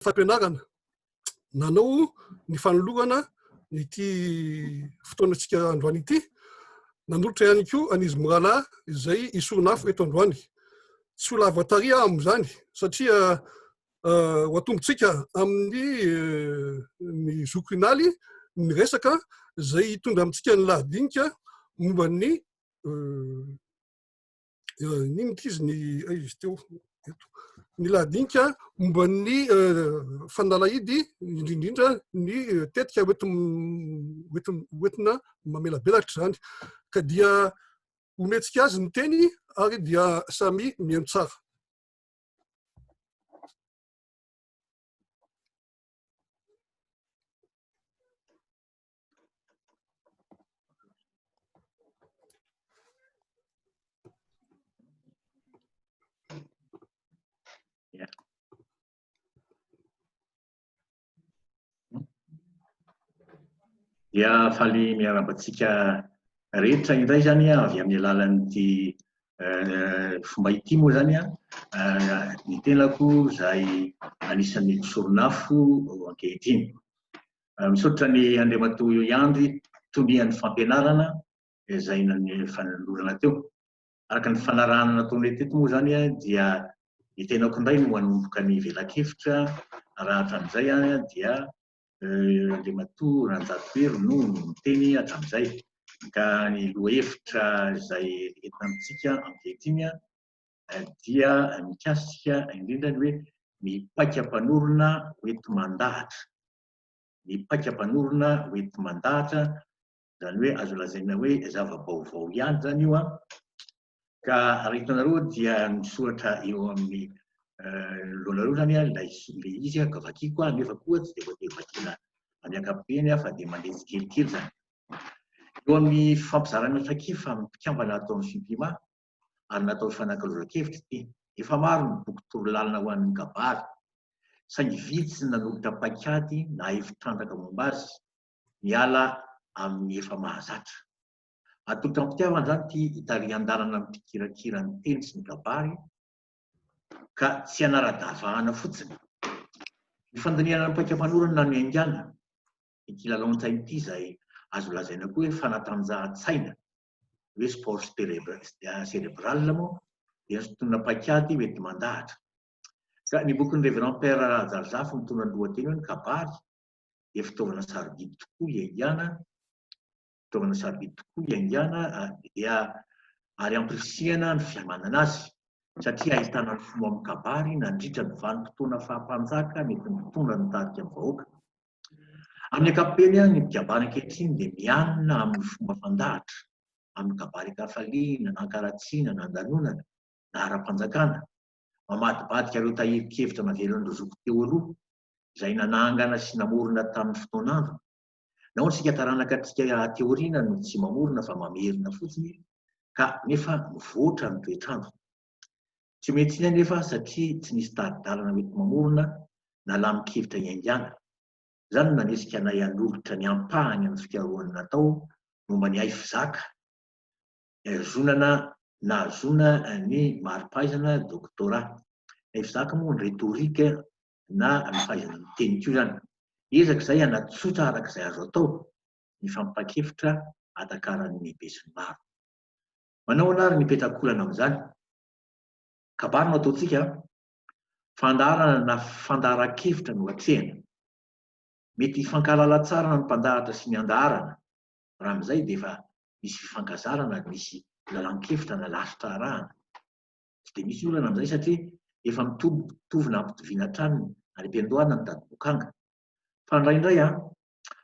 fampianarana nanao ny fanolorana ity fotoanantsika androany ity nanolotra ihany koa an'izy Morala izay isoronafo eto androany tsy ho lava taria amin'izany satria ho atombotsika amin'ny ny zokinali ny resaka izay hitondra amintsika ny lahadinika momba ny nino izy ny izy teo eto ny lahadinika momba ny fanalahidy indrindrindra ny tetika hoentina mamelabelatra zany ka dia ometsika azy ny teny ary dia samy mihaino tsara. Dia faly miarabantsika rehetra indray zany avy amin'ny alalan'ity fomba ity moa zany ny tenako izay anisan'ny misoronafo ankehitriny. Misaotra ny Andriamatoa Iandry tonian'ny fampianarana izay ny fanolorana teo. Araka ny fanarahana nataony teto moa zany dia ny tenako indray no manomboka ny velakevitra raha hatramin'izay dia Andriamatoa Ranjatoero no miteny hatramin'izay ka ny lohahevitra izay entina amintsika ankehitriny dia mikasika indrindra ny hoe mipaika-panorona hoenti mandahatra. Mipaika-panorona hoenti mandahatra zany hoe azo lazaina hoe zava-baovao ihany zany io ka hitanareo dia misoratra eo amin'ny lohanareo zany le izy vakiko nefa koa tsy dia voatery vakiana amin'ny ankapobeny fa dia mandetsy kelikely zany. Eo amin'ny fampizarana trakifa amin'ny mpikambana ataon'ny fimpima ary natao fanakalozan-kevitra ty efa maro ny boky torolalina ho an'ny kabary saingy vitsy nanolotra paikady na hevitrandraka momba azy miala amin'ny efa mahazatra. Atolotra ampitiavana zany ty hitarihan-dalana amin'ny kirakirany teny sy ny kabary ka tsy anara-davahana fotsiny. Ny fandiniana ny paika-panorana no haingana kilalao-tsaina ity izay azo lazaina koa hoe fanatanjahan-tsaina hoe sport cérébral moa dia sotonina paikady hoenti mandahatra. Ka ny bokin'ny Révérend Père Zarzafy mitondra ny lohateny hoe ny kabary dia fitaovana sarobidy tokoa hiaingana, dia ary ampirisihana ny fihamanana azy satria ahitana ny fomba amin'ny kabary nandritra ny vanim-potoana fahampanjaka mety mitondra ny tarika amin'ny vahoaka. Amin'ny ankapobeny ny mpiambana ankehitriny dia mianina amin'ny fomba fandahatra amin'ny kabary kafaliana na ankaratsiana na andanonana na ara-panjakana mamadibadika ireo tahiri-kevitra mavelon'ny rozoko teo aloha izay nanangana sy namorona tamin'ny fotoan'andro. Nahoana isika taranaka antsika teoriana no tsy mamorona fa mamerina fotsiny ka nefa mivoatra ny toetr'andro. Tsy mety iny nefa satria tsy nisy tari-dalana mety mamorona na lamin-kevitra hiaingana. Izany nanesika nay hanolotra ny ampahany amin'ny fikarohany natao momba ny hay fizaka zonana nahazoana ny mari-pahaizana doktora. Hay fizaka moa ny retorika na ny fahaizana miteny koa zany. Ezaka izay hanatsotra araka izay azo atao ny fampita-kevitra atakaran'ny be sy ny maro. Manao ary nipetrakolana amin'izany kabary no ataontsika fandarana na fandaran-kevitra no hatrehana. Mety hifankahalala tsara ny mpandahatra sy ny andaharana raha amin'izay dia efa misy fifankazarana misy lalan-kevitra na lasitra arahana. Tsy dia misy olana amin'izay satria efa mitovy na ampitoviana tranony any am-piandohana ny dadi-bokanga. Fa indraindray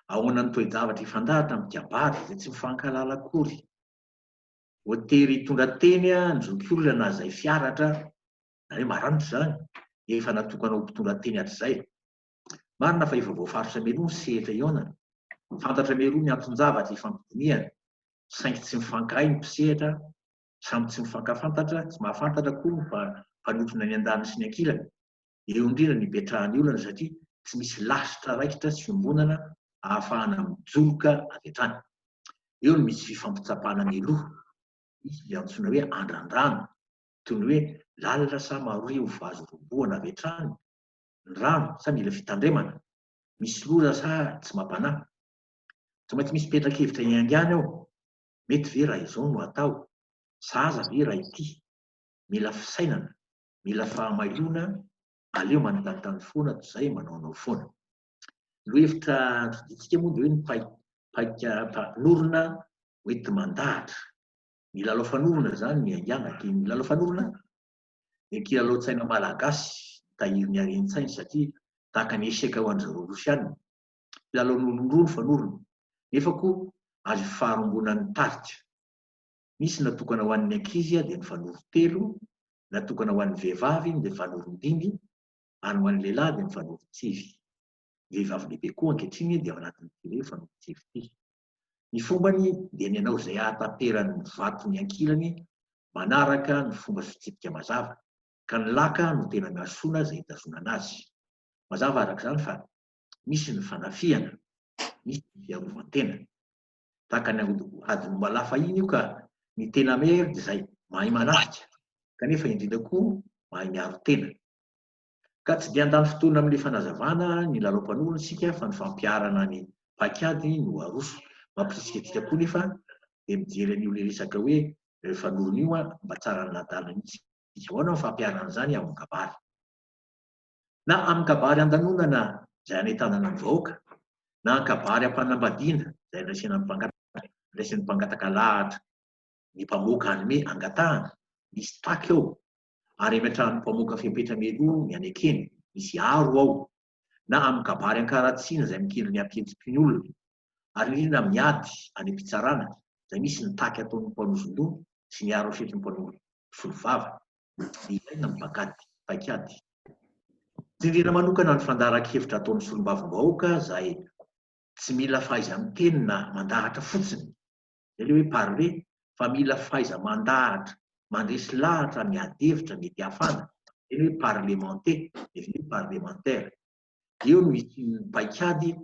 ahoana ny toe-javatra ifandahatra amin'ny kabary izay tsy mifankahalala akory. Voatery hitondra teny ny zokiolona na izay fiaratra na hoe maranitra zany efa natokana ho mpitondra teny hatr'izay. Marina fa efa voafaritra mialoha ny sehatra ihonana. Fantatra mialoha ny anton-javatra ifampidiniana saingy tsy mifankahay ny mpisehatra samy tsy mifankafantatra, tsy mahafantatra koa ny mpanotrona ny andaniny sy ny ankilany. Eo indrindra ny ipetrahan'ny olana satria tsy misy lasitra raikitra sy fiombonana ahafahana mijoloka avy hatrany. Eo no misy fifampitsapana mialoha misy antsoina hoe andrandrano toy ny hoe lalitra sa maroa ho vazo roboana avy hatrany ny rano sa mila fitandremana, misy loza sa tsy mampanahy. Tsy maintsy misy petra-kevitra iangany ao. Mety ve raha izao no atao? Zaza ve raha ity? Mila fisainana, mila fahamailona, aleo manontany foana toy izay manaonao foana. No hevitra ditsika moa dia hoe ny mpanorona hoety mandahatra. Milalao fanorona zany ny aingana, dia milalao fanorona dia kilalao-tsaina malagasy tahiry ny harentsainy satria tahaka ny eseka ho an'izareo rosianina. Filalaon'olon-droa ny fanorona, nefa koa azo faharombonan'ny tarika. Misy natokana ho an'ny ankizy dia ny fanoro-telo, natokana ho an'ny vehivavy dia ny fanoro-dimy, ary ho an'ny lehilahy dia ny fanoro-tsivy. Vehivavy lehibe koa ankehitriny dia ao anatin'ity fanoro-tsivy ity. Ny fombany dia ny anao izay ahataperan'ny vatony ankilany manaraka ny fomba fitsipika mazava, ka ny laka no tena mihasoana izay hitazonana azy. Mazava arak'izany fa misy ny fanafiana, misy ny fiarovan-tena. Tahaka ny adiny malafa iny io ka ny tena mery dia izay mahay manafika, kanefa indrindra koa mahay miaro tena. Ka tsy dia andany fotoana amin'ilay fanazavana ny lalao-panorona isika fa ny fampiarana ny paikady no aroso. Mampirisika antsika koa nefa dia mijery an'io le resaka hoe fanorona io mba tsara nadalina mihitsy. Ahoana ny fampiarana an'izany amin'ny kabary? Na amin'ny kabary an-danonana izay anentanana ny vahoaka, na kabary am-panambadiana izay andraisan'ny mpangataka lahatra ny mpamoaka hanome angatahana, misy taky ao, ary ametrahan'ny mpamoaka fepetra melo ny anekeny, misy aro ao, na amin'ny kabary an-karatsiana izay mikendry ny hampihetsi-po ny olona, ary indrindra miady any am-pitsarana izay misy ny taky ataon'ny mpanozon-doha sy ny aro fetry ny mpanao folovava. Ilaina ny paikady. Tsindriana manokana ny fandaharan-kevitra ataon'ny solombavambahoaka izay tsy mila fahaiza miteny na mandahatra fotsiny, izay ilay hoe parler, fa mila fahaiza mandahatra, mandresy lahatra, miady hevitra, mety hafana. Izay hoe parlementer, dia parlementaire. Eo no misy ny paikady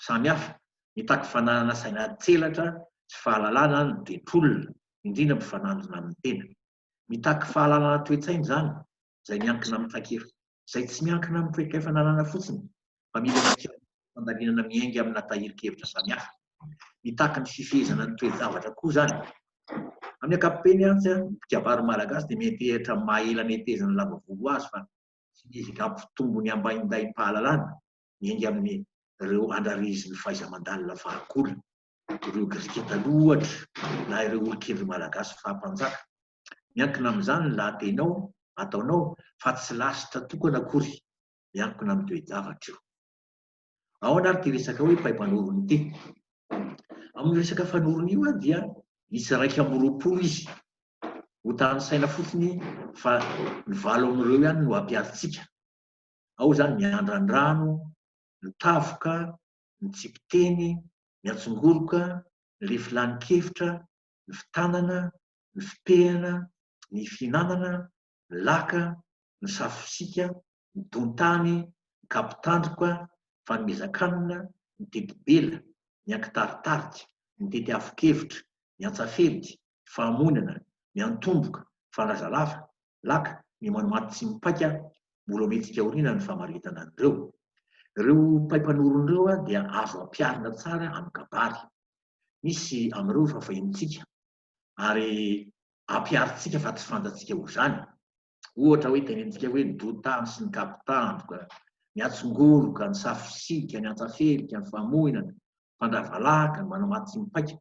samihafa, mitaky fananana saina tselatra sy fahalalana ny toetr'olona, indrindra mifanandrina amin'ny tena. Mitaky fahalalana toe-tsaina izany, izay miankina amin'ny takefana, izay tsy miankina amin'ny toe-fananana fotsiny, fa mila fandalinana miainga amina tahiry-kevitra samihafa. Mitaky ny fifehezana ny toe-javatra koa izany. Amin'ny ankapobeny antsy mpikabary malagasy dia mety ehatra mahaela netezana lava volo azy fa tsy ezaka hampitombo ny ambaindaim-pahalalana miainga amin'ny ireo andrarizin'ny fahaiza-mandalina vahakola, ireo grika taloha ohatra, na ireo olon-kevry malagasy fahampanjaka. Miankina amin'izany ny lahatenao ataonao fa tsy lasitra tokana akory, miankina amin'ny toe-javatra io. Ahoana ary ty resaka hoe paim-panorona ity? Amin'ny resaka fanorona io dia misy raika amby roapolo izy. Ho tany saina fotsiny fa ny valo amin'ireo ihany no hampiaritsika. Ao izany ny andran-drano, ny tavoka, ny tsipiteny, ny atsongoroka, ny lefilanin-kevitra, ny fitanana, ny fipehana, ny finanana, ny laka, ny safosika, ny dontany, ny kapitandroka, fanomezan-kanina, ny tetibela, ny ankitaritarika, ny tety afo-kevitra, ny antsaferika, ny fahamonana, ny antomboka, fanrazalafa, laka, ny manomaty sy mipaika, mbola ometsika aoriana ny famaritana an'ireo. Ireo paim-panoron'ireo dia azo ampiarina tsara amin'ny kabary. Misy amin'ireo fa vahintsika ary ampiaritsika fa tsy fantatsika ho izany. Ohatra hoe tenentsika hoe ny dontany sy ny kapitandroka, ny atsongoroka, ny safosika, ny antsaferika, ny fahamonana, fandravalaka, ny manomaty sy mipaika.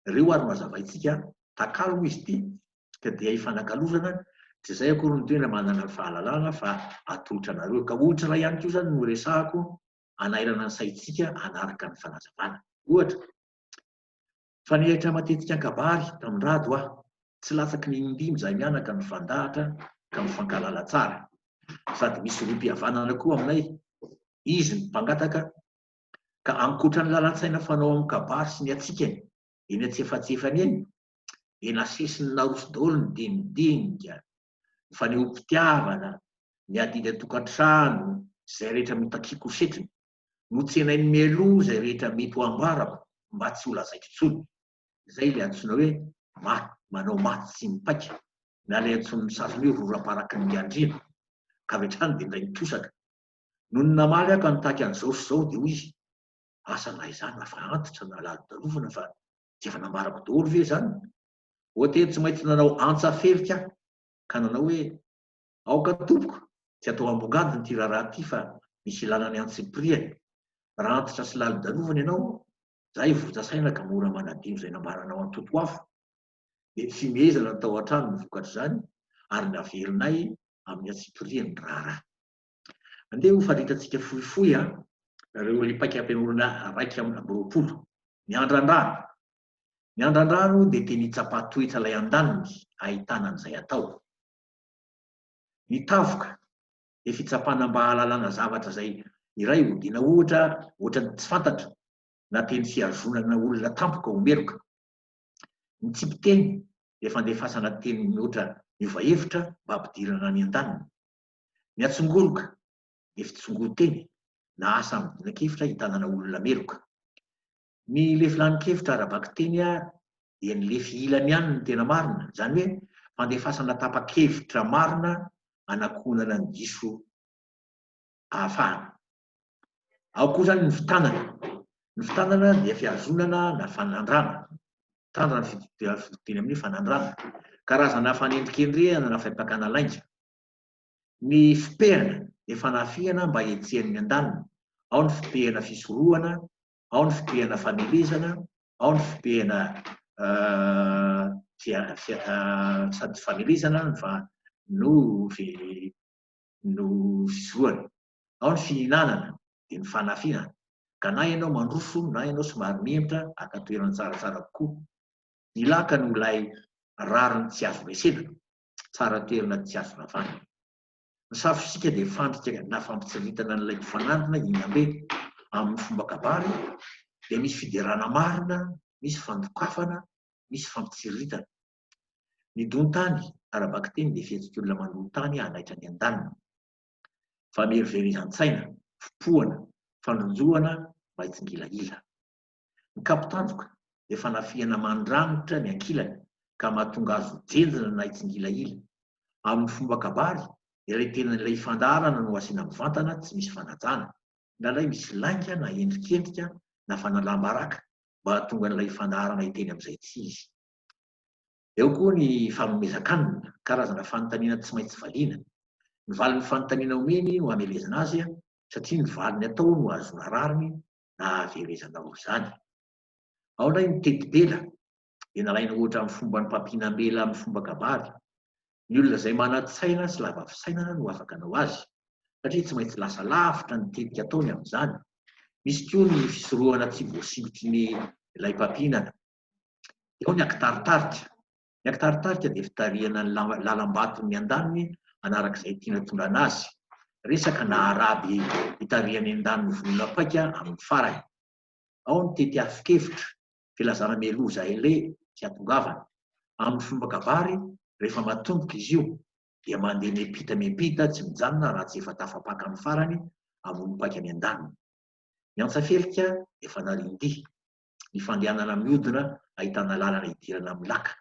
Ireo ary mazavaitsika takalo izy ity ka dia hifanankalozana, tsy izay akory ny toerana manana ny fahalalana fa atolotra anareo. Ka ohatra raha ihany koa izany no resahako anairana ny saintsika hanaraka ny fanazavana. Ohatra, fanehitra matetika an-kabary tamin'ny rado aho, tsy latsaky ny indimy izahay mianaka ny fandahatra ka mifankalala tsara. Sady misy rohim-pihavanana koa aminay, izy ny mpangataka, ka ankoatra ny lalan-tsaina fanao amin'ny kabary sy ny atsikany eny antsefatsefany eny, dia nasesiny naroso daholo ny dinidinika, ny fanehom-pitiavana, ny adidy an-tokantrano, izay rehetra mitakiako ho setriny, notsenainy mialoha izay rehetra mety ho ambarako mba tsy ho lazaiko intsony. Izay ilay antsoina hoe manao maty sy mipaika, na ilay antsoin'ny sasany hoe roram-paraky ny andriana, ka avy hatrany dia indray mitosaka. no ny namaly aka nitaky an'izao sy zao dia hoy izy asanay izany afa antitra na lady-darovana fa tsy efa nambarako daholo ve zany ohateny tsy maintsy nanao antsaferika aho ka nanao hoe aoka tompoko tsy atao ambongadiny ty raharaha ty fa misy lalany antsipriany raha antitra sy lali-darovana ianao zay voja saina ka mora manadino zay nambaranao antoto afo dia fimezana natao an-trano ny vokatra zany ary naverinay amin'ny antsipriany raharaha andeha ho faritantsika fohifohy a reo lipaika-pianarana raiky amin'ny roapolo ny andrandrano dia teny tsapatoetra ilay an-daniny ahitana an'izay atao ny tavoka dia fitsapana mba hahalalana zavatra zay iray hodina ohatra tsy fantatra na teny fiazonana olona tampoka homeroka ny tsipiteny dia fandefasana teny ohatra miova hevitra mba hampidirana ny an-daniny ny atsongoloka dia fitsongolo-teny na asa midina-kevitra hitanana olona meroka ny lefilanin-kevitra arabaky teny dia ny lefy ilany ihany ny tena marina zany hoe fandefasana tapa-kevitra marina anakonana ny diso ahafahana ao koa zany ny fitanana dia fiazonana na fanandrana tandrana fiteny amin'ny fanandrana karazana fanendrikendrehana na fampakana lainja ny fipehana dia fanafihana mba hetsehan'ny an-daniny ao ny fipehana fisorohana ao ny fipehana famelezana ao ny fipehana sady famelezana no fisorohana ao ny fihinanana dia ny fanafiana ka na ianao mandroso na ianao somary mihemitra akatoerany tsaratsara kokoa ny laka no ilay rariny tsy azo resena tsara toerana tsy azo ravana ny safosika dia fandrika na fampitsiritana n'ilay mpifanandrina inambe amin'ny fomba kabary dia misy fiderana marina misy fandokafana misy fampitsiritana ny dontany arabaky teny dia fihetsik'olona manontany hanaitra ny an-daniny fameriverizan-tsaina fipohana fanonjoana maitsingilaila ny kapitanjoka dia fanafihana mandranitra ny ankilany ka mahatonga azo jenjina na itsingilaila amin'ny fomba kabary ilay tena ilay fandarana no asiana mivantana tsy misy fanajana nalay misy lainga na endrikendrika na fanalambaraka mba hahatonga n'ilay fandarana hiteny amin'izay tsy izy eo koa ny famomezan-kanina karazana fanontaniana tsy maintsy valiana ny valin'ny fanontaniana omeny no hamelezana azy satria ny valiny atao no azona rariny na haverezana roa zany ao ndray ny tetibela dia nalaina ohatra amin'ny fomba ny mpampihinam-bela amin'ny fomba kabary ny olona izay mana-tsaina sy lava fisainana no afaka anao azy satria tsy maintsy lasa lavitra ny tetika ataony amin'izany misy koa ny fisorohana tsy voasilotry ny ilay mpampihinana eo ny akitaritarika dia fitarihana ny lalam-baton'ny an-daniny anarak'izay tiana tondrana azy resaka na araby hitarihany an-daniny volona-paika amin'ny farany ao ny tety afikevitra filazana meloza ele tsy atongavana amin'ny fomba kabary rehefa matomboka izy io dia mandeha miempita tsy mijanona raha tsy efa tafapaka amin'ny farany amono-paika any an-daniny ny antsafelika dia fanarindihy ny fandehanana mihodina ahitana lalana hidirana amin'ny laka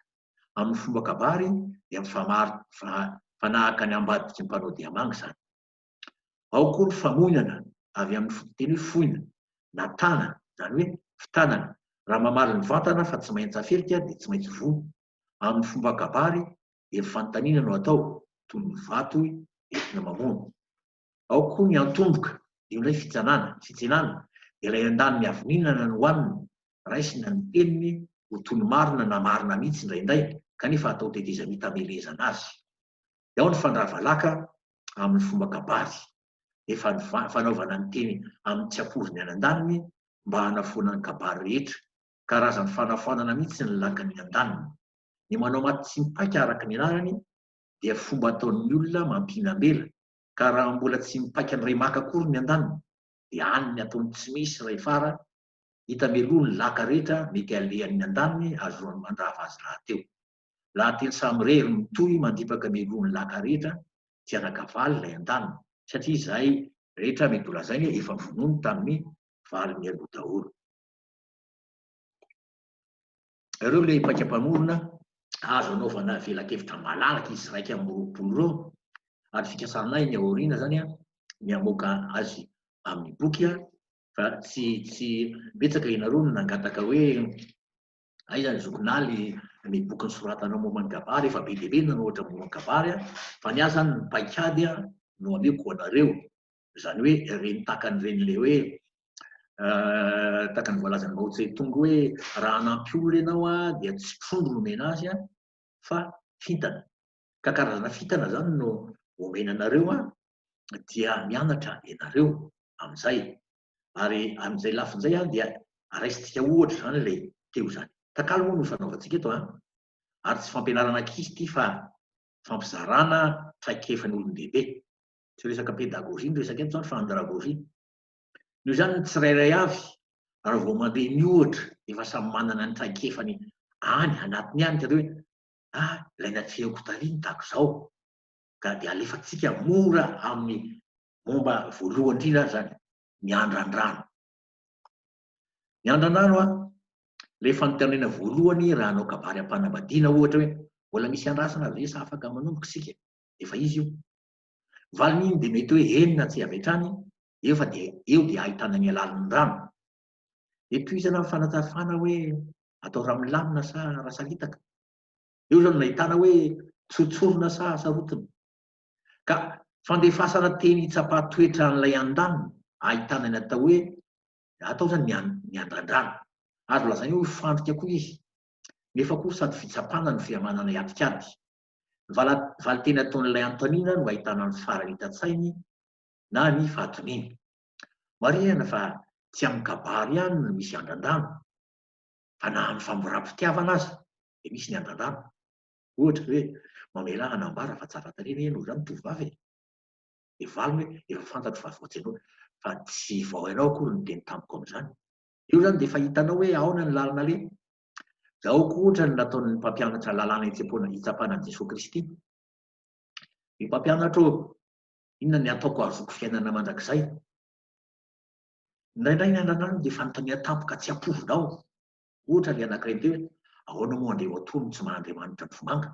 amin'ny fomba kabary dia fanahaka ny ambadiky ny mpanao diamangy zany ao koa ny famoinana avy amin'ny fototeny hoe foina na tanana zany hoe fitanana raha mamaly ny vantana fa tsy maintsy afelika dia tsy maintsy vono amin'ny fomba kabary dia fanontaniana no atao toy ny vato entina mamono ao koa ny antomboka dia indray fitsenana dia ilay an-daniny avoninana no hoaniny raisina ny teniny ho toy ny marina na marina mihitsy indraindray kanefa atao tetezana hitamelezana azy dia ao ny fandravalaka amin'ny fomba kabary efa fanaovana ny teny amin'ny tsy ampoziny any an-daniny mba hanafoana ny kabary rehetra karazany fanafoanana mihitsy ny lakany an-daniny ny manao maty tsy mipaika araka ny anarany dia fomba ataon'ny olona mampihinam-bela ka raha mbola tsy mipaika ny ray maka akory ny an-daniny dia aniny ataony tsy misy ray fara hitameloha ny laka rehetra mety alehan'ny an-daniny azoany mandrava azy rahateo laha teny samy rery mitohy mandripaka meloha ny laka rehetra tsy anakavaly ilay an-daniny satria izay rehetra mety ho lazainy efa vonoiny tamin'ny valy mialoha daholo ireo ilay paika-pamorona azo anaovana velakevitra malalaka izy raika amin'ny roapolo ireo ary fikasanay ny aoriana zany miamoaka azy amin'ny boky fa tsy betsaka ianareo no nangataka hoe aiza ny zokonaly ny boky nysoratana momba ny kabary efa be dia be na ohatra momba ny kabary fa ny azy zany ny paikady no ameko anareo zany hoe reny takan'ireny le hoe taka ny voalazany Mao Tse-tung hoe raha hanampy olona ianao dia tsy trondro no omena azy fa fintana ka karazana fintana zany no omena anareo dia mianatra ianareo amin'izay ary amin'izay lafin'izay dia raisitsika ohatra zany ilay teo zany takalo moa no fanaovantsika eto ary tsy fampianarana ankizy ity fa fampizarana traikefan'ny olon-dehibe tsy resaka pédagogie ny resaka eto zany fa andragogie io zany ny tsirairay avy raha vao mandeha ny ohatra efa samy manana ny traikefany any anatiny any ka hoe ilay natrehako tariny tako izao ka dia alefatsika mora amin'ny momba voalohany indrindra zany ny andran-drano ilay fanontaniana voalohany raha hanao kabary am-panambadiana ohatra hoe mbola misy andrasana ve sa afaka manomboka isika efa izy io valiny iny dia mety hoe enina tsy avy hatrany efa dia eo dia ahitana ny alalan'ny rano etoizana ny fanatsarafana hoe atao ranolamina sa rasalitaka eo zany nahitana hoe tsotsorona sa sarotina ka fandefasana teny tsapatoetra n'ilay an-daniny ahitana ny atao hoe atao zany ny andran-drano azo lazany hoe fandrika koa izy nefa koa sady fitsapana ny fihamanana iatikady valy teny ataon'ilay antaniana no ahitana ny faranitan-tsainy na ny fahatoniana marihana fa tsy amin'ny kabary ihany no misy andran-drano fa na amin'ny famboram-pitiavana aza dia misy ny andran-drano ohatra hoe mamela hanambara fa tsara tarena ianao zany tovovavy dia valiny hoe efa fantatro fa voatsy ianao fa tsy vao ianao akory ny teny tamiko amin'izany io zany dia efa hitanao hoe ahoana ny lalana le zao koa ohatra ny nataon'ny mpampianatra lalàna hitsapana an'i Jesosy Kristy ny mpampianatra inona ny ataoko ahazoko fiainana mandrakizay indraindray ny andran-drano dia fanontaniana tampoka tsy ampovinao ohatra ny anankiray teo hoe ahoana moa andeha ho atono tsy mahandriamanitra ny fomanga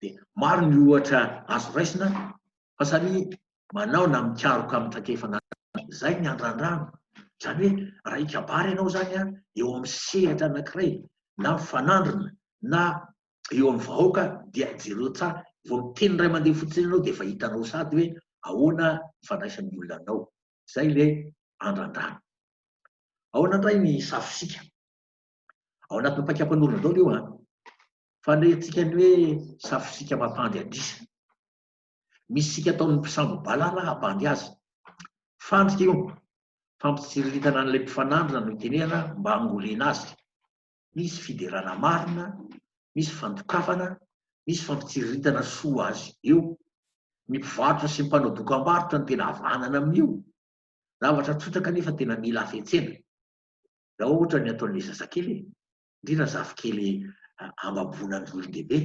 dia maro ny ohatra azo raisina fa samy manao na mikaroka amin'ny trakefana zay ny andran-drano zany hoe raha ikabary ianao zany eo amin'ny sehatra anankiray na mifanandrina na eo amin'ny vahoaka dia jereo tsara vao miteny ray mandeha fotsiny ianao dia efa hitanao sady hoe ahoana fandraisan'ny olona anao zay le andran-drano ahoana indray ny safosika ao anatin'ny mpaikam-panolana dao leo fa netsika ny hoe safosika mampandy andrisa misy sika ataon'ny mpisambo balala hampandy azy fandrika io fampitsirilitana n'ilay mpifanandrina no itenehana mba hangolena azy misy fiderana marina misy fandokafana misy fampitsirilitana soa azy eo mipivarotra sy mpanao dokam-barotra ny tena havanana amin'io zavatra tsotra kanefa tena mila hafetsena raha ohatra ny ataon'ilay zazakely indrindra zafikely ambaboana ny olon-dehibe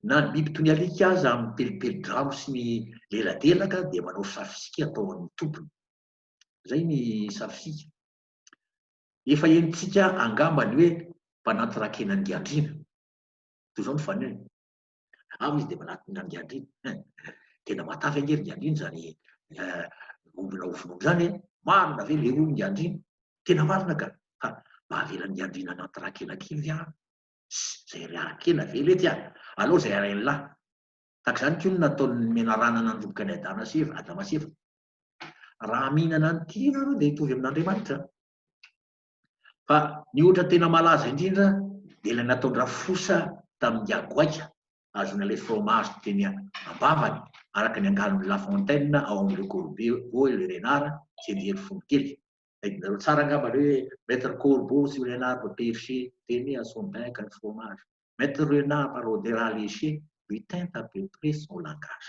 na ny biby toy ny alika aza amin'ny pelipeli-drano sy ny leladelaka dia manao safisika atao amin'ny tompony zay ny safisika efa enitsika angambany hoe mpanaty rakena ny giandrina toy izao ny faneny izy dia manaty na ny giandrina tena matavy angery ny giandrina zany ombina ovinomby zany marina ve le olo ny giandrina tena marina ka fa mahavela ny giandrina anaty rakena kely zay rakena velety aleo zay arain'lahy taka izany koa no nataon'ny menarana nandroboka ny Adama sy Eva raha mihinana ny tia ianareo dia hitovy amin'Andriamanitra fa ny ohatra tena malaza indrindra dia ilay nataon-drafosa tamin'ny agoaika azon'ilay fromage teny ambavany araka ny angalan'ny La Fontaine ao amin'ireo Corbeau le Renard sy Elie Fontely nareo tsara angamba hoe maître Corbeau sur Renard perché teny à son bec le fromage maître Renard par au-delà léché lui tint à peu près son langage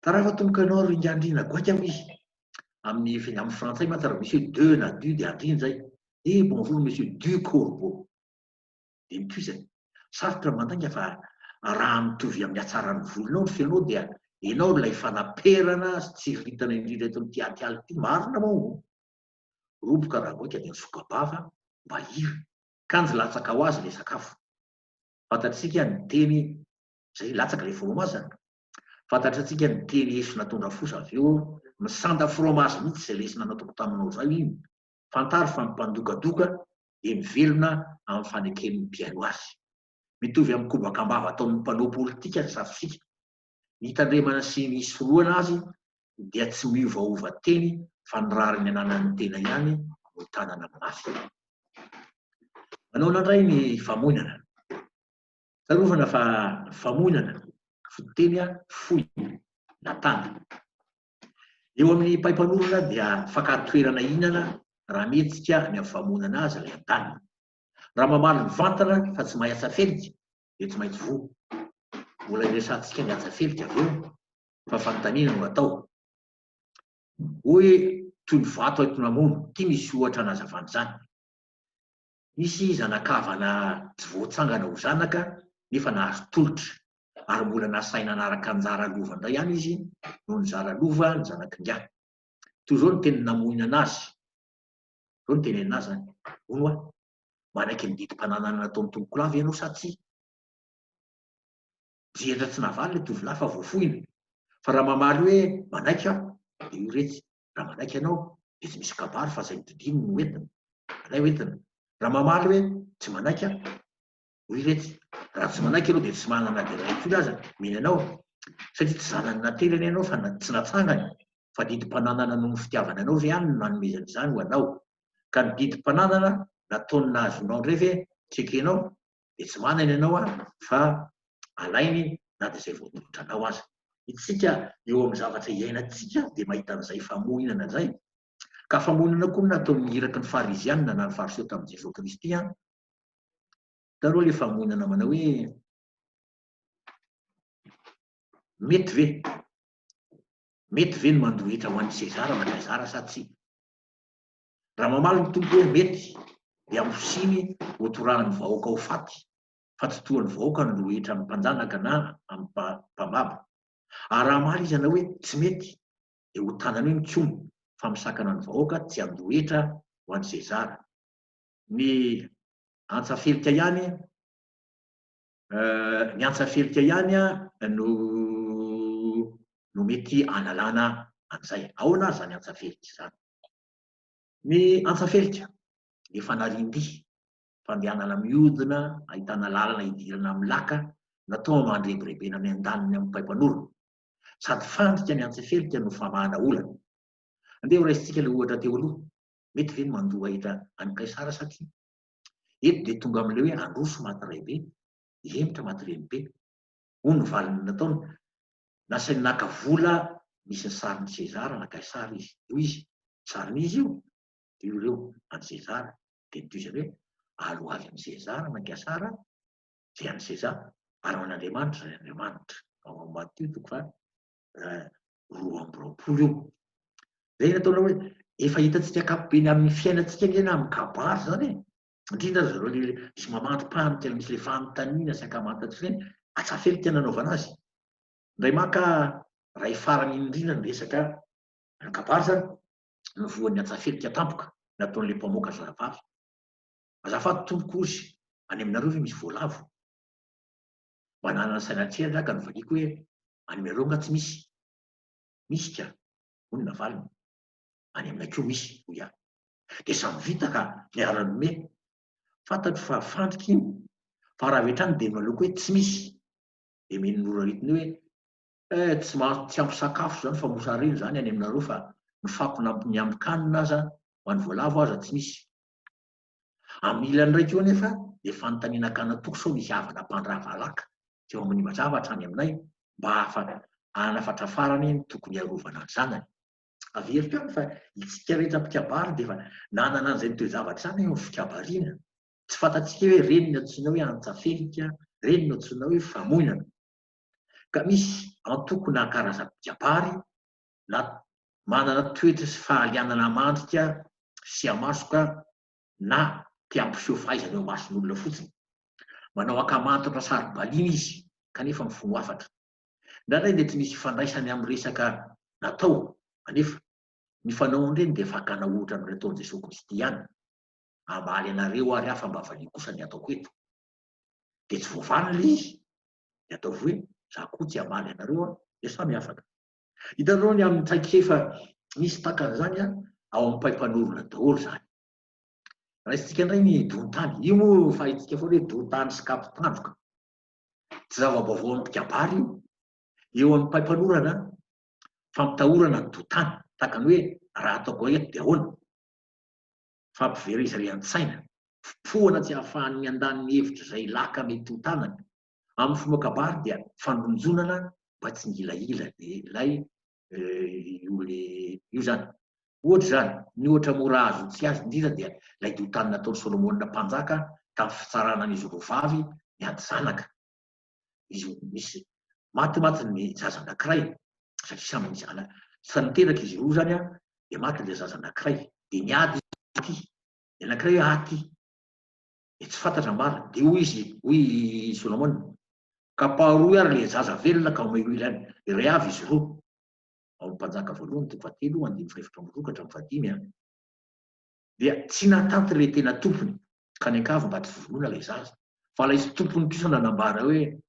taraha fa tomboka ianao ringandrina goaika izy amin'ny frantsay matsara monsieur deux na du dia andriny zay bonjour monsieur du Corbeau dia mitoizany sarotra mandainga fa raha mitovy amin'ny hatsaran'ny volonao ny fianao dia ianao ilay fanaperana sy tsiriritana indrindra eto ny tiatialy ity marina moa roboka raha goaika dia nisokabava mba hira kanjy latsaka ho azy le sakafo fantatsika ny teny zay latsaka le fromage fantatra antsika ny teny Yesu natondra fosa avy eo misanda frômazy mihitsy zay lesina nataoko taminao zao iny fantary fa mimpandokadoka de mivelona amin'ny faneken'ny mpiaino azy mitovy amin'ny kobakambava ataon'ny mpanao politika safisika hitandremana sy misy roana azy dia tsy miovaova teny fa ny rariny ananan'ny tena ihany no tanana mafy manao nandray ny famonana sarovana fa famonana fototeny foy natana eo amin'ny paimpanorona dia fakatoerana inana raha mihetsika ny amin'ny famonana azy ilay an-tany raha mamaly ny vantana fa tsy mahay atsafelika dia tsy maintsy voa mbola iresantsika ny atsafelika avy eo fa fanontaniana no atao hoe toy ny vato aitonamono ty misy ohatra nazavana zany misy zanakavana tsy voatsangana ho zanaka nefa nahazo tolotra ary mbola nasaina anaraka anjara lova indray ihany izy no nyzara lova ny zanakingiahy toy izao ny teny namoina anazy zao ny teny anazy zany ono a manaiky ny didim-pananana nataon'ny tombokolava ianao sa tsy jehatra tsy navaly le tovolahy fa voafohina fa raha mamaly hoe manaiky aho de io retsy raha manaiky ianao de tsy misy kabary fa zay mididiny no entina alay entina raha mamaly hoe tsy manaiky aho hoy retsy raha tsy manaiky ianao de tsy manana de raha koa aza mena anao satria tsy zanany naterany ianao fa tsy natsangany fa didim-pananana no ny fitiavana anao ve ihany no nanomezany izany ho anao ka ny didim-pananana nataony nahazonao indray ve tsekenao de tsy manana ianao a fa alainy na de zay voatolotra anao aza itsika eo amin'ny zavatra iainantsika de mahita an'izay famonana zay ka famonana koa natao mihiraky ny farizianina na ny fariseho tamin'i Jesosy Kristy a taroa le famonana manao hoe mety ve ny mandohitra ho an'ny Sezara na Kaizara sa tsy raha mamaly ny tompo hoe mety dia amosiny hotorahany vahoaka ho faty fa tsy tohan'ny vahoaka no lohitra amin'ny mpanjanaka na amin'ny mpamaba ary raha maly izy anao hoe tsy mety de ho tanany hoe mitsomo fa misakana ny vahoaka tsy andohetra ho an'ny Sezara ny antsafelika ihany no mety analana an'izay ahoana zany antsafelika zany ny antsafelika de fanarindry fandehanana miodina ahitana lalana idirana amin'ny laka natao mandrebirebena ny an-daniny amin'ny paimpanorona sady fandrika ny antsafelika no famahana olana andeha ho raisitsika le ohatra teo aloha mety ve ny mandoa hita any Kaisara satria eto de tonga amin'le hoe androso maty be hemitra maty renibe hono ny valiny nataony nasainy naka vola misy ny sarin'ny Sezara na Kaisara izy io izy sarin'izy io de io ireo any Sezara de nitoizany hoe alo avy amin'ny Sezara na Kaisara zay an'ny Sezara ary ho an'Andriamanitra zay Andriamanitra ao amin'ny Matio toko fa roa amby roapolo io zay nataona hoe efa hitantsika ankapobeny amin'ny fiainantsika anie na amin'ny kabary zany e indrindra zareo le misy mamantrom-panitra misy le fanontaniana sy akamantatsy reny atsafelika nanaovana azy ndray maka ray farany indrindra ny resaka kabary zany ny voan'ny atsafelika tampoka nataon'le mpamoaka zava-vavy azafady tompokozy any aminareo ve misy voalavo mba nanana saina-tseratra ka novaliako hoe any aminareo nga tsy misy ka hono navaliny any aminakio misy hoy aho de samy vita ka miara-nome fantatro fa fandriky iny fa raha vetrany de naleoko hoe tsy misy de menon'oraritiny hoe tsy ampy sakafo zany fa mosariny zany any aminareo fa ny fako ny ampikanina aza ho an'ny voalavo aza tsy misy amin'ny ilany raiky eo anefa de fanontaniana-kana toko sao misy havana mpandravalaka tsy eo amin'ny mazavatra any aminay mba anafatra farany ny tokony iarovana ny zanany averiko any fa itsika rehetra mpikabary de fa nanana an'izay ny toe-zavatra zany eo amin'ny fikabariana tsy fantatsika hoe reny no antsoina hoe antsafelika reny no antsoina hoe famonana ka misy antoko na karazam-pikabary na manana toetra sy fahalianana mandrika sy amasoka na te-ampiseho fahaizana eo mason'olona fotsiny manao akamantatra sary-balina izy kanefa mifono hafatra ndraindray de tsy misy ifandraisany amin'ny resaka natao anefa ny fanaony reny de fakana ohatra amin'ny nataon'i Jesosy Kristy ihany amaly anareo ary hafa mba valia kosa ny ataoko eto de tsy voavalina le izy de atao hoe za koa tsy amaly anareo dia samy afaka. Hitanao ny amin'ny traikefa misy takan'izany a ao amin'ny mpaimpanorona daholo zany. Raha isitsika indray ny dontany, io moa fahitsika foana hoe dontany sy kapitandroka. Tsy zava-baovao amin'ny kabary io. Eo amin'ny mpaimpanorana fampitahorana ny dontany, tahakany hoe raha ataoko eto dia ahoana. Fampiverezerehan-tsaina, fotoana tsy ahafahan'ny miandany ny hevitra izay laka mety ho tanany. Amin'ny fomba kabary dia fandonjonana mba tsy ngilaila ilay io zany. Ohatra zany, ny ohatra mora azo tsy azy indrindra dia ilay dontany nataon'ny Solomonina mpanjaka tamin'ny fitsarana an'izy roa vavy miady zanaka. Izy misy maty ny zaza anankiray satria samy zanaka sy niteraka izy roa zany a, dia maty ilay zaza anankiray dia niady ty ny anankiray hoe aty dia tsy fantatra marina dia hoy Solomona kaparoa ary le zaza velona ka omeo ilany iray avy izy roa. Ao amin'ny mpanjaka voalohany 7:1-7 dia tsy natanty le tena tompony ka ny ankavy mba tsy vonoina le zaza, fa ilay sy tompony kosa nanambara hoe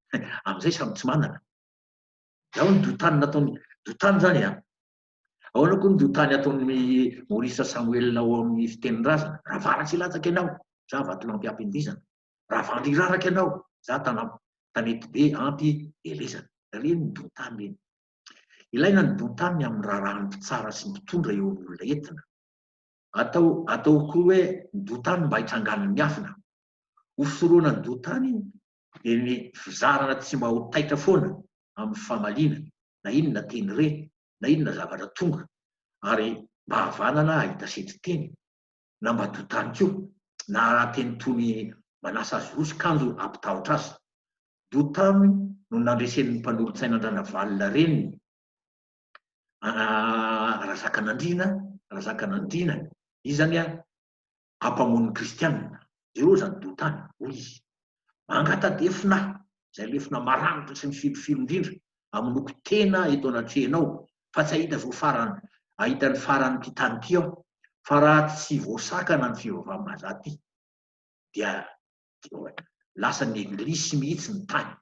amin'izay samy tsy manana. Ao ny dontany nataony dontany zany a. Ahoana koa ny dontany ataon'ny Morisa Samuel ao amin'ny fitenin-drazana. Raha varatsy latsaka ianao, za vatolampy ampy-indizana. Raha vandry raraka ianao, za tanety be ampy elezana. Reny ny dontany reny. Ilaina ny dontany amin'ny rarahany mpitsara sy mpitondra eo amin'olona entina. Atao koa hoe ny dontany mba hitrangan'ny miafina. Ho fisoroana ny dontany dia ny fizarana tsy mba ho taitra foana amin'ny famaliana, na inona teny re, na inona zavatra tonga, ary mba havanana ahita setri-teny, na mba dontany koa, na raha teny tony manasa azy roa sy kanjo ampitahotra azy. Dontany no nandresen'ny mpanorotsaina Andranavalona reniny Razak'Andriana, izy zany a ampamon'ny kristianina. Ireo zany dontany, hoy izy. Mangatadefina izay lefina maranitra sy mifilofilo indrindra amin'ny loko tena eto anatrehanao, fa tsy ahita ahita ny faran'ity tany ity aho, fa raha tsy voasakana ny fivavahana mahazaty dia lasa ny eglisy mihitsy ny tany.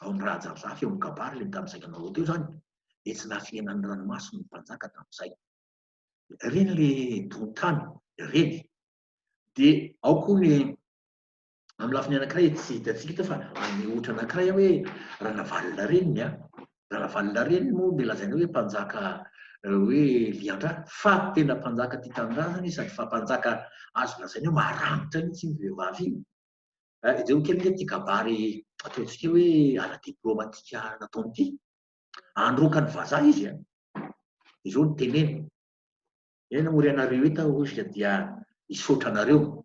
Ao amin'ny raha ajarozafy eo amin'ny kabary le tamin'ny saika-nareo teo zany, dia tsy nafienan'ny ranomasy ny mpanjaka tamin'izay. Reny le dontany reny. Dia ao koa ny amin'ny lafiny anankiray tsy hitatsika fa amin'ny ohatra anankiray hoe Ranavalona reniny a. Ranavalona reniny moa dia lazaina hoe mpanjaka hoe lian-drà, fa tena mpanjaka tia tanindrazana sady fa mpanjaka azo lazaina hoe maranitra mihitsy ny vehivavy iny. Izay kely ity kabary ataontsika hoe ara-diplomatika nataony androaka ny vazaha izy a. Izao no teneny. Eny moa ry anareo eto ozy dia hisaotra anareo.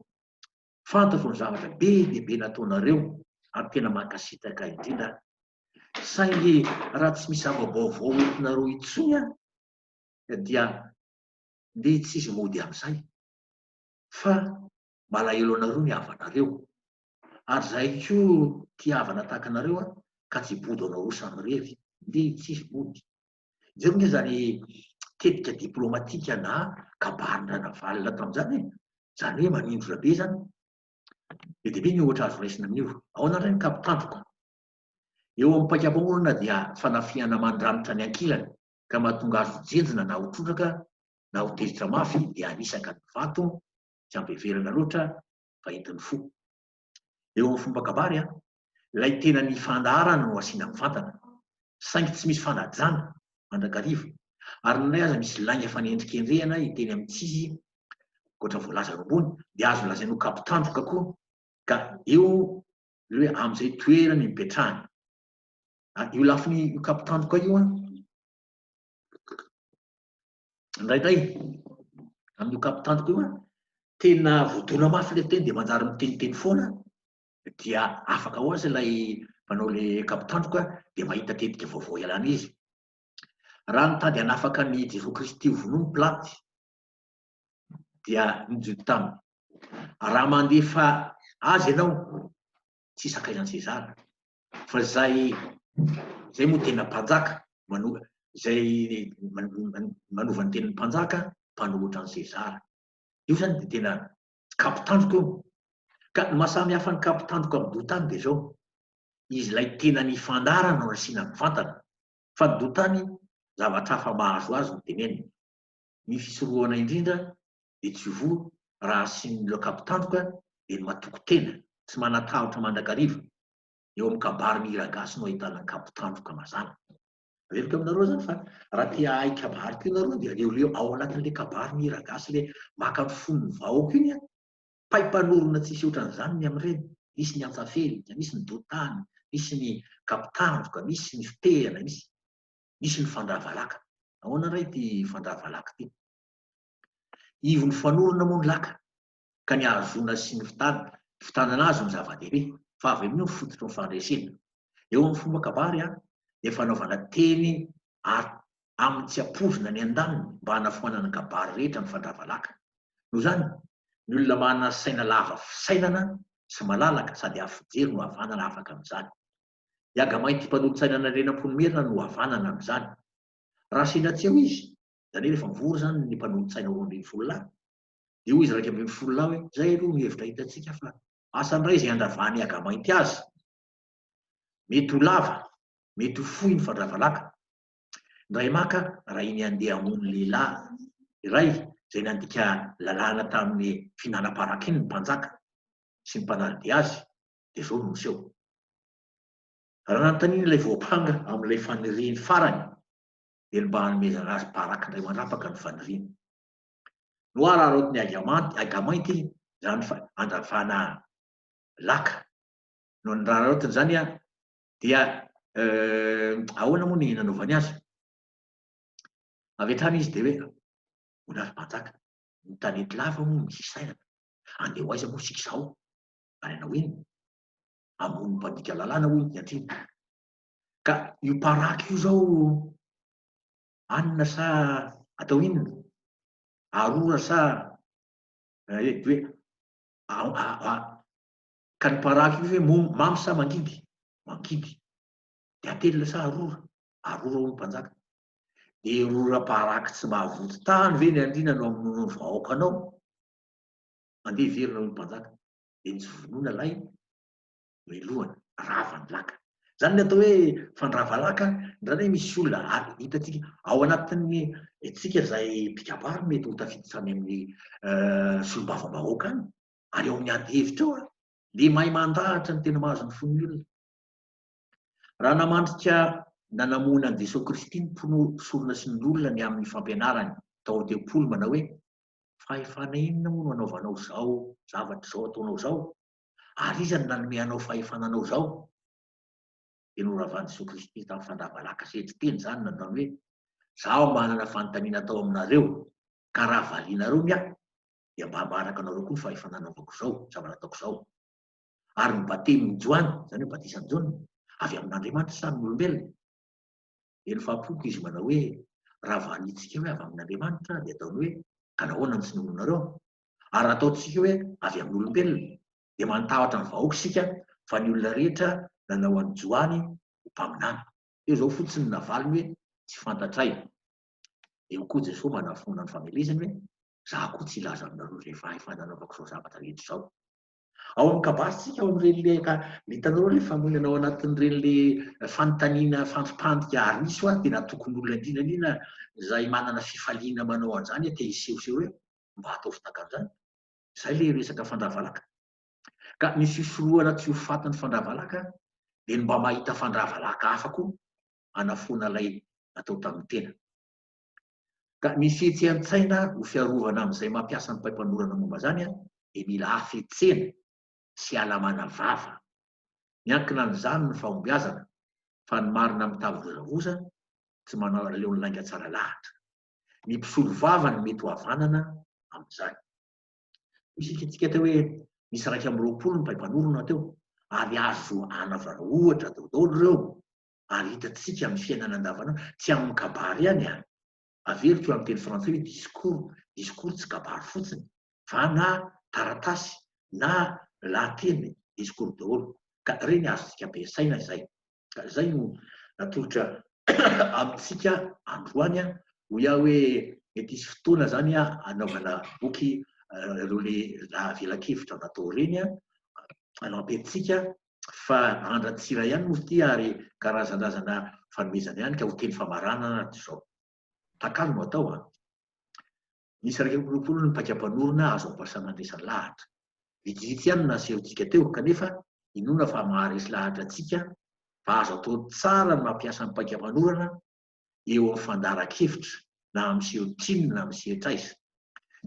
Fantako ny zavatra be dia be nataonareo ary tena mankasitaka indrindra. Saingy raha tsy misy zava-baovao entinareo intsony a dia nde tsisy mody amin'izay. Fa malahelo anareo ny havanareo. Ary zahay koa tia havana tahaka anareo a, ka tsy hibodo anareo samirevy, nde tsisy mody. Jereo nge zany tetika diplomatika na kabarin-dranavalona tamin'izany, zany hoe manindrotra be zany. Be dia be ny ohatra azo raisina amin'io. Ahoana indray ny kapitandroka? Eo amin'ny paikam-pamorona dia fanafiana mandranitra ny ankilany ka mahatonga azo jenjina na ho trotraka na ho tezitra mafy dia anisaka ny vato tsy ampeverana loatra fa entin'ny fo. Eo amin'ny fomba kabary a, ilay tena ny fandaharana no asiana mivantana, saingy tsy misy fanajana mandrakariva. Ary nindray aza misy lainga fanendrikendrehana hiteny amin'ny tsizy ankoatra voalaza rombony, dia azo lazaina ho kapitandroka koa. Ka eo hoe amin'izay toerany mipetrahany. Io lafiny io kapitandroka io a, indraindray amin'io kapitandroka io a, tena voadona mafy le teny dia manjary miteniteny foana, dia afaka ho azy ilay mpanao le kapitandroka dia mahita tetika vaovao ialana izy. Raha nitady hanafaka ny Jesosy Kristy hovonoiny Pilaty dia nijoto taminy. Raha mandefa azy ianao tsy sakaizan'i Sezara, fa zay moa tena mpanjaka izay manova ny tenin'ny mpanjaka mpanohitra an'i Sezara. Io zany dia tena kapitandroka io. Ka ny mahasamy hafa ny kapitandroka amin'ny dontany dia zao, izy ilay tena ny fandarana no asiana mivantana. fa dotany zavatra hafa mahazo azy no teneniny. Ny fisorohana indrindra dia tsy voa raha sin'ireo kapitanjoka dia ny matoko tena tsy manatahotra mandrakariva eo amin'ny kabary mihiragasy no ahitana kapitanjoka mazana. Averiko aminareo zany fa raha tia ahay kabary ko ianareo dia leo ao anatin'ilay kabary mihiragasy le maka ny fon'ny vahoaka iny a paimpanorona tsisy ohatran'izany ny amin'ireny. Misy ny antsafely, misy ny dotany, misy ny kapitanjoka, misy ny fitehana, misy ny fandravalaka. Ahoana ray ty fandravalaka ty? Ivon'ny fanorona moa ny laka ka ny ahazona sy ny fitanana azy ny zava-dehibe fa avy amin'io ny fototry ny fandresena. Eo amin'ny fomba kabary a dia fanaovana teny amin'ny tsy ampoizina ny an-daniny mba hanafoanana ny kabary rehetra ny fandravalaka. Noho izany ny olona manana saina lava fisainana sy malalaka sady afo fijery no havanana afaka amin'izany. Iaga mainty mpanolon-tsaina renam-pony merina no havanana amin'izany. Raha sendra tsy eo izy, izany hoe rehefa mivory zany ny mpanolon-tsaina 20 lahy, dia hoy izy 20 lahy hoe zay aloha ny hevitra hitantsika fa asan'ray izay andravany iaga mainty azy. Mety ho lava, mety ho fohy ny fandravalaka. Ndray maka raha iny andeha hamono lehilahy iray izay nandika lalàna tamin'ny fihinanam-paraka iny ny mpanjaka sy ny mpanalibe azy dia zao no miseho. Raha nanontaniana ilay voapanga amin'ilay faniriany farany dia mba hanomezana azy paraka indray mandrapaka ny faniriany. No raha raotiny aga mainty izany andravana laka. No raha raotiny izany a dia ahoana moa ny nanaovany azy? Avy hatrany izy dia hoe honazy mpanjaka, ny tanety lava moa misy sainana, andeha ho aiza moa sika izao? Marena hoeny hamono mpandika lalàna hoy ny antriny. Ka io paraka io zao anona sa atao inona? Arora sa hoe ka ny paraka io hoe mamy sa mangidy? Mangidy. Dia atelina sa arora? Arora hoy ny mpanjaka. Dia rora paraka tsy mahavoto tany ve ny andrina no amonono ny vahoakanao? Andeha hiverina hoy ny mpanjaka. Dia nijovonoana lay no ilohana ravany laka. Zany ny atao hoe fandravalaka. Ndraindray misy olona hitantsika ao anatin'ny tsika izay mpikabary mety ho tafiditra any amin'ny solombavambahoaka any, ary ao amin'ny ady hevitra eo a le mahay mandahatra ny tena mahazo ny fon'ny olona. Raha namandrika nanamona an'i Jesosy Kristy ny mpisorona sy ny olona ny amin'ny fampianarany tao am-telopolo manao hoe fahefana inona moa no anaovanao zao zavatra zao ataonao zao? Ary iza ny nanome anao fahefananao zao? Dia noravan'i Jesosy Kristy tamin'ny fandravalaka sehatry-teny izany nanao hoe zaho manana fanontaniana atao aminareo, ka raha valianareo ny ahy dia mba hamanaka anareo koa ny fahefananaovako zao, zavatra ataoko zao. Ary ny batemin'i Joany, izany hoe batisan'i Jaona, avy amin'Andriamanitra sa amin'olombelona? Dia nifampoko izy manao hoe raha valintsika hoe avy amin'Andriamanitra dia ataony hoe ka nahoana ny tsy nomonareo? Ary ataontsika hoe avy amin'olombelona dia mantahotra ny vahoaka isika fa ny olona rehetra nanao an'i Joany ho mpaminany. Eo zao fotsiny navaliny hoe tsy fantatray. Eo koa Jesosy manafona ny famelezany hoe za koa tsy ilaza aminareo izay fahefananaovako zao zavatra rehetra zao. Ao amin'ny kabaritsika ao amin'ireny hitanareo le famonina ao anatin'ireny le fanontaniana fampipandika ary misy a tena tokony olona indrindra izay manana fifaliana manao an'izany te hisehoseho hoe mba atao fitakan'izany. Izay le resaka fandravalaka. Ka ny fisorohana tsy ho fatin'ny fandravalaka dia mba mahita fandravalaka hafa koa hanafoana ilay atao tamin'ny tena. Ka ny fihetseham-tsaina ho fiarovana amin'izay mampiasa ny mpaimpanorana momba izany a dia mila hafetsena sy halamana vava. Miankina amin'izany ny fahombiazana fa ny marina mitavozavoza tsy manao leo ny lainga tsara lahatra. Ny mpisolo vava ny mety ho havanana amin'izany. Misy tsika teo hoe misy 220 ny mpaimpanorona teo ary azo anavana ohatra daholo ireo ary hitantsika amin'ny fiainana andavanandro tsy amin'ny kabary ihany a. Averiko amin'ny teny frantsay hoe discours tsy kabary fotsiny fa na taratasy na lahateny discours daholo. Ka ireny azontsika ampiasaina izay. Ka izay no natolotra amintsika androany a ho iaho hoe mety hisy fotoana zany a anaovana boky ireo le velakevitra natao ireny a hanao ampiantsika fa andratsira ihany moa ity ary karazanrazana fanomezana ihany ka ho teny famaranana zao takalo no atao a. Misy raika roapolo ny mpaika-panorona azo ampasana andresan'ny lahatra. Vitsivitsy ihany nasehontsika teo kanefa inona fa maharesy lahatra antsika fa azo atao tsara ny mampiasa ny mpaika-panorana eo amin'ny fandaran-kevitra na amseho tsinona na amseho traiza.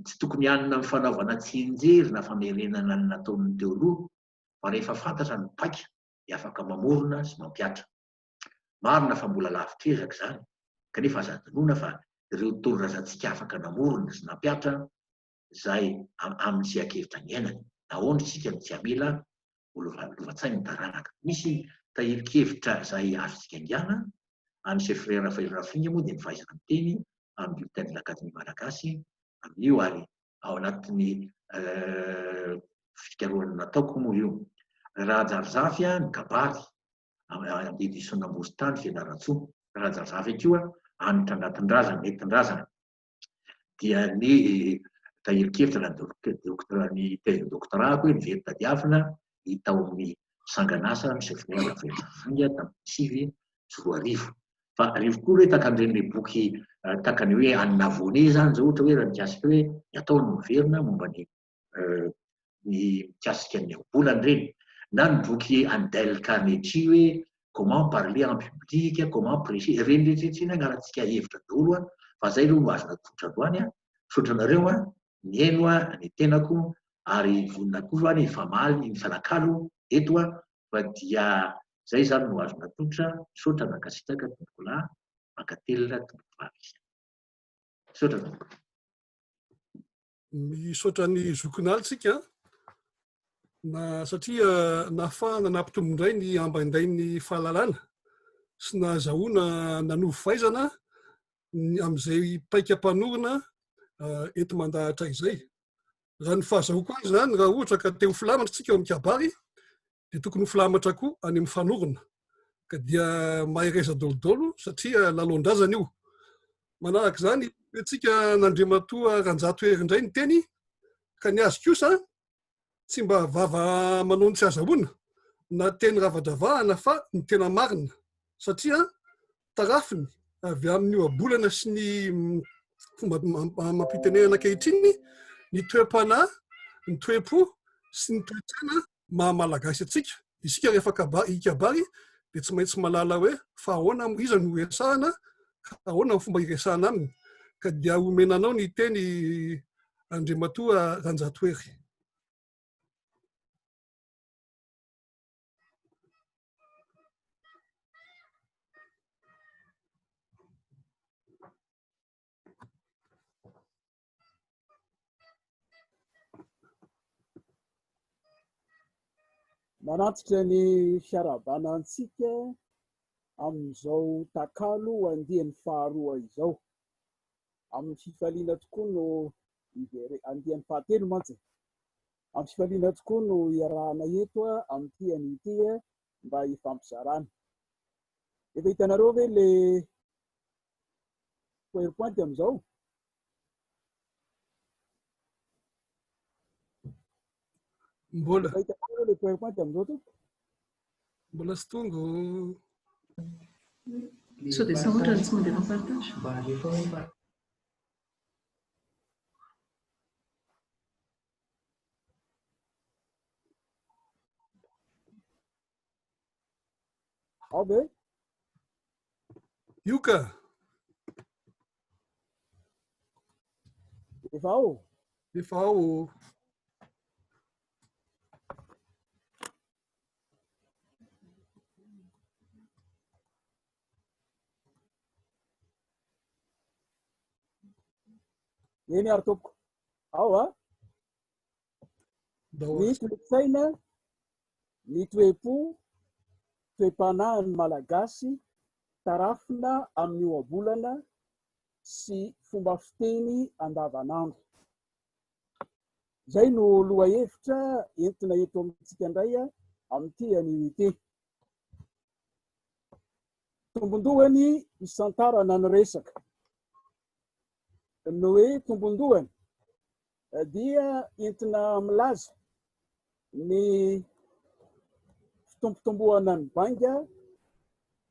Tsy tokony hanina amin'ny fanaovana tsinjery na famerenana ny nataon'ny teo aloha fa rehefa fantatra ny paika dia afaka mamorona sy mampiatra. Marina fa mbola lavitrezaka izany kanefa aza adinoina fa ireo tonorazantsika afaka namorona sy nampiatra izay amin'izay ankevitra ny ainany. Nahoana isika no tsy hamela lova-tsaina ny taranaka. Misy tahiri-kevitra izay azontsika angiana an'izay frera Rafinga moa dia ny fahaizana miteny amin'ny bulletin de l'Académie malagasy amin'io ary ao anatin'ny fikarohana nataoko moa io. Raha Jarizafy ny kabary amin'ny édition Nambozontany Fianaratsoa. Raha Jarizafy akio anitra anatin-drazana nentin-drazana dia ny tahiri-kevitra ny thèse doctorat hoe nivery tadiavina hita ao amin'ny sangan'asa misy frera Rafinga tamin'ny sivy sy roa arivo. Fa arivo koa hoe takan'ireny boky takany hoe an'Navone zany zao ohatra hoe raha mikasika hoe ny atao no miverina momba ny mikasika ny bolany ireny, na ny boky Andel Carnegie hoe comment parler en public, comment prêcher, ireny rehetrarehetra agnarantsika hevitra daholo fa zay aloha no azona totra androany misaotra anareo ny eno ny tenako ary vonona koa ny famaly ny fialakalo eto fa dia zay zany no azona totra. Misaotra nakasitraka tompoko lahy Makatelina tompoko vavy. Misaotra tompoko. Misaotra ny zokinala tsika na satria nahafahana nampitombo-ndray ny ambaindray ny fahalalana sy nahazahoana nanovo fahaizana amin'izay paika-panorona ento mandahatra izay. Raha ny fahazahoko azy zany raha ohatra ka te ho filamatra tsika eo amin'ny kabary dia tokony ho filamatra koa any amin'ny fanorona ka dia mahay reza daolodolo satria lalao-ndrazana io. Manaraka izany tsika n'Andriamatoa Ranjatoery indray ny teny ka ny azy kosa tsy mba vava manao ny tsy azahoana na teny ravadravahana fa ny tena marina satria tarafiny avy amin'ny ohabolana sy ny fomba mampitenenana ankehitriny ny toe-panahy, ny toe-po sy ny toe-tsaina maha-malagasy atsika. Isika rehefa ikabary dia tsy maintsy malala hoe fa ahoana iza no resahana ka ahoana ny fomba hiresahana aminy ka dia omenanao ny teny Andriamatoa Ranjatoery. Manatitra ny fiarabanantsika amin'izao takalo andiany faharoa izao. Amin'ny fifaliana tokoa no andiany fahatelo mantsy. Amin'ny fifaliana tokoa no iarahana eto amin'ity an'ity mba hifampizarana. Efa hitanareo ve le PowerPoint amin'izao? Mbola. Hitanareo le PowerPoint amin'izao to? Mbola sy tonga. Sao dia sa ohatra ny tsy mandefa partage? Ao ve? Io ka. Efa ao? Efa ao. Eny ary tompoko. Ao ny kolontsaina, ny toe-po, toe-panahy ny malagasy, tarafina amin'ny ohabolana sy fomba fiteny andavanandro. Zay no lohahevitra entina eto amintsika indray amin'ity an'ity. Tombondohany isantarana ny resaka. No hoe tombondohany dia entina milaza ny fitombotombohana ny banga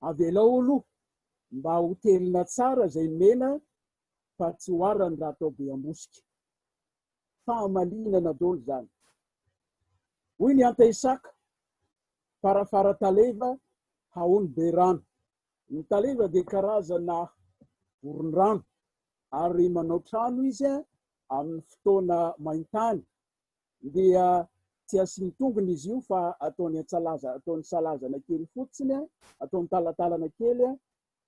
avelao aloha mba hotelina tsara zay mena fa tsy hoarany raha atao be ambosika. Fahamalinana dolo zany. Hoy ny Antaisaka, farafara taleva haony be rano. Ny taleva dia karazana voron-drano ary manao trano izy amin'ny fotoana maintany dia tsy asiany tongony izy io fa ataony salazana kely fotsiny, ataony talatalana kely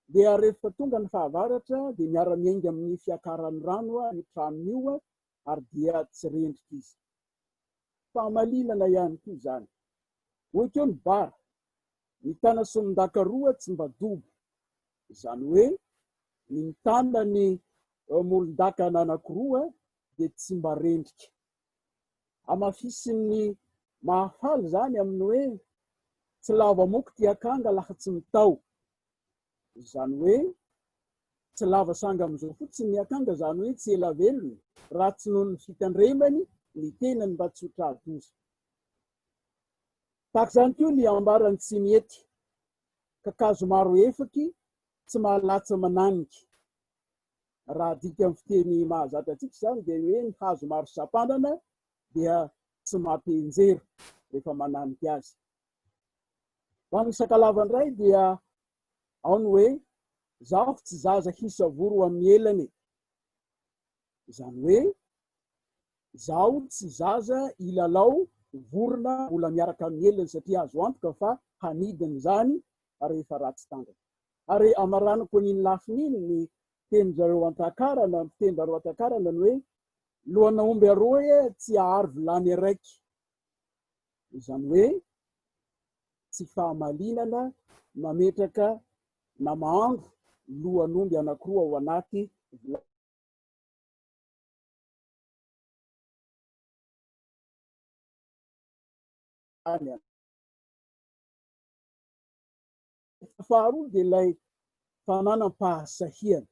dia rehefa tonga ny fahavaratra dia miara-miainga amin'ny fiakaran'ny rano ny tranon'io ary dia tsy rendrika izy. Fahamalinana ihany koa zany. Hoy keo ny bara, ny tana somondaka roa tsy mba dobo. Izany hoe ny mitana ny molon-daka anankiroa dia tsy mba rendrika. Amafisin'ny mahafaly zany amin'ny hoe tsy lava moko tiakanga laha tsy mitao. Izany hoe tsy lava sanga amin'izao fotsiny ny akanga, zany hoe tsy ela velony raha tsy noho ny fitandremany ny tenany mba tsy ho tradoza. Tahaka izany koa ny ambarany tsy mety, kakazo maro efaky tsy mahalatsa mananiky. Raha dika amin'ny fiteny mahazatra antsika zany dia hoe ny hazo maro sampanana dia tsy mampienjera rehefa mananiky azy. Ho an'ny Sakalava indray dia ao ny hoe zaho tsy zaza hisa voro amin'ny elany. Izany hoe zaho tsy zaza ilalao vorona mbola miaraka amin'ny elany satria azo antoka fa hanidiny zany rehefa ratsy tangana. Ary amaranako an'iny lafin'iny ny tenin-jareo an-takarana, tenin-jareo an-takarana ny hoe lohana omby aroa tsy aharo vilany araiky. Izany hoe tsy fahamalinana mametraka na mahandro lohan'omby anankiroa ao anaty vilany. Faharoa dia ilay fananam-pahasahiana.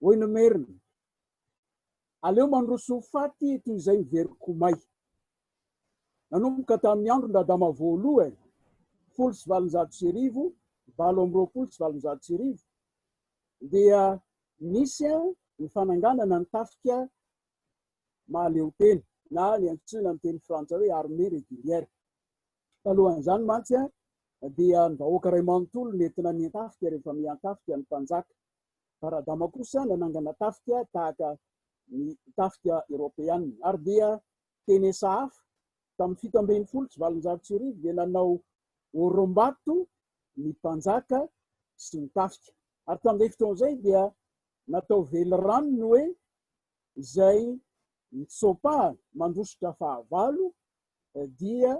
Hoy ny Merina, aleo mandroso ho faty toy izay mivery-komay. Nanomboka tamin'ny andron-dradama voaloha 1720, 1720 dia nisy ny fananganana ny tafika mahaleo teny na ny antsoina amin'ny teny frantsa hoe armée régulière. Talohan'izany mantsy dia ny vahoaka iray manontolo nentina ny tafika rehefa mian-tafika ny mpanjaka. Radama kosa nanangana tafika tahaka ny tafika Europeanina. Ary dia teny sahafa tamin'ny 1720 dia nanao orombato ny mpanjaka sy ny tafika. Ary tamin'izay fotoan'izay dia natao vely rano ny hoe izay mitsopa mandrosotra fahavalo dia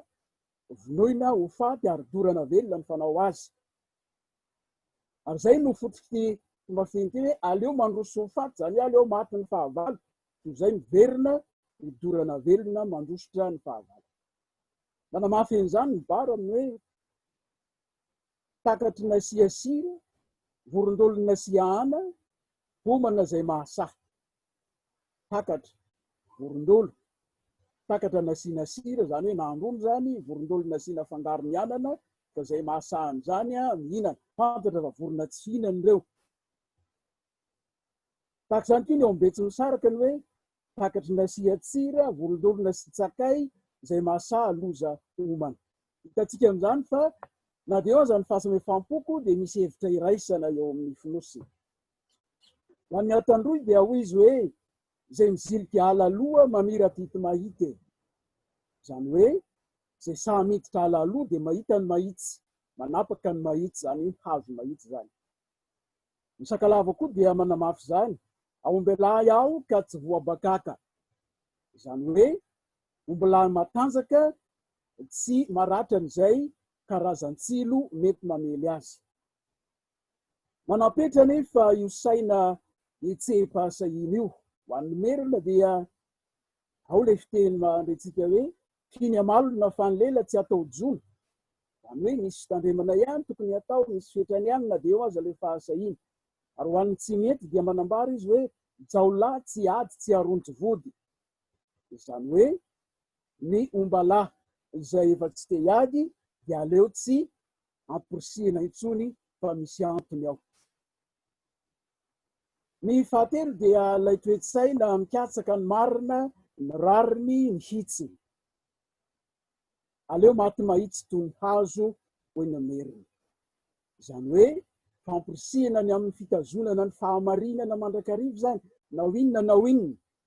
vonoina ho faty ary dorana velona ny fanao azy. Ary zay no fotoky fomba fiteny hoe aleo mandroso ho faty, zany hoe aleo maty ny fahavalo toy izay miverina ny dorana velona mandrosotra ny fahavalo. Manamafy an'izany ny bara amin'ny hoe takatry nasia sira, vorondolo nasia ana, homana zay mahasahy. Takatra vorondolo, takatra nasiana sira, zany hoe nandrono zany, vorondolo nasiana fangarony anana, fa zay mahasahany zany mihinana, fantatra fa vorona tsy fihinany ireo. Tahaka izany koa ny ao am-betsy misaraka ny hoe takatry nasia tsira, vorondolo nasia tsakay, zay mahasaha loza homana. Hitantsika amin'izany fa na dia eo aza ny fahasamihafam-poko dia misy hevitra iraisana eo amin'ny finosiny. Ho an'ny atandroy dia hoy izy hoe zay miziliky ala aloha mamira pity mahity. Zany hoe zay saha miditra ala aloha dia mahita ny mahitsy, manapaka ny mahitsy, zany hoe hazo mahitsy zany. Ny Sakalava koa dia manamafy zany, aomby lahy aho ka tsy voabakaka. Zany hoe omby lahy matanjaka tsy maratra n'izay karazan-tsilo mety mamely azy. Manapetra nefa io saina hitseha-pahasahina io. Ho an'ny Merina dia ao le fiteny mandretsika hoe finy amalona fa ny lela tsy atao jona. Zany hoe misy fitandremana ihany tokony atao, misy fetrany ihany na dia eo aza le fahasahina. Ary ho an'ny tsy mety dia manambara izy hoe jaolahy tsy ady tsy arontso vody. Izany hoe ny ombalahy izay efa tsy te hiady dia aleo tsy amporisihana intsony fa misy antony ao. Ny fahatelo dia ilay toe-tsaina mikatsaka ny marina, ny rariny, ny hitsiny. Aleo maty mahitsy toy ny hazo hoy ny merina. Izany hoe famporisihana ny amin'ny fitazonana ny fahamarinana mandrakarivo zany, na inona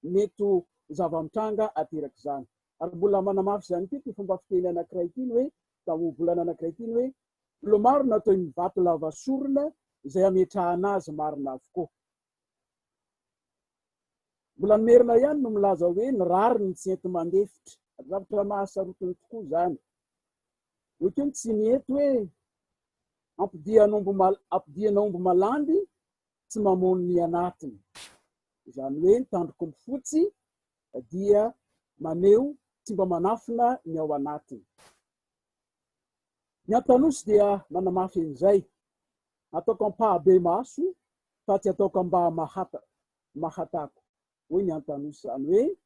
mety ho zava-mitranga ateraky zany. Ary mbola manamafy zany koa ty fomba fiteny anankiray ity hoe tamobolana anankiray ity hoe lo-marina toy ny vato lava sorona izay ametrahana azy marina avokoa. Mbola ny merina ihany no milaza hoe ny rariny tsy ento mandefitra, zavatra mahasarotiny tokoa zany. Ohatrany tsy mety hoe ampidiana omby malandy tsy mamono ny anatiny. Izany hoe ny tandroko mifotsy dia maneo tsy mba manafina ny ao anatiny. Ny an-tanosy dia manamafy an'izay, ataoko ampahabe maso fa tsy ataoko mba mahatako. Hoy ny an-tanosy, zany hoe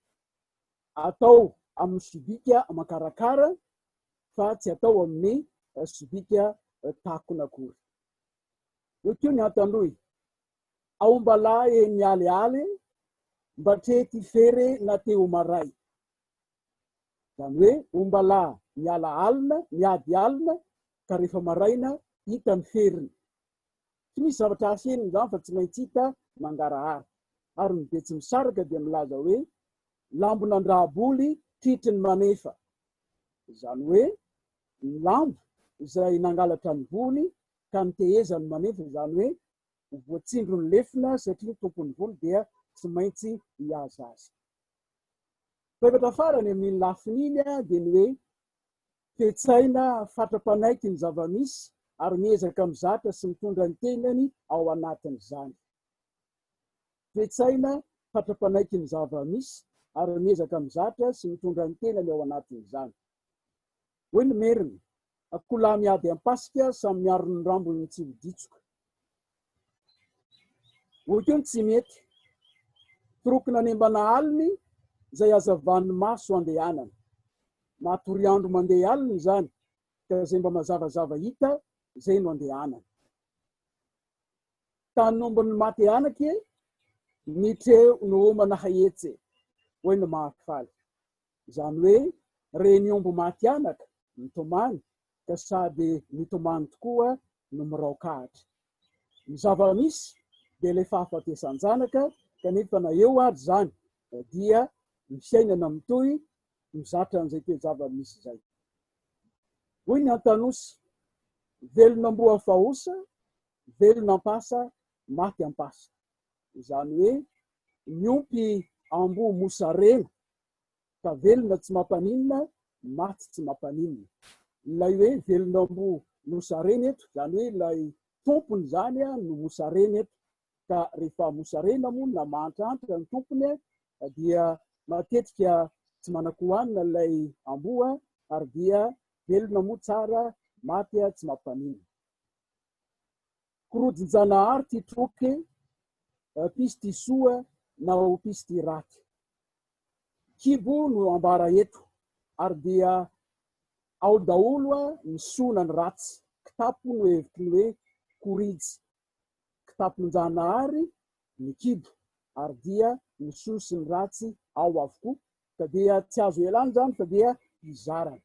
atao amin'ny sobika makarakara fa tsy atao amin'ny sobika takona akory. Ohatry ny an-tanohy, aombalahy ny alialy mba trety fery na teo maray. Zany hoe ombalahy miala alina, miady alina, ka rehefa maraina hita ny feriny. Tsy misy zavatra aseniny zany fa tsy maintsy hita mangarahara. Ary ny betsy misaraka dia milaza hoe lambon'andrahaboly tritry ny manefa. Zany hoe ny lambo izay nangalatra ny voly ka nitehezany manefa, zany hoe voatsindro ny lefina satria ny tompon'ny voly dia tsy maintsy hiaza azy. Faevatra farany amin'ny lafiny iny dia ny hoe toe-tsaina fatra-panaiky ny zava-misy ary miezaka mizatra sy mitondra ny tenany ao anatin'izany. Toe-tsaina fatra-panaiky ny zava-misy ary miezaka mizatra sy mitondra ny tenany ao anatin'izany. Hoy ny merina, akoholahy miady ampasika samy miaro ny rambony tsy viditsoka. Ohatrany tsy mety, torokina any ambana aliny izay azavan'ny maso andehanana. Matory andro mandeha aliny zany, ka izay mba mazavazava hita, izay no andehanana. Tanombony maty anaky, nitreo no homana haetse, hoy ny mahafaly. Zany hoe reny omby maty anaka, mitomany, ka sady mitomany tokoa no miraokahatra. Ny zava-misy dia le fahafatesan-janaka, kanefa na eo ary zany dia misainana mitoy mizatra an'izay toe zava-misy zay. Hoy ny an-tanosy, velona amboa fahosa, velona ampasa, maty ampasa. Izany hoe miompy amboa mosarena, ka velona tsy mampaninina, maty tsy mampaninina. Ilay hoe velona amboa mosarena eto, zany hoe ilay tompony zany no mosarena eto, ka rehefa mosarena moa na mahantratra ny tompony dia matetika tsy manan-kohanina ilay amboa ary dia velona moa tsara, maty tsy mampanina. Korodin-janahary ty troky, pisy ty soa na ho pisy ty raty. Kibo no ambara eto, ary dia ao daholo ny soa na ny ratsy. Kitapo no hevitry ny hoe koridy. Kitapon'janahary ny kibo, ary dia ny soa sy ny ratsy ao avokoa, ka dia tsy azo ialany zany fa dia izarana.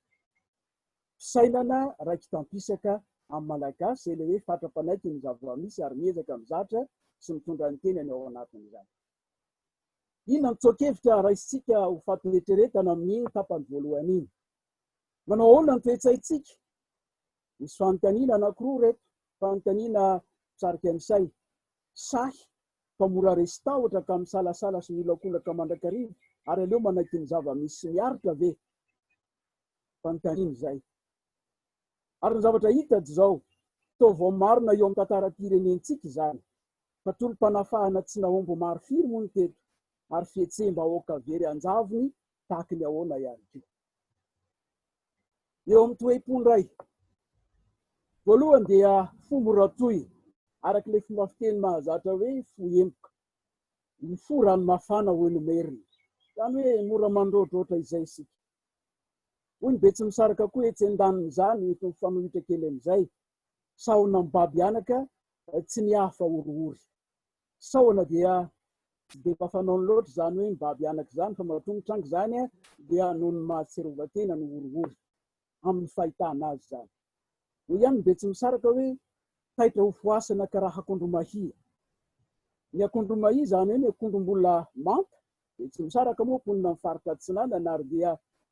Fisainana raiky tampisaka amin'ny malagasy, le hoe fatra-panaiky ny zava-misy ary miezaka mizatra sy mitondra ny tenany ao anatin'izany. Inona ny tsoakevitra raisitsika ho fatoretiretana amin'ny tapany voalohany iny? Manao ahoana ny toe-tsaintsika? Misy fanontaniana anankiroa reto, fanontaniana tsarika ny say. Sahy fa mora resy tahotra ka misalasala sy miolakolaka mandrakarivo, ary aleo manaiky ny zava-misy sy miaritra ve? Fanontaniana zay. Ary ny zavatra hita zao, tô vao marina eo amin'ny tantara-pirenentsika zany, fa tolom-panafahana tsy nahomby maro firy moa ny teto, ary fihetsemba-bahoaka very anjavony tahaky ny ahoana ihany koa. Eo amin'ny toe-pondray, voalohany dia fo moratoy, araky le fomba fiteny mahazatra hoe fo empoka. Ny fo rano mafana hoy ny merina, zany hoe mora mandroadroatra izay sika. Hoy ny betsy misaraka koa etsy an-daniny zany, eto fanohitra kely amin'izay, saona mibaby anaka tsy nihafa orory. Saona dia tsy de mpafanaony loatra zany hoe mibaby anaka zany fa mahatongotra angy zany dia noho ny mahatserovatena no orory amin'ny fahitana azy zany. Ho ihany be tsy misaraka hoe taitra ho foasana karaha akondro mahia. Ny akondro mahia zany hoe ny akondrom-bola manta de tsy misaraka moa mponina amin'ny faritra Atsinanana ary dia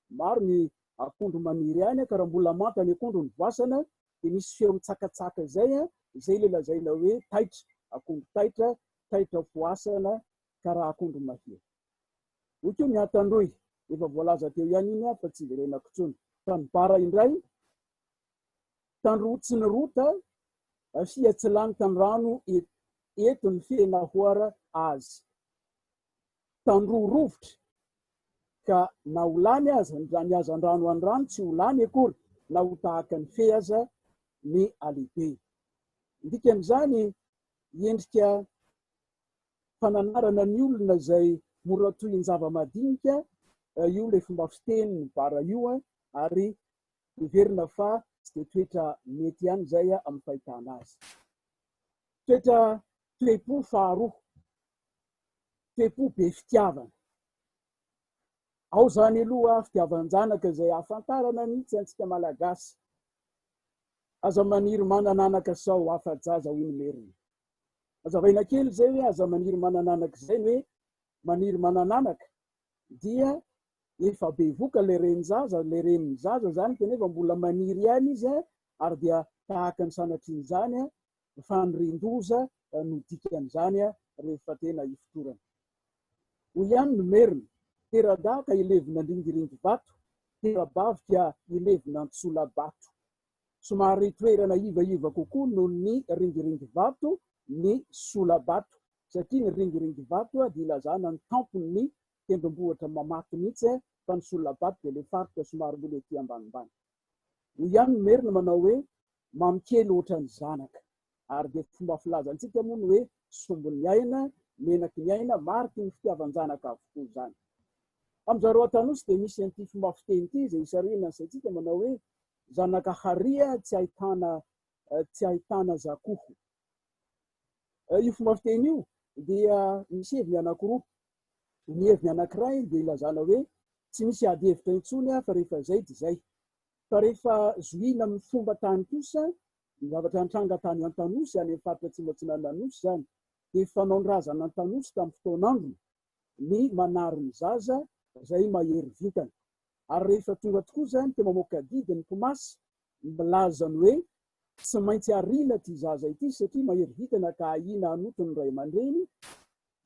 maro ny akondro maniry any ka raha mbola manta ny akondro ny voasana de misy feo mitsakatsaka zay izay le lazaina hoe taitra, akondro taitra, taitra foasana karaha akondro mahia. Hoy ny Antandroy efa voalaza teo ihany iny fa tsy verenako intsony. Fa ny bara indray tandro tsy ny rota fia tsy lany tany rano eto ny fienahoara azy. Tandro rovitra ka na ho lany aza ny hazan-drano any rano tsy ho lany akory na ho tahaka ny fe aza ny alehibe. Dikan'izany endrika fananarana ny olona izay mora toy ny zava-madinika io le fomba fiteny ny bara io ary heverina fa tsy de toetra mety ihany zay amin'ny fahitana azy. Toetra toe-po faharoa, toe-po be fitiavana. Ao zany aloha fitiavan-janaka izay ahafantarana mihitsy antsika malagasy. Aza maniry manananaka sao afa-jaza hoy ny merina. Azavaina kely zay hoe aza maniry manananaka zay hoe maniry manananaka dia efa be voka le renin-jaza, le renin'ny zaza zany kanefa mbola maniry ihany izy ary dia tahaka ny sanatrian'izany fanindroza no dikan'izany rehefa tena hifotorana. Ho ihany no merina, tera-daka ilevina ndringiringy vato, tera-bavika ilevina antsolabato. Somary toerana ivaiva kokoa noho ny ringiringy vato ny solabato satria ny ringiringy vato dia ilazana ny tampony tendrombohitra mamaky mihitsy fa ny solabato dia le faritra somary mbola ety ambanimbany. Ho ihany no merina manao hoe mamikely ohatra ny zanaka ary dia fomba filazantsika moa ny hoe sombon'ny aina, menaky ny aina, mariky ny fitiavan-janaka avokoa zany. Amin'izareo Antanosy dia misy an'ity fomba fiteny ity izay isarina ansaitsika manao hoe zanaka haria tsy ahitana zakoho. Io fomba fiteny io dia misy heviny anankiroa. Ny heviny anankiray dia ilazana hoe tsy misy ady hevitra intsony fa rehefa zay dia zay. Fa rehefa zohina amin'ny fomba tany kosa, ny zavatra nitranga tany Antanosy any amin'ny faritra Atsimo Atsinanananosy zany dia fanaon-drazana Antanosy tamin'ny fotoan'androny ny manary ny zaza izay mahery vitana. Ary rehefa tonga tokoa zany te mamoaka didy ny mpimasy milaza ny hoe tsy maintsy ariana ty zaza ity satria mahery vitana ka ahina anotony ray aman-dreny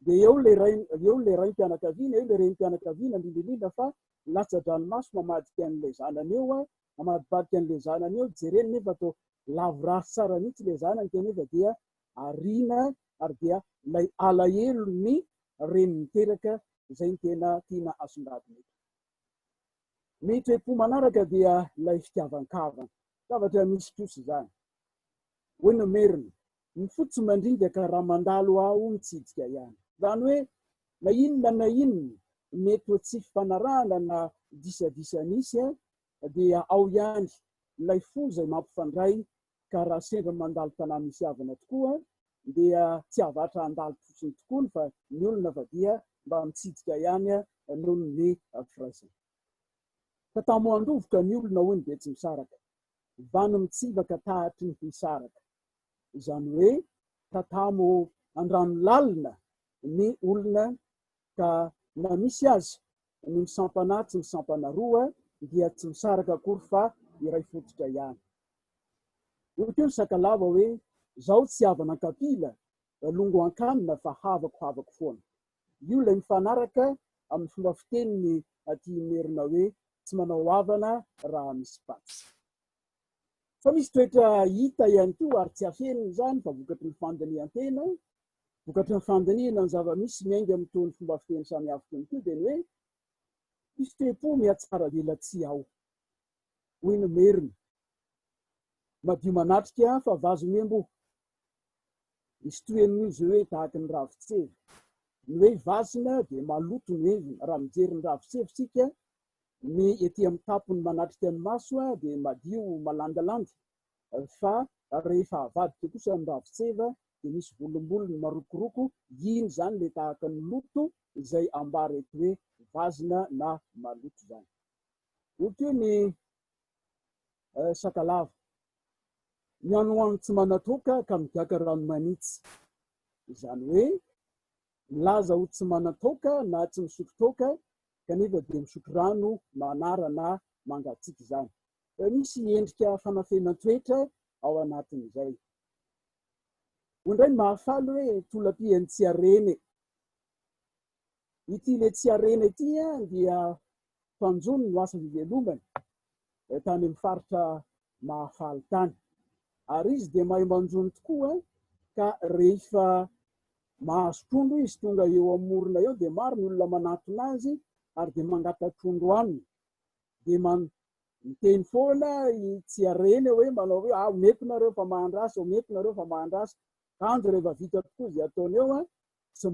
dia eo le raim-pianakaviana, eo le renim-pianakaviana indrindrindrindra fa latsa-dranomaso mamadika an'ilay zanany eo, mamadibadika an'ilay zanany eo, jereny nefa atao lavo ratsy tsara mihitsy le zanany kanefa dia ariana ary dia lay alahelo ny reny miteraka izay ny tena tiana asongadina. Ny toe-po manaraka dia ilay fitiavan-kavana, zavatra misy kosa zany. Hoy ny merina, ny fotsy mandringaka raha mandalo aho mitsidika ihany. Zany hoe na inona mety ho tsy fifanarahana na disadisa nisy dia ao ihany ilay fo izay mampifandray ka raha sendra mandalo tanàna misy havana tokoa dia tsy avatra andalo fotsiny tokoa fa ny olona fa dia mba mitsidika ihany noho ny firaisana. Ka tamoan-dovoka ny olona hoy ny be tsy misaraka, vano mitsivaka tahatry ny hisaraka. Izany hoe tatamo andrano lalina ny olona ka na misy azy ny misampana tsy misampana roa dia tsy misaraka akory fa iray fototra ihany. Io teo ny sakalava hoe zaho tsy havana kapila longo an-kanina fa havako foana. Io lay mifanaraka amin'ny fomba fiteniny aty merina hoe tsy manao havana raha misy patsy. Fa misy toetra hita ihany koa ary tsy afeniny zany fa vokatry ny fandinihan-tena, vokatry ny fandinihana ny zava-misy miainga amin'itony fomba fiteny samihafa tony ity dia ny hoe misy toe-po mihatsara lela tsy ao. Hoy ny merina, madio manatrika fa vazo miamboho. Misy toen'izy hoe tahaka ny ravin-tsevy. Ny hoe vasina dia maloto ny heviny. Raha mijery ny ravin-tsevy sika, ny ety amin'ny tapony manatrika ny maso dia madio malandilandy fa rehefa avadika kosa ny ravitseva dia misy volombolony marokoroko, iny zany le tahaka ny loto izay ambara eto hoe vazina na maloto zany. Ohatra hoe ny sakalava, ny anoano tsy manatoka ka migaka rano manitsy, izany hoe milaza ho tsy manatoka na tsy misotro toka kanefa dia misotro rano manara na mangatsiaka zany. Misy endrika fanafenan-toetra ao anatin'izay. Indray mahafaly hoe tolapia tsy areny. Ity le tsy areny ity dia fanjony no asa fivelomany tany amin'ny faritra mahafaly tany, ary izy dia mahay manjony tokoa ka rehefa mahazo trondro izy tonga eo amorona eo dia maro ny olona manatona azy ary dia mangata trondro aminy, dia miteny foana tsy areny hoe manao hoe omeko nareo fa mahandrasa, omeko nareo fa mahandrasa. Kanjo rehefa vita tokoa izay ataony eo tsy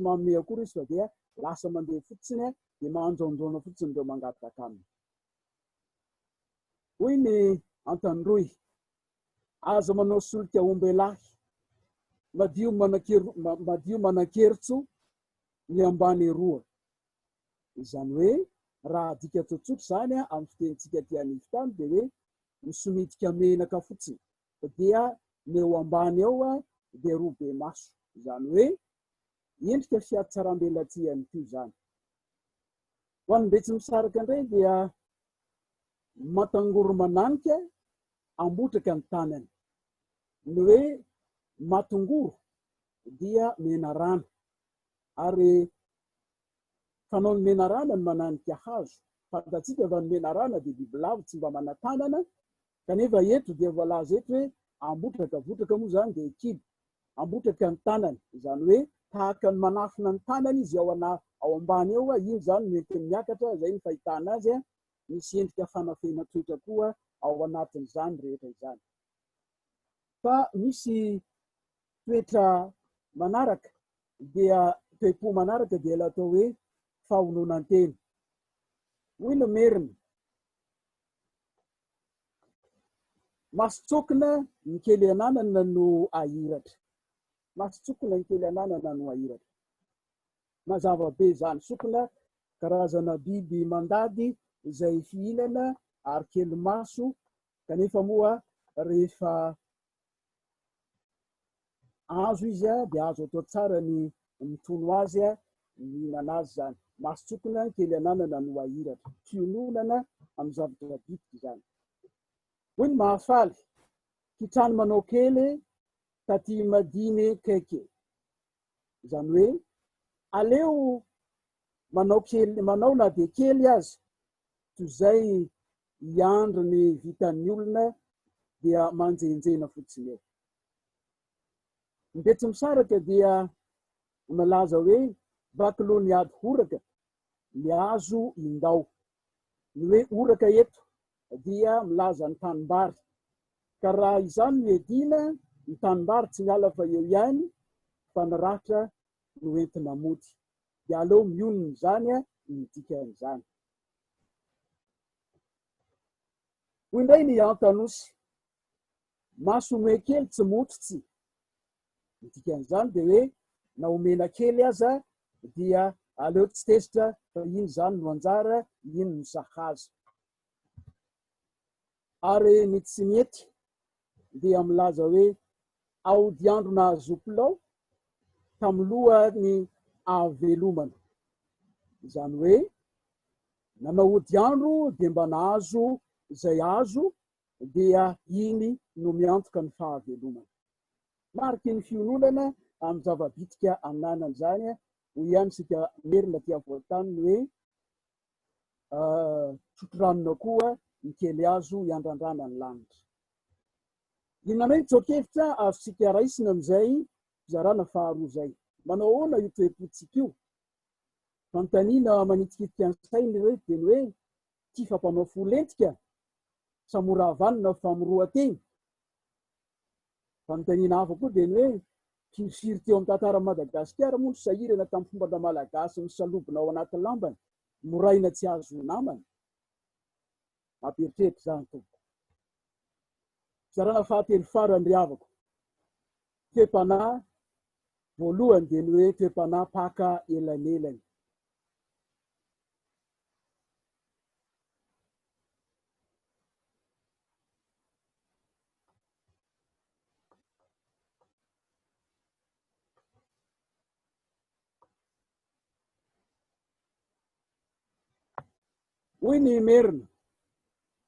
manome akory izy fa dia lasa mandeha fotsiny dia manjonjona fotsiny ireo mangataka aminy. Hoy ny Antandroy, aza manao solika omby lahy, madio manan-keritso ny ambany roa. Izany hoe raha dika tsotsotra zany amin'ny fitenitsika ty anivy tany dia hoe misomidika menaka fotsiny dia ny eo ambany eo dia roa be maso, izany hoe endrika fiatsaram-belatsia-n'ity zany. Ho an'ny betsy misaraka indray dia matangoro mananika ambotraka ny tanany, ny hoe matongoro dia mena rano, ary fanao ny mena rana ny mananika hazo. Fantatsika fa ny mena rana dia bibilava tsy mba mana-tanana, kanefa eto dia voalaza eto hoe votraka moa zany dia kibo, ambotraka ny tanany, izany hoe tahaka ny manafina ny tanany izy ao ambany eo, iny zany mety miakatra, zay ny fahitana azy. Misy endrika fanafenan-toetra koa ao anatin'izany rehetra izany. Fa misy toetra manaraka dia toe-po manaraka dia ilay atao hoe fahononan-tena. Hoy ny merina, masotsokina ny kely ananana no ahiratra. Masotsokina ny kely ananana no ahiratra. Mazava be zany. Sokina karazana biby mandady izay fihinana ary kely maso, kanefa moa rehefa azo izy dia azo atao tsara ny mitono azy, mihinana azy zany. Masotsokina ny kely ananana no ahiratra, fiononana amin'ny zavatra bitika zany. Hoy ny mahafaly, kitrano manao kely taty madiny kaiky, izany hoe aleo manao na dia kely azy toy izay hiandro ny vitan'ny olona dia manjenjena fotsiny eo. Ny betsy misaraka dia malaza hoe bakilo ny ady horaka ny azo indao, ny hoe oraka eto dia milaza ny tanimbary, ka raha izany no edina ny tanimbary tsy miala fa eo ihany fa ny ratra no entina mody, dia aleo mionona izany ny dikan'izany. Hoy indray ny Antanosy, masoome kely tsy mototsy. Ny dikan'izany dia hoe na omena kely aza dia aleo tsy tesitra fa iny zany no anjara, iny no sahaza. Ary ny tsy mety dia milaza hoe aody andro nahazopilao tamloha ny avelomana, izany hoe nanaody andro dia mba nahazo izay azo dia iny no miantoka ny fahavelomana. Mariky ny fiononana amin'ny zava-bitika ananany zany, ho ihany sika merina ty avoantany hoe trotro-ranona koa ny kely azo iandrandrana ny lanitra. Inona hoe tsoakevitra azosika raisina amin'izay fizarana faharoa zay. Manao ahoana io toe-potsika io? Fanontaniana manitikitika ny sainy reto dia ny hoe ty fampanao folentika sa mora havanina fa miroa teny. Fanontaniana hafa koa dia ny hoe firofiry teo amin'ny tantara Madagasikara moa ny sahirana tamin'ny fomba malagasy misalobina ao anaty lambany, moraina tsy azo namana. Mampieritreritry zany tompoko. Fizarana fahatelo farany ry havako. Toe-panahy voalohany dia ny hoe toe-panahy paka elanelany. Hoy ny merina,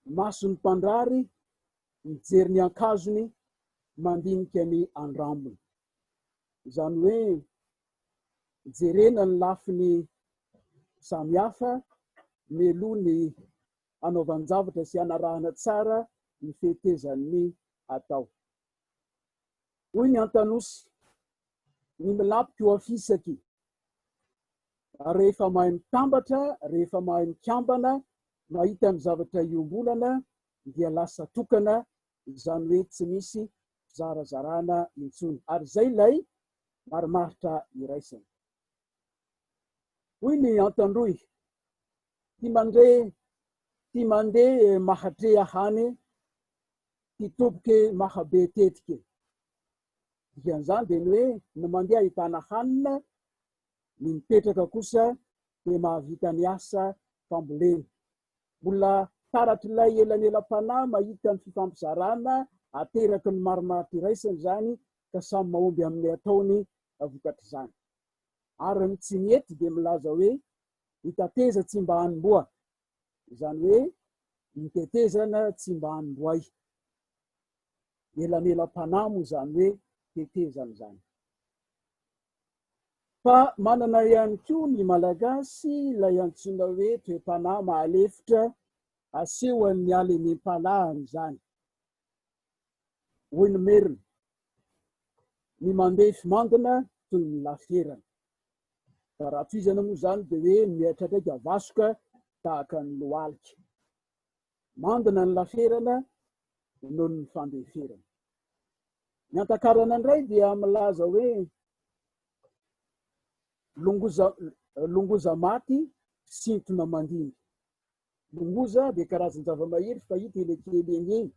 mason'ny mpandrary mijery ny ankazony mandinika ny andrambony. Izany hoe jerena ny lafiny samihafa mialoha ny anaovan-javatra sy anarahana tsara ny fehetezan'ny atao. Hoy ny an-tanosy, ny milampika ho afisaky. Rehefa mahay mitambatra, rehefa mahay mikambana, mahita ny zavatra iombolana, dia lasa tokana, izany hoe tsy misy zarazarana intsony. Ary zay lay marimaritra iraisana. Hoy ny an-tandroy, ty mandeha mahatrea hany, ty toboke mahabe tetike. Dikan'izany dia ny hoe ny mandeha ahitana hanina, ny mipetraka kosa dia mahavita ny asa fambolena. Mbola taratr'ilay elanelam-panahy mahita ny fifampizarana ateraky ny marimaritra iraisana zany ka samy mahomby amin'ny ataony vokatra izany. Ary ny tsy mety dia milaza hoe hitateza tsy mba hanimboa. Izany hoe nitetezana tsy mba hanimboay. Elanelam-panahy moa izany hoe tetezana zany. Fa manana ihany koa ny malagasy ilay antsoina hoe toe-panahy mahalefitra asehoan'ny alemem-palahany zany. Hoy ny merina, ny mandefy mandina toy ny laferana. Fa raha toizana moa zany dia hoe mihatra ndraiky avasoka tahaka ny lohalika. Mandina ny laferana noho ny fandeferana. Ny antakarana indray dia milaza hoe longoza maty, sintona mandiny. Longoza dia karazany zava-mahery fahita elekely eny,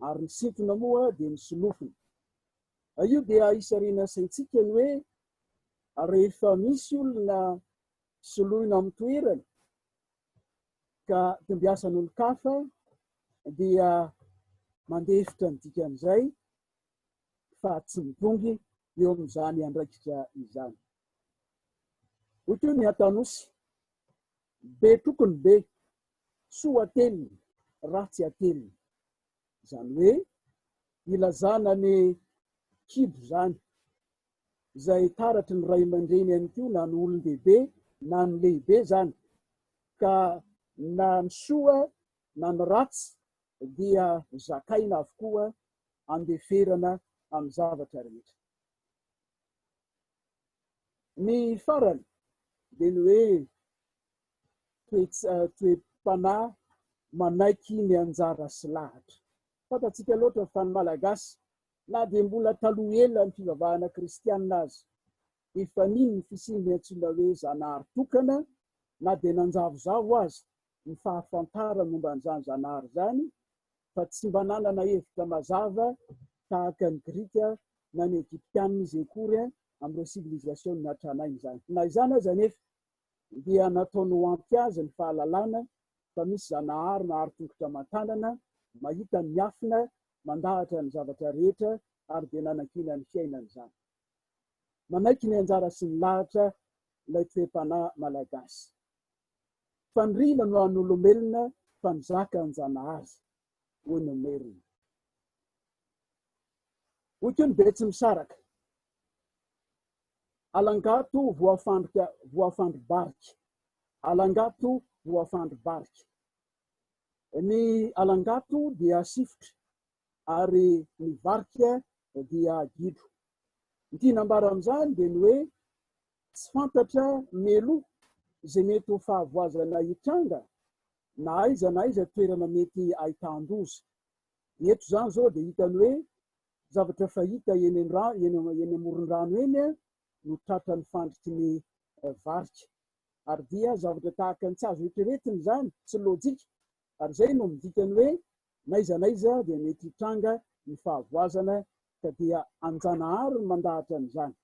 ary ny sintona moa dia ny solofina. Io dia isarina saintsika ny hoe rehefa misy olona soloina amin'ny toerana ka tombiasa n'olo-kafa dia mandefitra ny dikan'izay fa tsy mitongy eo amin'izany andraikitra izany. Hoy ny an-tanosy, be tokony be, soa ateliny, ratsy ateliny. Izany hoe ilazana ny kibo zany, izay taratry ny ray aman-dreny ihany koa na ny olon-dehibe na ny lehibe zany, ka na ny soa na ny ratsy dia zakaina avokoa andeferana amin'ny zavatra rehetra. Ny farany dia ny hoe toe-panahy manaiky ny anjara sy lahatra. Fantatsika loatra fa ny malagasy na dia mbola taloha ela ny fivavahana kristianina azy, efa nino ny fisiany antsoina hoe zanahary tokana, na dia nanjavozavo azy ny fahafantara momba an'izany zanahary zany, fa tsy mba nanana hevitra mazava tahaka ny grika na ny egyptianina izy akory amin'ireo civilisation natranainy zany. Na izany aza nefa dia nataony ho ampy azy ny fahalalana fa misy zanahary na ary-tongotra aman-tanana mahita ny miafina mandahatra ny zavatra rehetra ary dia nanakina ny fiainany zany. Manaiky ny anjara sy ny lahatra ilay toe-panahy malagasy. Fandriana no an'olombelona fa mizaka ny zanahazy. Hoy ny merina. Hoy koa ny Betsy misaraka, alangato voafandro-barika, alangato voafandro-barika. Ny alangato dia sifotra ary ny varika dia gidro. Ny tinambara amin'izany dia ny hoe tsy fantatra mialoha izay mety ho fahavoazana hitranga na aiza toerana mety ahitan-doza. Eto zany zao dia hitany hoe zavatra fahita eny amoron-drano eny no tratra ny fandriky ny varika. Ary dia zavatra tahaka ny tsy azo eritreretiny zany, tsy lojika. Ary zay no midikany hoe naiza dia mety hitranga ny fahavoazana ka dia Anjanahary no mandahatra an'izany.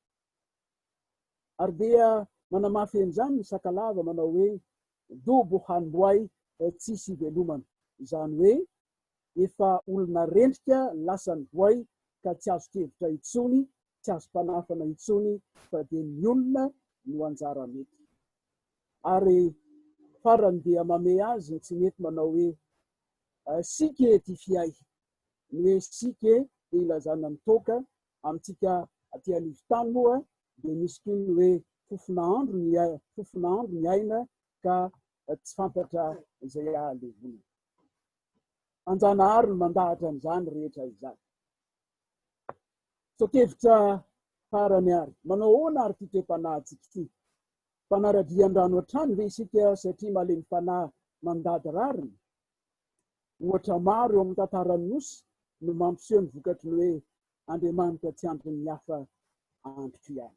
Ary dia manamafy an'izany ny Sakalava manao hoe dobo handroay tsisy ivelomana, izany hoe efa olona rendrika lasany voay ka tsy azo kevitra intsony, tsy azo mpanafana intsony fa dia ny olona no anjara mety. Ary farany dia mame azy tsy mety manao hoe sike ty fiay, ny hoe sike dia ilazana mitoka amintsika aty Alivitany moa dia misy koa ny hoe fofona andro ny aina ka tsy fantatra izay ahalevona. Anjanahary no mandahatra an'izany rehetra izany. So-kevitra farany ary, manao ahoana ary fitre-panahintsika ity? Mpanara-drian-drano hatrany ve isika satria malemy fanahy mandady rariny? Ohatra maro eo amin'ny tantaran'ny nosy no mampiseho ny vokatry ny hoe Andriamanitra tsy andry ny hafa androko ihany.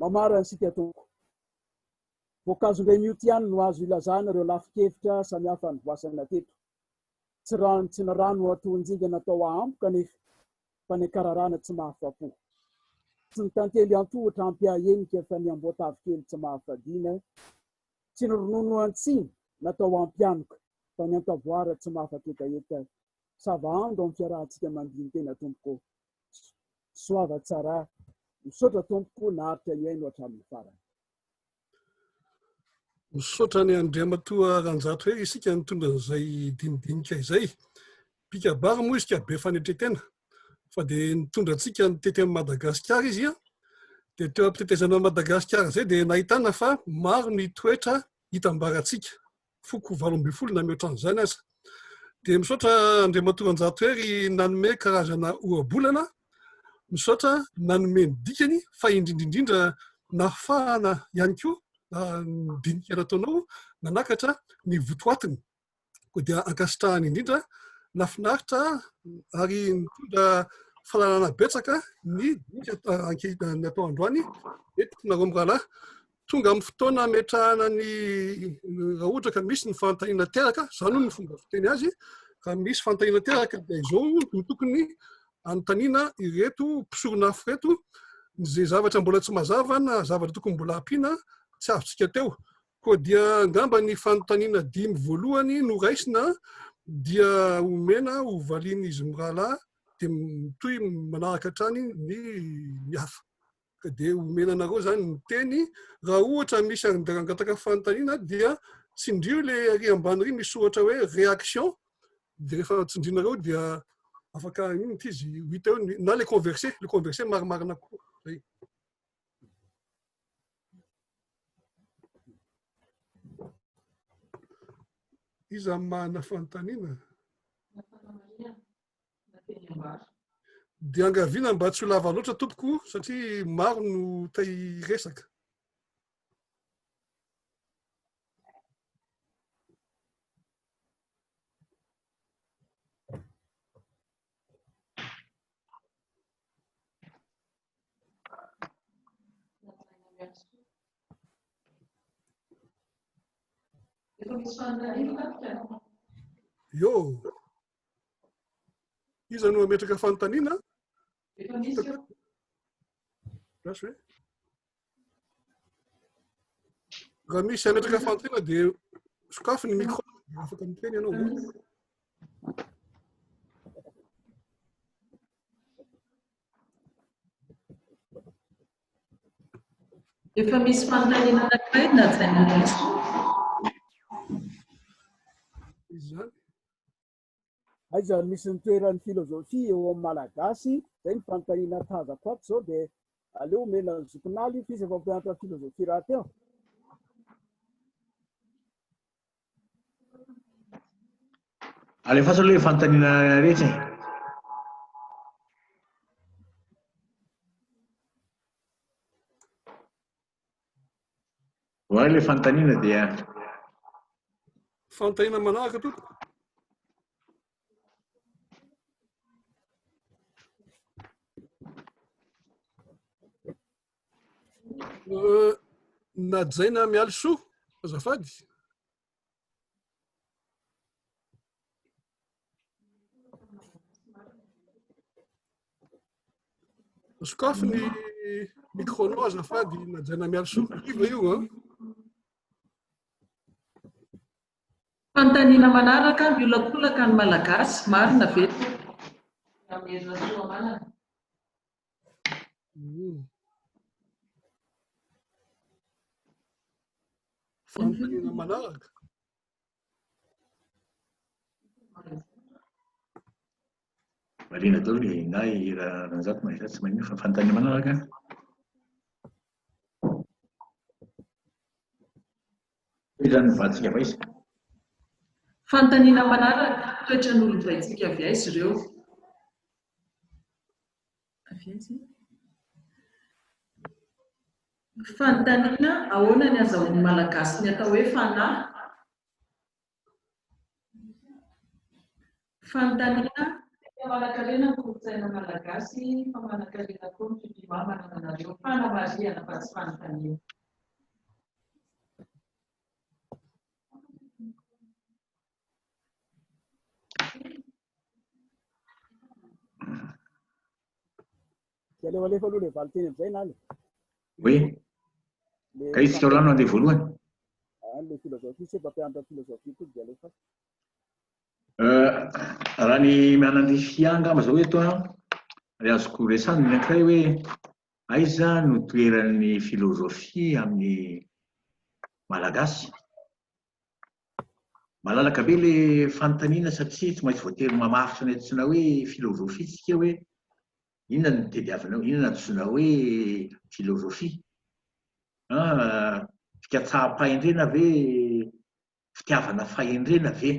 Mamara ansika tompoko. Voankazo indray mioty ihany no azo ilazana ireo lafin-kevitra samihafa ny voasana teto. Tsy narano atonjinga natao ahampoka nefa fa ny akararana tsy mahafapo. Tsy ny tantely antohatra ampiahenika fa ny amboatavy kely tsy mahafadina. Tsy ny ronono antsiny natao ampianoka fa ny antavoara tsy mahafaketaeta. Savando amin'ny fiarahantsika mandini-tena tompoko. Soava tsara, misaotra tompoko naharitra iaino hatramin'ny farany. Misaotra ny Andriamatoa Ranjato hoe isika nitondra izay dinidinika izay. Pikabary moa isika be fanetretena fa dia nitondra antsika ny tety amin'ny Madagasikara izy a. Dia teo ampitetezana Madagasikara izay dia nahitana fa maro ny toetra hitambarantsika. Foko 8 na mihoatra an'izany aza. Dia misaotra Andriamatoa Ranjato hoe ry nanome karazana ohabolana, misaotra nanome ny dikany fa indrindrindrindra nafahana ihany koa ny dinika nataonao nanakatra ny votoatiny. Koa dia ankasitrahany indrindra nafinaritra ary nitondra fahalalana betsaka ny dinika natao androany eto nareo mirahalahy. Tonga amin'ny fotoana metrahana ny raha ohatra ka misy ny fanontaniana teraka, izany ny fomba fiteny azy, ka misy fanontaniana teraka dia izao no tokony anontaniana ireto mpisoronafo reto izay zavatra mbola tsy mazava na zavatra tokony mbola ampiana tsy avontsika teo. Koa dia angamba ny fanontaniana 5 voalohany no raisina dia omena ho valiany izy mirahalahy dia mitohy manaraka hatrany ny hafa. Ka dia omena anareo izany ny teny raha ohatra misy angataka fanontaniana dia tsindrio ilay ary ambany ry misy ohatra hoe réaction dia rehefa tsindrinareo dia afaka iny izy hita eo na le converser marimarina koa zay. Iza mana fanontaniana dia angaviana mba tsy ho lava loatra tompoko satria maro no ta hiresaka. Yo, iza no ametraka fanontaniana? Raha misy ametraka fanontaniana dia sokafy ny micro, afaka miteny ianao. Efa misy fanontaniana anankiray na zaina raiso. Izany. Aiza misy ny toeran'ny filozofia eo amin'ny malagasy, izay ny fanontaniana tazako ato izao dia aleo mena ny zokinala io fisy efa mpianatra filozofia raha teo. Alefaso aloha fanontaniana rehetra. Hoy ilay fanontaniana dia fanontaniana manaraka tompoko. Najaina mialisoa azafady. sokafo ny micro-onao azafady najaina miaroso iva io Fanontaniana manaraka miolakolaka ny malagasy marina ve amin'ny herin'ny soamanana. fanontaniana manaraka marina daholo ny na ranzato mahita tsy manino fa fanontaniana manaraka izany mivadsika va izy Fanontaniana manaraka toetran'olom-baitsika avy aiza ireo. Fanontaniana ahoana ny azahoan'ny malagasy ny atao hoe fanahy. Fanontaniana manankarena ny kolontsaina malagasy fa manankarena koa ny fidima manananareo fanamariana fa tsy fanontaniana. Alefa aloha le valiteny amin'izay na le hoe ka izy tsika rano andeha voalohany le filozofia sy mpampianatra filozofia koa dia alefa raha ny mianandrifia angamba zao hoe to le azoko resany ny ankiray hoe aiza no toeran'ny filozofia amin'ny malagasy malalaka be le fanontaniana satria tsy maintsy voatery mamaritra ny antsoina hoe filozofia tsika hoe inona ny tediavinao inona ny antsoina hoe filozofia fikatsaham-pahendrena ve fitiavana fahendrena ve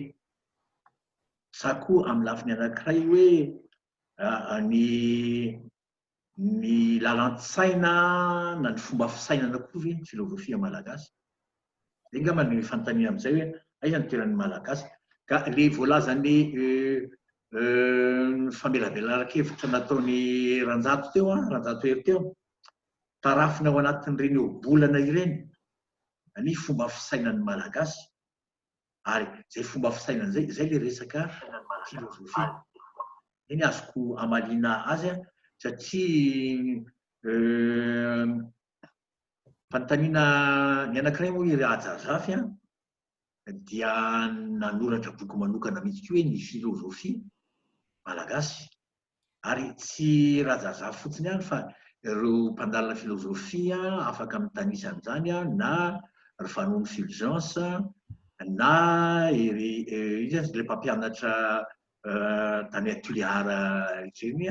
sa koa amin'ny lafiny anankiray hoe ny lalan-tsaina na ny fomba fisainana koa ve ny filozofia malagasy zay ngamba ny fanontaniana amin'izay hoe aiza ny toeran'ny malagasy ka le voalazany famelabelan-kevitra nataony ranjato teo ranjato hery teo tarafina ao anatin'ireny obolana ireny ny fomba fisainan'ny malagasy ary zay fomba fisainana zay le resaka filozofia iny azoko amaliana azy satria fanontaniana ny anankiray moa iry ajajafy dia nanoratra boky manokana mihitsy hoe ny filozofia malagasy ary tsy rajajafy fotsiny ihany fa ireo mpandalina filozofia afaka mitanisa an'izany na ry Vanoni Fulgence na izy le mpampianatra tany Toliara ireny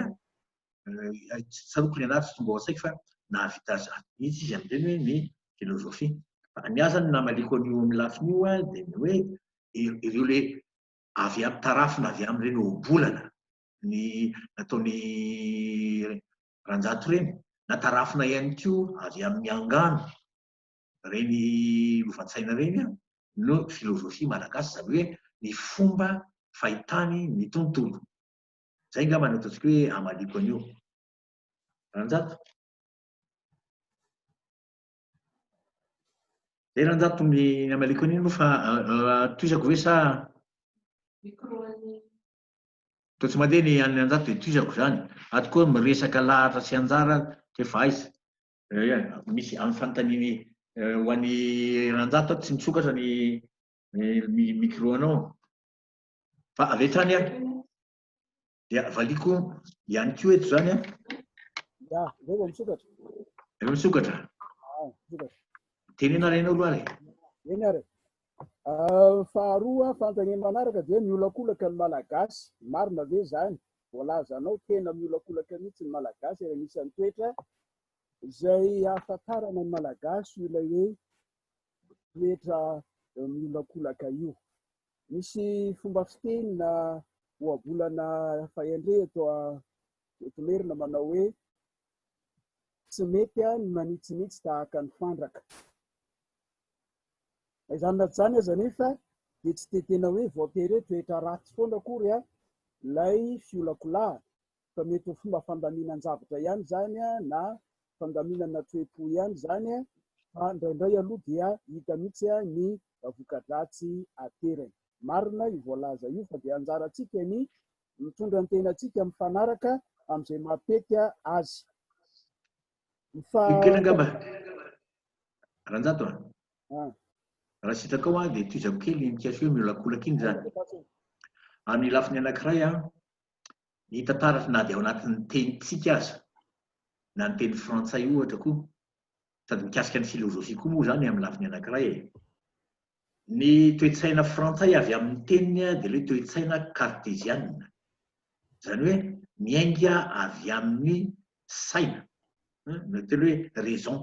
tsaroko ny anazy tsy mbola saiko fa nahavita mihitsy izy amin'ireny hoe ny filozofia ny azany namaliko an'io amin'ny lafiny io dia ny hoe ireo le avy amin'ny tarafina avy amin'ireny obolana ny nataony ranjato ireny na tarafina ihany koa avy amin'ny angano reny lovantsaina reny no filozofia malagasy zany hoe ny fomba fahitany ny tontolo zay ngamba ny ataontsika hoe amaliko an'io ranjato zay ranjato ny amaliko an'io no fa toizako ve sa to tsy mandeha ny an'ny ranjato dia toizako zany ato koa miresaka lahatra sy anjara tefa aiza misy amin'ny fanontaniany ho an'ny ranjato tsy mitsokatra ny micro anao fa avy hatrany dia valiko ihany koa eto zany ya zay vao misokatra efa misokatra tenena renao aloha ary eny ary faharoa fanontaniana manaraka dia miolakolaka ny malagasy marina ve zany voalazanao tena miolakolaka mihitsy ny malagasy ary anisan'ny toetra izay ahafantarana ny malagasy ilay hoe toetra miolakolaka io misy fomba fiteny na ohabolana fahendreto tomerina manao hoe tsy mety ny manitsinitsy tahaka ny fandraka izany na zany aza nefa dia tsy tetena hoe voatery hoe toetra ratsy foana akory lay fiolakolaha fa mety ho fomba fandaminan-javatra ihany zany na fandaminana toe-po ihany zany fa indraindray aloha dia hita mihitsy ny voka-dratsy aterany marina io voalaza io fa dia anjarantsika ny mitondra ny tenantsika mifanaraka amin'izay matetika azy kely angamba ranjato Ah, raha sitraka ao a dia toizako kely mikasy hoe miolakolaky iny zany Pastor. amin'ny lafiny anankiray a ny tantaratra na dia ao anatin'ny tenintsika aza na ny teny frantsay ohatra koa sady mikasika ny filozofia koa moa zany amin'ny lafiny anankiray ny toetsaina frantsay avy amin'ny teniny a dia le hoe toetsaina cartésianina zany hoe miainga avy amin'ny saina natelo hoe raison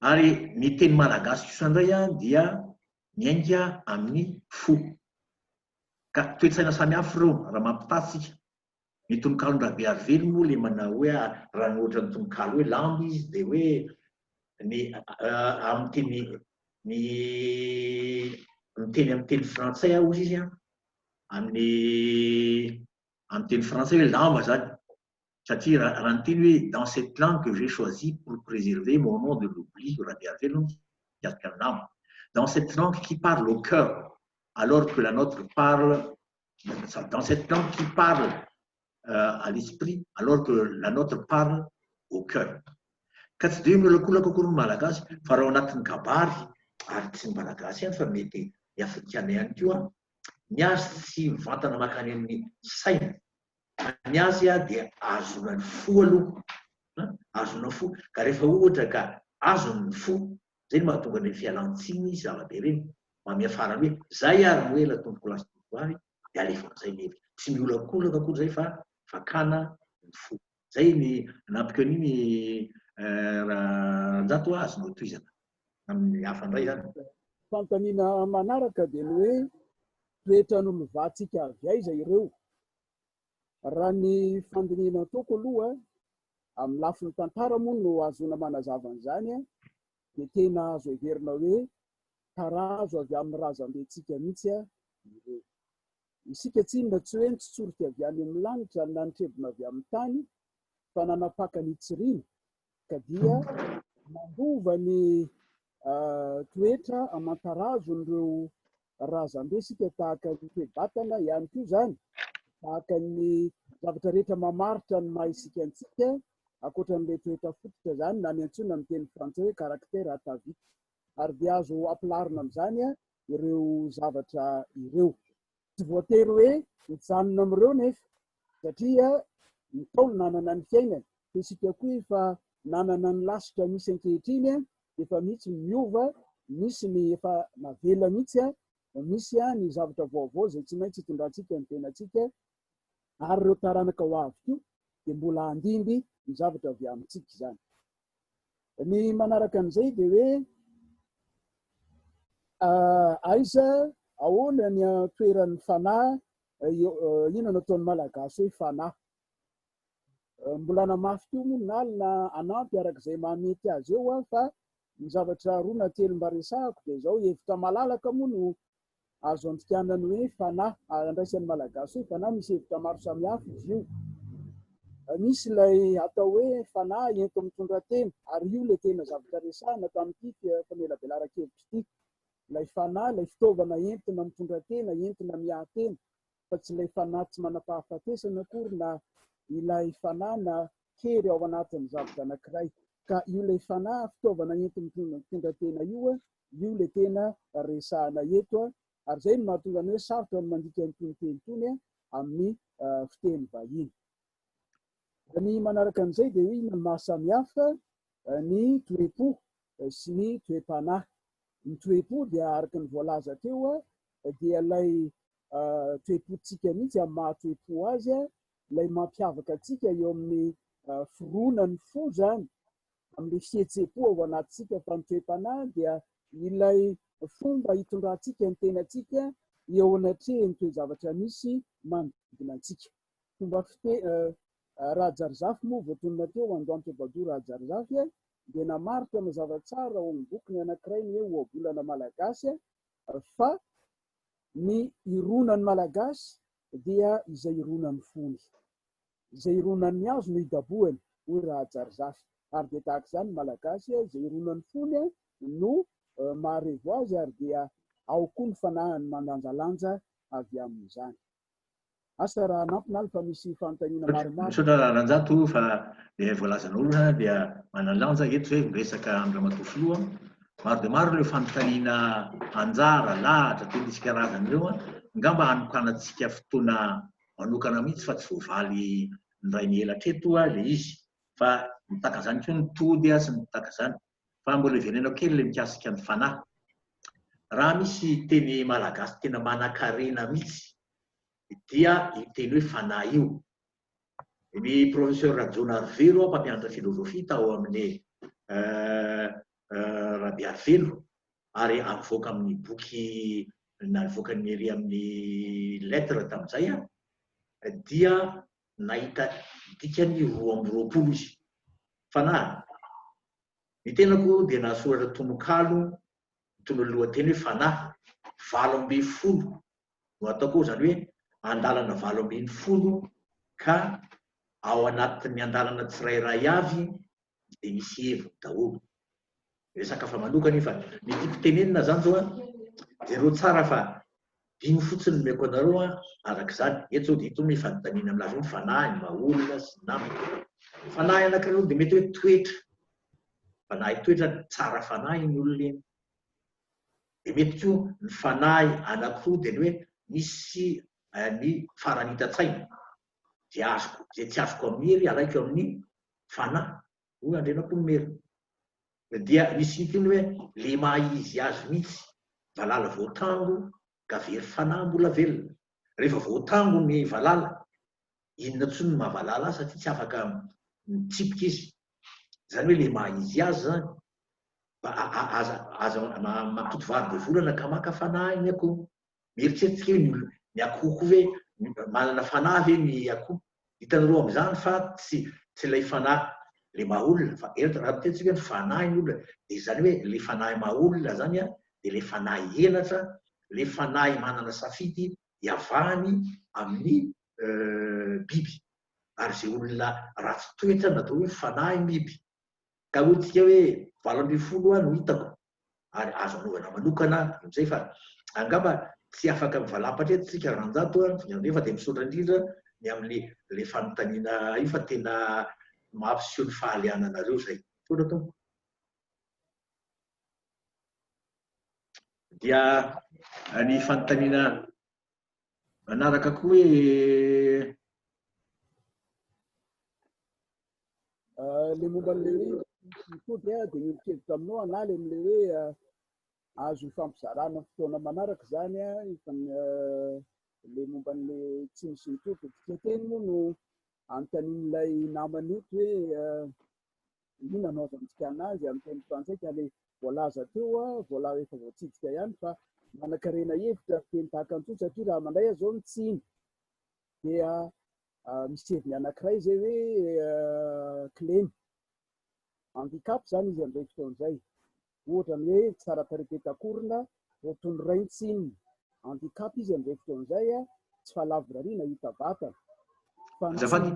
ary ny teny malagasy kosa indray a dia miainga amin'ny fo ka toetsaina samihafa ireo raha mampitasika ny tonokalon-draha be avelo moa le manao hoe raha ny ohatra ny tononkalo hoe lamby izy dia hoe ny amin'ny teny ny miteny amin'ny teny frantsay aho ozy izy a amin'ny teny frantsay hoe lamba zany satria raha ny teny hoe dans cette langue que j'ai choisi pour préserver mon nom de l'oubli raha be avelo mikasika ny lamba dans cette langue qui parle au cœur alors que la nôtre parle dans cette langue qui parle à l'esprit alors que la nôtre parle au cœur ka tsy dia hoe miolakolaka akory ny malagasy fa raha ao anatin'ny kabary ary tsy ny malagasy ihany fa mety ny afrikana ihany koa ny azy tsy mivantana makany amin'ny saina ny azy a dia azonany fo aloha azona fo ka rehefa ohatra ka azony fo zay ny mahatonga ny fialantsiny zava-be reny mamiafara hoe zay ary no ela tompoko lasy tompoko ary dia alefan'izay nevy tsy miolakolaka akory zay fa fakana ny fo zay ny nampika an'iny ranjato azy no toizana amin'ny hafa indray zany Fantaniana manaraka dia ny hoe toetran'olovatsika avy aiza ireo. Raha ny fandiniana ataoko aloha amin'ny lafin'ny tantara moa no azona manazava an'izany a dia tena azo heverina hoe tarazo avy amin'ny razam-bentsika mihitsy a ireo. Isika tsy inona tsy hoe nitsotsorika avy any amin'ny lanitra na nitrebona avy amin'ny tany fa nanapaka ny tsirina ka dia mandova ny toetra aman-tarazon'ireo razam-besika tahaka ny toe-batana ihany koa zany tahaka ny zavatra rehetra mamaritra ny maha isika antsika ankoatran'ilay toetra fototra zany na ny antsoina amin'ny teny frantsay hoe caractère atavique ary dia azo ampilarina amin'izany a ireo zavatra ireo tsy voatery hoe mijanona amin'ireo nefa satria ny Ntaolo nanana ny fiainany fa isika koa efa nanana ny lasitra misy ankehitriny a efa mihitsy miova misy ny efa navela mihitsy a misy a ny zavatra vaovao zay tsy maintsy hitondrantsika ny tenantsika ary ireo taranaka ho avy koa dia mbola andimby ny zavatra avy amintsika zany. Ny manaraka an'izay dia hoe aiza ahoana ny toeran'ny fanahy ino no ataon'ny malagasy hoe fanahy mbola namafy koa moa nalina anampy arak'izay mamety azy eo a fa ny zavatra roa na telo mba resahako dia izao hevitra malalaka moa no azo andikanany hoe fanahy andraisan'ny malagasy hoe fanahy misy hevitra maro samihafa izy io. Misy ilay atao hoe fanahy ento mitondra tena ary io le tena zavatra resahana tamin'ity famelabelara-kevitra ity ilay fanahy ilay fitaovana entina mitondra tena entina miahan-tena fa tsy ilay fanahy tsy manam-pahafatesana akory na ilay fanahy na kery ao anatin'ny zavatra anankiray ka io ilay fanahy fitaovana entina mitondra tena io a io le tena resahana eto a ary zay no mahatonga ny hoe sarotra ny mandika nytony teny tony a amin'ny fiteny vahiny. Ny manaraka an'izay dia hoe inona ny mahasamihafa ny toe-po sy ny toe-panahy. Ny toe-po dia araka ny voalaza teo a dia ilay toe-pontsika mihitsy amin'ny maha toe-po azy a ilay mampiavaka antsika eo amin'ny fironan'ny fo zany amin'ilay fihetsem-po ao anatintsika fa ny toe-panahy dia ilay fomba hitondrantsika ny tenantsika eo anatrehany toe-javatra misy manodidina antsika. Fomba Rajarizafy moa voatonona teo Andohanitra Badoa Rajarizafy dia namaritra mazava tsara ao amin'ny bokiny anankiray ny hoe ohabolana malagasy fa ny ironan'ny malagasy dia izay ironan'ny fony, izay ironan'ny hazo no hidaboany hoy Rajarizafy ary dia tahaka izany malagasy izay ironan'ny fony no maharevo azy ary dia ao koa ny fanahany mandanjalanja avy amin'izany. asa raha nampinaly fa misy fanontaniana maromaro. Misaotra Ranjato fa dia voalazan'olona dia manalanja eto hoe miresaka amin'ny Ramatoafoloha. Maro dia maro ireo fanontaniana anjara, lahatra, toy ny isy karazany ireo angamba hanokanantsika fotoana manokana mihitsy fa tsy voavaly ndray ny ela treto ilay izy. Fa mitaka izany koa ny tody sy mitaka izany. Fa mbola iverenako kely ilay mikasika ny fanahy. Raha misy teny malagasy tena manan-karena mihitsy dia iteny hoe fanahy io. Ny professeur Rajona Arvelo, mpampianatra filozofia tao amin'ny Rabearvelo, ary avoaka amin'ny boky navoaka ny ery amin'ny lettre tamin'izay dia nahita dikany 2 izy. Fanahy. Ny tenako dia nasoratra tononkalo tono lohateny hoe fanahy 12 no ataoko izany hoe andalana 12 ka ao anatin'ny andalana tsirairay avy dia misy heviny daholo. Resaka fa manokana fa ny tiako tenenina zany zao jereo tsara fa dimy fotsiny meko anareo arak'izany. Eto zao dia ito mifanontaniana amin'azy hoe fanahy, maha-olona sy namana. Fanahy anankiray dia mety hoe toetra. Fanahy toetra tsara fanahy ny olona iny. Dia mety koa ny fanahy anankiroa dia hoe misy ny faranita-tsaina. Zay tsy azoko amin'ny hery alaiko amin'ny fanahy. Io andrenako ny merina. Dia misy ity hoe le maha-izy azy mihitsy valala voatango ka very fanahy mbola velona. Rehefa voatango ny valala, inona tsoa ny mahavalala azy satria tsy afaka mitsipika izy. Izany hoe le maha-izy azy zany aza mampito vary dia volana ka maka fanahy ny akoho. Mieritseritsika hoe ny akoho hoe manana fanahy ve ny akoho. Hitanareo amin'izany fa tsy ilay fanahy le maha-olona fa raha tentsika hoe ny fanahy ny olona dia izany hoe le fanahy maha-olona zany dia le fanahy henatra, le fanahy manana safidy hiavahany amin'ny biby. Ary izay olona ratsy toetra natao hoe fanahy ny biby. Ka hoentsika hoe 12 no hitako. Ary azo anaovana manokana amin'izay fa angamba tsy afaka mivalapatra eto tsika Ranjato nefa dia misaotra indrindra ny amin'le fanontaniana io fa tena mampiseho ny fahaliananareo izay. Misaotra tompo. Dia ny fanontaniana manaraka koa hoe le momba n'le mitody dia mieritreritra aminao analy amin'le hoe azo ifampizarana fotoana manaraka zany le momba n'le tsy misy mitody. Tika teny moa no anontanian'ilay naman'ito hoe ino anaovantsika anazy amin'ny teny frantsay ka le voalaza teo voalaza efa voatsidika ihany fa manan-karena hevitra teny tahaka an'itony satria raha mandray azy zao mitsiny dia misy heviny anankiray zay hoe klemy handicap zany izy amin'izay fotoan'izay. Ohatra ny hoe tsara taretem-takorona voatony ray ny tsininy. Handicap izy amin'izay fotoan'izay tsy fahalavorariana hita vatana. Azafady,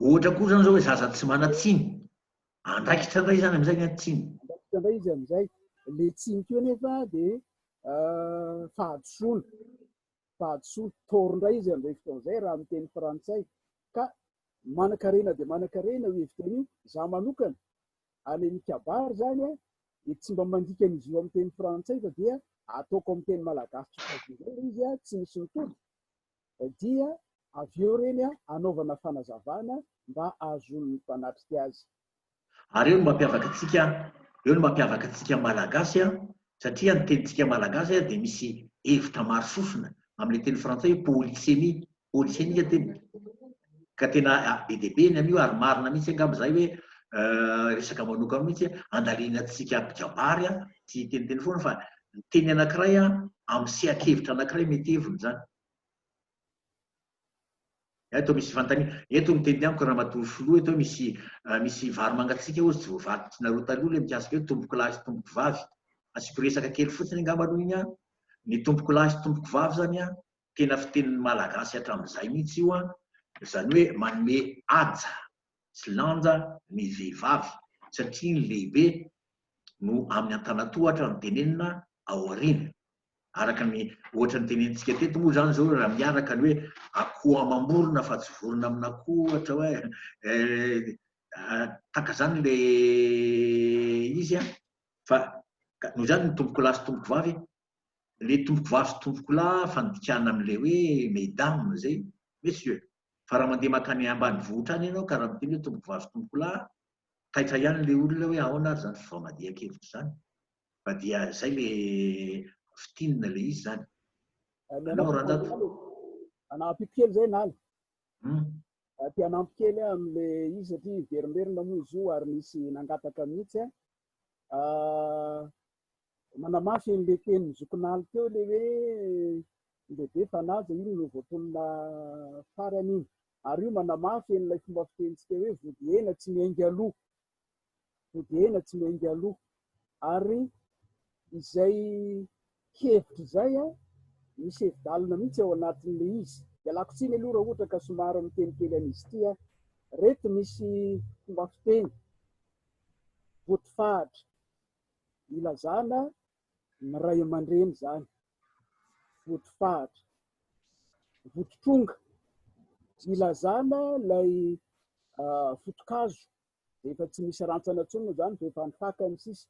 ohatra koa zany zao hoe zaza tsy mana-tsiny. Andraikitra indray zany amin'izay ny tsiny. Andraikitra indray izy amin'izay. Le tsiny keo nefa dia fahadisoana. Fahadisoana toron-dray izy amin'izay fotoan'izay raha amin'ny teny frantsay. Ka manan-karena dia manan-karena io hevitra io. Zaho manokana any mikabary zany dia tsy mba mandikana izy io amin'ny teny frantsay fa dia ataoko amin'ny teny malagasy izy tsy misy mitody dia avy eo reny anaovana fanazavana mba azon'ny mpanatrika azy. Ary eo no mampiavaka antsika malagasy satria ny tenintsika malagasy dia misy hevitra maro sofina amin'ny teny frantsay polysémie. Polysémie teny ka tena be dia be ny an'io ary marina mihitsy angamba izay hoe resaka manokana mihitsy andalianantsika mpikabary tsy teniteny foana fa ny teny anankiray amin'ny sehakevitra anankiray mety heviny zany. Eto misy fanontaniana, eto ny teny amiko Ramatoafoloha eto misy vary mangatsiaka ozy tsy voavady tsy nareo taloha le mikasika hoe tomboko lahy sy tomboko vavy. Asiko resaka kely fotsiny angamba aloha iny ny tomboko lahy sy tomboko vavy zany tena fitenin'ny malagasy hatramin'izay mihitsy io izany hoe manome aja sy lanja ny vehivavy satria ny lehibe no amin'ny antanatohatra ny tenenina ao aoriana. araka ny ohatra ny tenentsika teto moa zany zao raha miaraka ny hoe akoho amam-borona fa tsy vorona amina akoho ohatra hoe taka zany le izy a fa noho zany ny tomboko lahy sy tomboko vavy le tomboko vavy sy tomboko lahy fandikana am'le hoe mesdames zay messieurs fa raha mandeha makany ambanivohitra any ianao ka raha miteny hoe tomboko vavy sy tomboko lahy taitra ihany le olona hoe ahoana ary zany fivamadian-kevitra zany fa dia zay le fitinina le izy zany anao randato anampy kely zay naly ty anampy kely am'le izy satria verimberina moa izy io ary misy nangataka mihitsy manamafy n'le teny zokonaly teo le hoe lehibe fanaja iny no voatonona farany iny ary io manamafy n'ilay fomba fitenitsika hoe vodiena tsy miaingy aloha vodiena tsy miaingy aloha ary izay hevitra zay misy hevi-dalina mihitsy ao anatin'le izy ialako tsiny aloha raha ohatra ka somary mitenikely an'izy ity reto misy fomba fiteny votifahatra ilazana ny ray aman-dreny zany votifahatra votitronga ilazana lay fotokazo efa tsy misy rantsana tsony zany fa efa nifaka ny sisa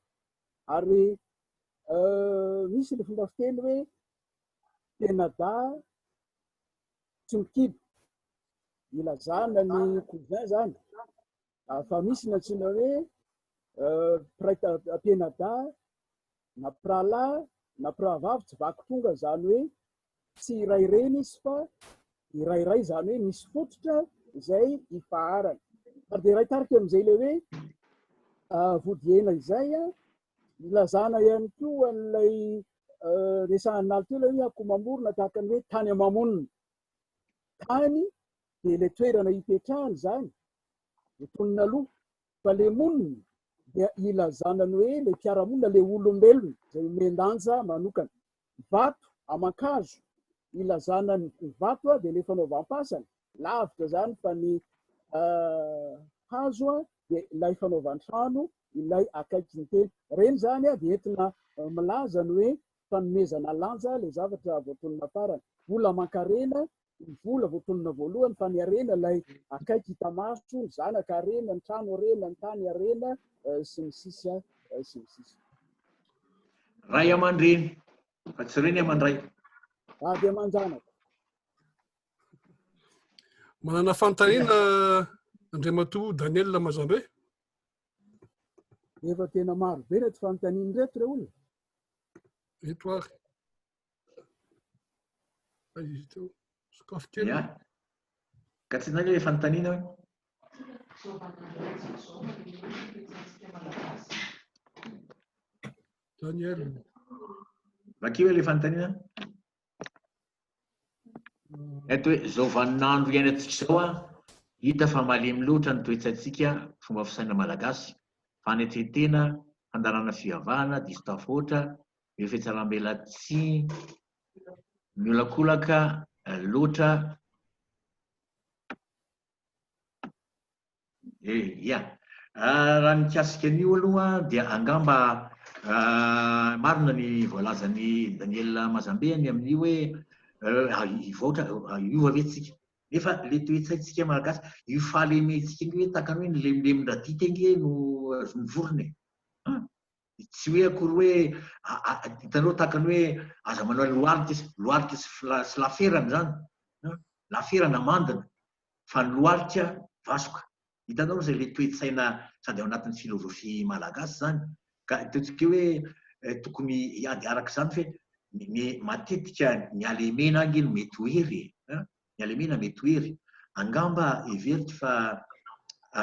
ary misy le fomba fiteny hoe tenada tsy mikibo ilazana ny cousin zany fa misy nantsina hoe penada na prala na pravavy tsy vaky tonga zany hoe tsy iraireny izy fa irairay zany hoe misy fototra izay ifaharany ary de ray tarika am'izay le hoe vodiena izay ilazana ihany koa an'ilay resahanaly teo le hoe akomamorona tahaka ny hoe tany amamonina tany de le toerana hipetrahany zany votonina aloha fa le monina dia ilazanany hoe le mpiaramonina le olombelona zay mendanja manokana vato aman-kazo ilazanany vato de le fanaovam-pasany lavitra zany fa ny hazo de ilay fanaovan-trano ilay akaiky ny teny reny zany de entina milaza ny hoe fanomezana lanja le zavatra voatonina farany vola aman-karena ny vola voatonina voalohany fa ny arena lay akaiky hitamaso ny zanaka arena ny trano arena ny tany arena sy ny sisa sy ny sisa ray aman-dreny fa tsy reny aman-dray ady aman-janaka manana fantaniana Andriamatoa Daniel Mazambe efa tena maro be reto fanontaniany reto re olona eto ary izy teo sakafo kely ka tsy nany hoe fanontaniana hoe Daniel vakeo hoe le fanontaniana eto hoe zao vaninandro iainantsika zao hita fa malemy loatra ny toetsatsika fomba fisaina malagasy fanetretena fandarana fivavahana diso tafotra eo fihetsarambelatsy miolakolaka loatra raha mikasika an'io aloha dia angamba marina ny voalazany Daniel Mazambe ny amin'io hoe ivoatra iova vetsika nefa le toetsaitsika malagasy io fahalemetsika iny hoe takany hoe nylemindradika inge no vorona tsy hoe akory hoe hitanao takany hoe aza manao lohalika sy laferana zany laferana mandina fa ny lohalika vasoka hitanao zay le toetsaina sady ao anatin'ny filozofia malagasy zany ka itatsika hoe tokony iady araka zany fe matetika ny alemena ange no mety hoery ny alemena mety hoery angamba everitra fa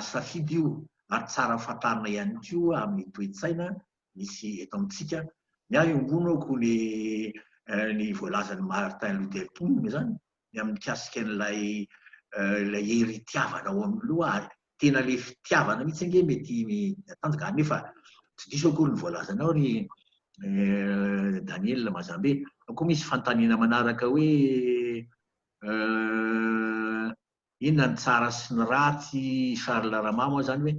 safidy io ary tsara fatarina ihany koa amin'ny toetsaina misy eto amintsika ny ahy ombonako ny voalazan'ny Martin Luther King zany ny amin'ny mikasika n'ilay hery tiavana ao amin'ny loha tena le fitiavana mihitsy ange mety tanjaka nefa tsy diso akory ny voalazanao ry Daniel Mazambe koa misy fantaniana manaraka hoe inona ny tsara sy ny ratsy Charles Ramamo zany hoe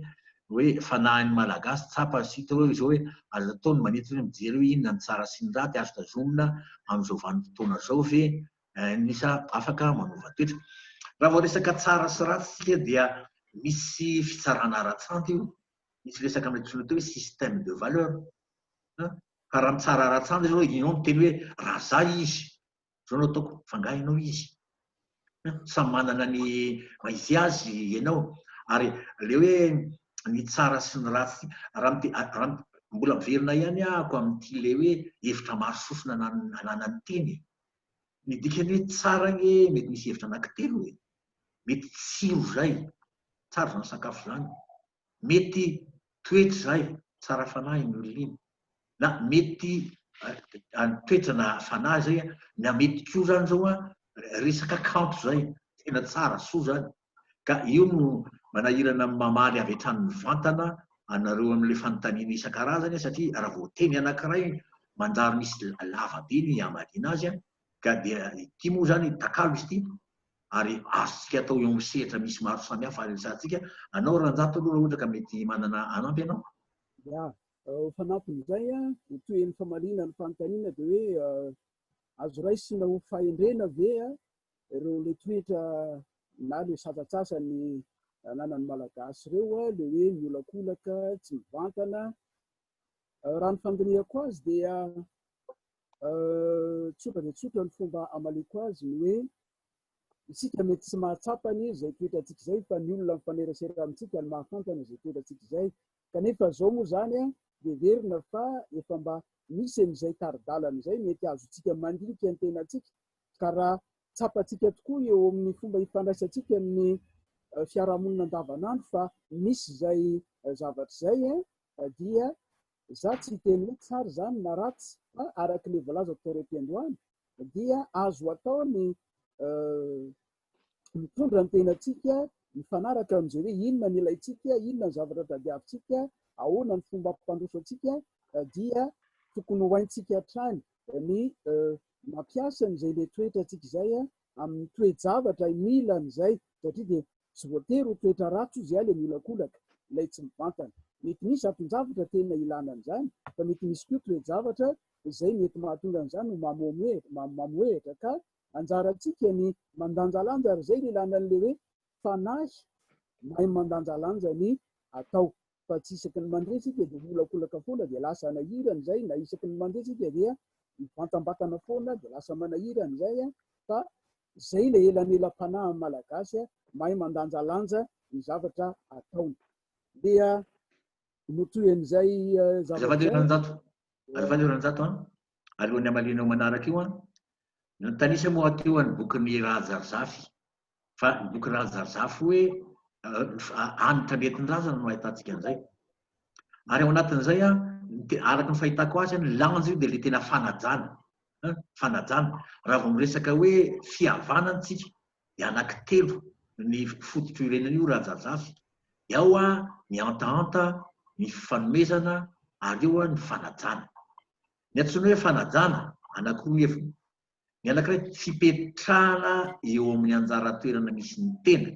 hoe fanahin'ny malagasy tsapa sita hoe zao hoe azo ataony manetitra hoe mijery hoe inona ny tsara sy ny raty azo tazomina amin'izao vanim-potoana zao ve nisa afaka manova toetra. Raha vao resaka tsara sy raty sika dia misy fitsarana ara-tsanty io, misy resaka amin'ilay atao hoe système de valeur. Ka raha mitsara ara-tsanty zao ianao miteny hoe raha zay izy zao no ataoko fangahinao izy. Samy manana ny maizy azy ianao ary le hoe ny tsara sy ny ratsy raha mbola miverina ihany ahako amin'ity le hoe hevitra maro sofina ananany teny. Ny dikany hoe tsara gne mety misy hevitra anankitelo hoe mety tsiro zay tsara zany sakafo zany, mety toetra zay tsara fanahy ny olona iny, na mety toetra na fanahy zay na mety koa zany zao resaka kanto zay tena tsara soa zany. Ka io no manahirana mamaly avy hatrany vantana anareo amin'ilay fanontaniana isan-karazany satria raha vao teny anankiray manjary misy lavabe ny amaliana azy ka dia ity moa zany takalo izy ity ary azontsika atao eo amin'ny sehatra misy maro samihafa resantsika. Anao Ranjato aloha raha ohatra ka mety manana anampy ianao. Ya, fanampin'izay toen'ny famaliana ny fanontaniana dia hoe azo raisina ho fahendrena ve ireo le toetra na le sasatsasany ananan'ny malagasy ireo le hoe miolakolaka, tsy mivantana. Raha ny fandinihako azy dia tsotra dia tsotra ny fomba amaliko azy ny hoe isika mety tsy mahatsapany izay toetratsika izay fa ny olona mifanerasera amintsika ny mahafantana izay toetratsika izay. Kanefa zao moa zany dia verina fa efa mba misy an'izay taridalana izay mety azotsika mandinika ny tenatsika ka raha tsapatsika tokoa eo amin'ny fomba hifandraisantsika amin'ny fiarahamonina andavanandro fa misy izay zavatra izay dia za tsy teny hoe tsara zany na ratsy fa araka le voalaza tao Androany dia azo atao ny mitondra ny tenatsika mifanaraka amin'izay hoe inona ny ilaitsika, inona ny zavatra tadiavintsika, ahoana ny fomba mpandroso antsika dia tokony hoaintsika hatrany ny mampiasa n'izay le toetra tsika izay amin'ny toe-javatra milan'izay satria dia tsy voatery ho toetra ratsy izy le miolakolaka ilay tsy mivantana. Mety misy aton-javatra tena ilana an'izany fa mety misy koa toe-javatra izay mety mahatonga an'izany ho mamoehitra ka anjarantsika ny mandanjalanja ary izay ny ilanan'le hoe fanahy mahay mandanjalanja ny atao fa tsy isaky ny mandeha tsika dia miolakolaka foana dia lasa nahirana izay, na isaky ny mandeha tsika dia mivantambatana foana dia lasa manahirana izay fa izay le elanelam-panahy amin'ny malagasy mahay mandanjalanja ny zavatra ataony. Dia notoen'izay Ranjato alohan'ny amalinao manaraka io tanisa moa teo ny bokin'ny Rajarzafy fa ny boky Rajarzafy hoe anitra nentin-drazana no ahitantsika an'izay ary ao anatin'izay araka ny fahitako azy ny lanjo io dia le tena fanajana raha vao miresaka hoe fihavanantsika dia anankitelo ny fototro irenana io Rajarzafy. Ao ny antahanta, ny fifanomezana ary eo ny fanajana. Ny antsoina hoe fanajana anankiroa efa. Ny anankiray fipetrahana eo amin'ny anjara toerana misy ny tena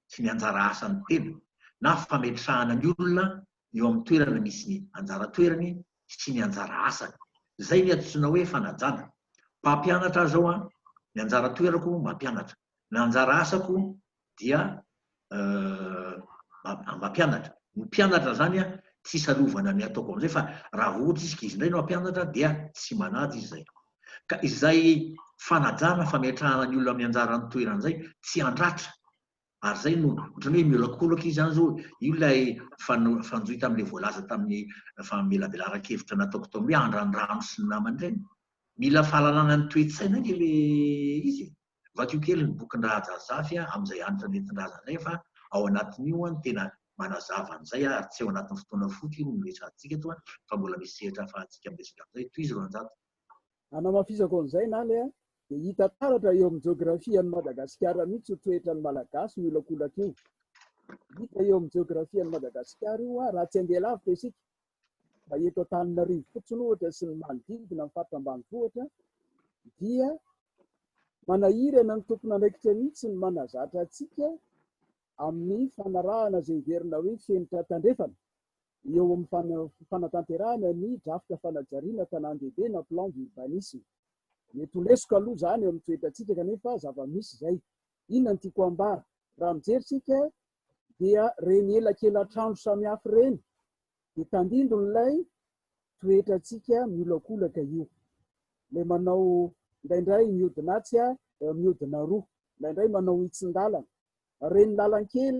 sy ny anjara asan'ny tena na fametrahana ny olona eo amin'ny toerana misy ny anjara toerany sy ny anjara asany. Zay ny antsoina hoe fanajana. Mpampianatra zao ny anjara toerako mampianatra, ny anjara asako dia mampianatra. Ny mpianatra zany tsy salovana ny ataoko amin'izay fa raha ohatra izy izy indray no mampianatra dia tsy manady izy zay. Ka izay fanajana fametrahana ny olona amin'ny anjarany toerana izay tsy andratra ary zay no ohatrany hoe miolakolaka izy zany zao io ilay fanjoy tamin'ilay voalaza tamin'ny famelabelaran-kevitra nataoko tao hoe andrandrano sy ny namany ireny. Mila fahalalana ny toe-tsaina le izy vakio kely ny bokin'ny Rajarzafy amin'izay anitra nentin-drazana izay fa ao anatin'io tena manazava an'izay ary tsy ao anatin'ny fotoana foty no miresantsika eto fa mbola misy sehatra ahafahantsika miresaka amin'izay toy izy Ranjato. Anamafisako an'izay naly dia hita taratra eo amin'ny jeografian'ny Madagasikara mihitsy ho toetran'ny malagasy miolakolaka io. Hita eo amin'ny jeografian'ny Madagasikara io raha tsy handeha lavitra isika fa eto Antananarivo fotsiny ohatra sy ny manodidina amin'ny faritra ambanivohitra dia manahirana ny tompon'andraikitra mihitsy ny manazatra antsika amin'ny fanarahana zay verina hoe fenitra tandrefana eo amin'ny fanatanterahana ny drafitra fanajariana tanàn-dehibe na plan d'urbanisme. Mety ho lesoko aloha zany eo amin'ny toetratsika kanefa zava-misy zay. Inona no tiako ambara? Raha mijeritsika dia reny elakelan-trano samihafa reny dia tandindron'ilay toetratsika miolakolaka io. Le manao indraindray miodinatsy miodina roa, indraindray manao hitsin-dalana. Reny lalan-kely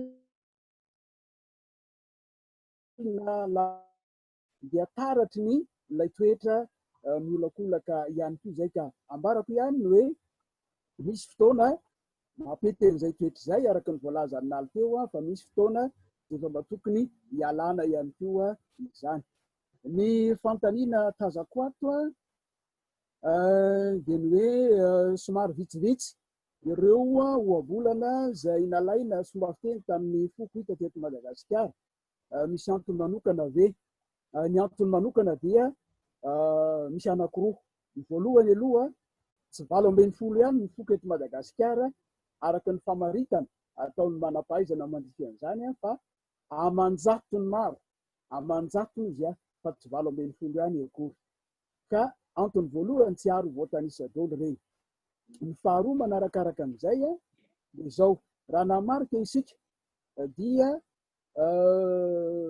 dia taratry ny ilay toetra miolakolaka ihany koa zay. Ka ambarako ihany ny hoe misy fotoana mampeten'izay toetra izay araka ny voalaza naly teo fa misy fotoana efa mba tokony hialana ihany koa izany. Ny fantaniana tazako ato dia ny hoe somary vitsivitsy ireo ohabolana zay nalaina somba fiteny tamin'ny foko hita teto Madagasikara. Misy antony manokana ve? Ny antony manokana dia misy anankiroa. Ny voalohany aloha tsy 80 ihany ny foko eto Madagasikara araka ny famaritana ataon'ny manam-pahaizana mandritra an'izany fa amanjatony maro, amanjatony izy fa tsy 80 ihany akory. Ka antony voalohany tsy aro voatanisa daholo reny. Ny faharoa manarakaraka amin'izay dia izao, raha namarika isika dia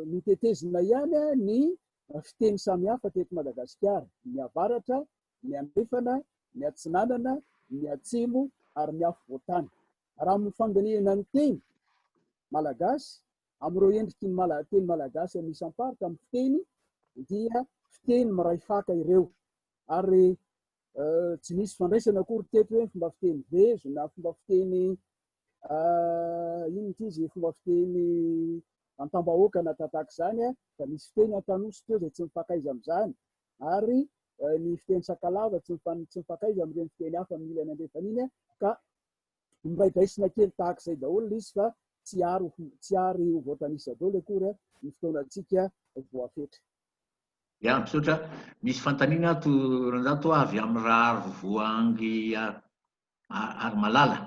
nitetezina ihany ny fiteny samihafa teto Madagasikara, ny avaratra, ny andrefana, ny atsinanana, ny atsimo ary ny afovoantany. Raha mifandaniana ny teny malagasy amin'ireo endriky ny teny malagasy anisamparitra amin'ny fiteny dia fiteny miray faka ireo ary tsy misy fandraisana akory teto hoe fomba fiteny vezo na fomba fiteny inona izy fomba fiteny an-tambahoaka na tataka izany fa misy fiteny an-tanosy teo zay tsy mifakaiza amin'izany ary ny fiteny sakalava tsy mifakaiza amin'ireny fiteny hafa amin'ny ilany andrefan'iny ka miraidraisina kely tahaka izay daholo izy fa tsy ary ho voatanisa daholo akory ny fotoanantsika voafetra. Ya, misaotra, misy fantaniana ranjato avy amin'ny raha voangy ary malala.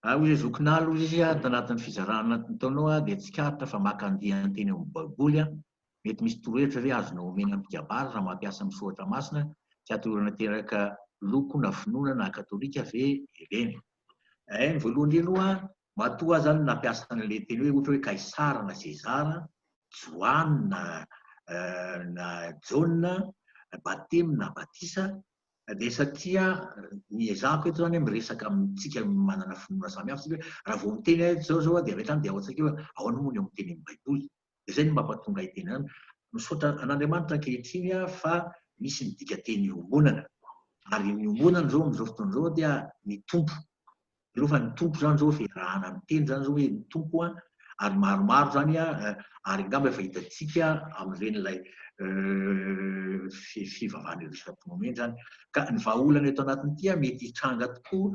Hoy zokinalo izy tanatin'ny fizarana nataonao dia tsikaritra fa makandiha ny teny amin'ny baiboly mety misy torohevitra hoe azonao omena mpikabary raha mampiasa misoratra masina tsy atorana teraka loko na finoana na katolika ve ireny. Ny voalohany aloha matoa zany nampiasa an'ilay teny hoe ohatra hoe kaisara na sezara, joanina na jauna, batemy na batisa dia satria ny ezahako eto zany miresaka amintsika manana finoana samihafa sika raha vao miteny zao dia rehetrany dia ao antsika hoe ao anomoany ao amin'ny teny amin'ny baiboly. Dia izay no mampatonga iteny zany. Misaotra an'Andriamanitra ankehitriny fa misy ny dikateny iombonana ary ny ombonana zao amin'izao fotoana izao dia ny tompo. Ireo fa ny tompo zany zao fiarahana amin'ny teny zany zao hoe ny tompo ary maromaro zany ary angamba efa hitantsika amin'ireny ilay fivavahana resam-ponomeny zany. Ka ny vahaolana eto anatin'ity mety hitranga tokoa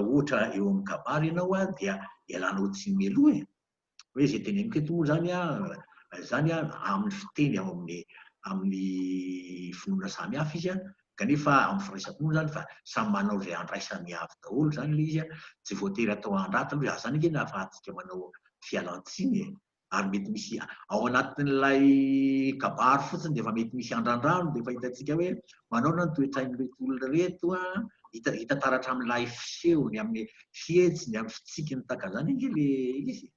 ohatra eo amin'ny kabary ianao dia ialanao tsy mialoha hoe izay teneniko eto moa zany amin'ny fiteny amin'ny finoana samihafa izy kanefa amin'ny firaisaponona zany fa samy manao izay andraisany avy daholo zany ilay izy tsy voatery atao an-drata hoe zany ake nahafahantsika manao fialan-tsiny ary mety misy ao anatin'ilay kabary fotsiny dia efa mety misy andrandrano dia efa hitantsika hoe manaona ny toetrain'ireto olona reto hita taratra amin'ilay fisehony amin'ny fihetsiny amin'ny fitsikiny taka zany ange le izy.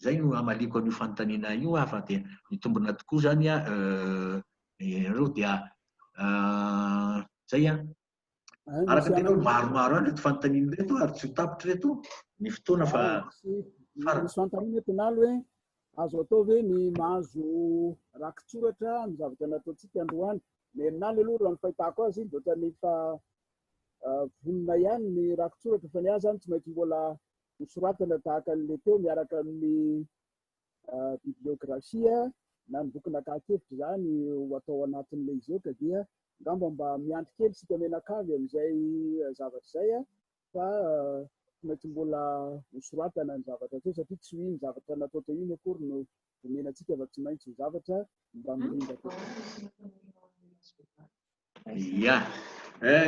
Zay no amaliko an'io fanontaniana io fa dia mitombina tokoa zany ireo dia zay araka tenao maromaro any reto fanontaniana reto ary tsy ho tapitra reto ny fotoana fa misy fanontaniana tenalo hoe azo atao ve ny mahazo rakitsoratra amin'ny zavatra nataontsika androany. Ny aminaly aloha raha ny fahitako azy dia ny fa vonona ihany ny rakitsoratra fa ny azy zany tsy maintsy mbola nosoratana tahaka an'ilay teo miaraka amin'ny bibliografia na ny boky nakahakevitra zany ho atao anatin'ilay izy eo ka dia ngamba mba miandry kely sika menakavy amin'izay zavatra izay fa tsy maintsy mbola nosoratana ny zavatra teo satria tsy ho iny zavatra natao teo iny akory no vomenantsika fa tsy maintsy ho zavatra mba mirindra teo.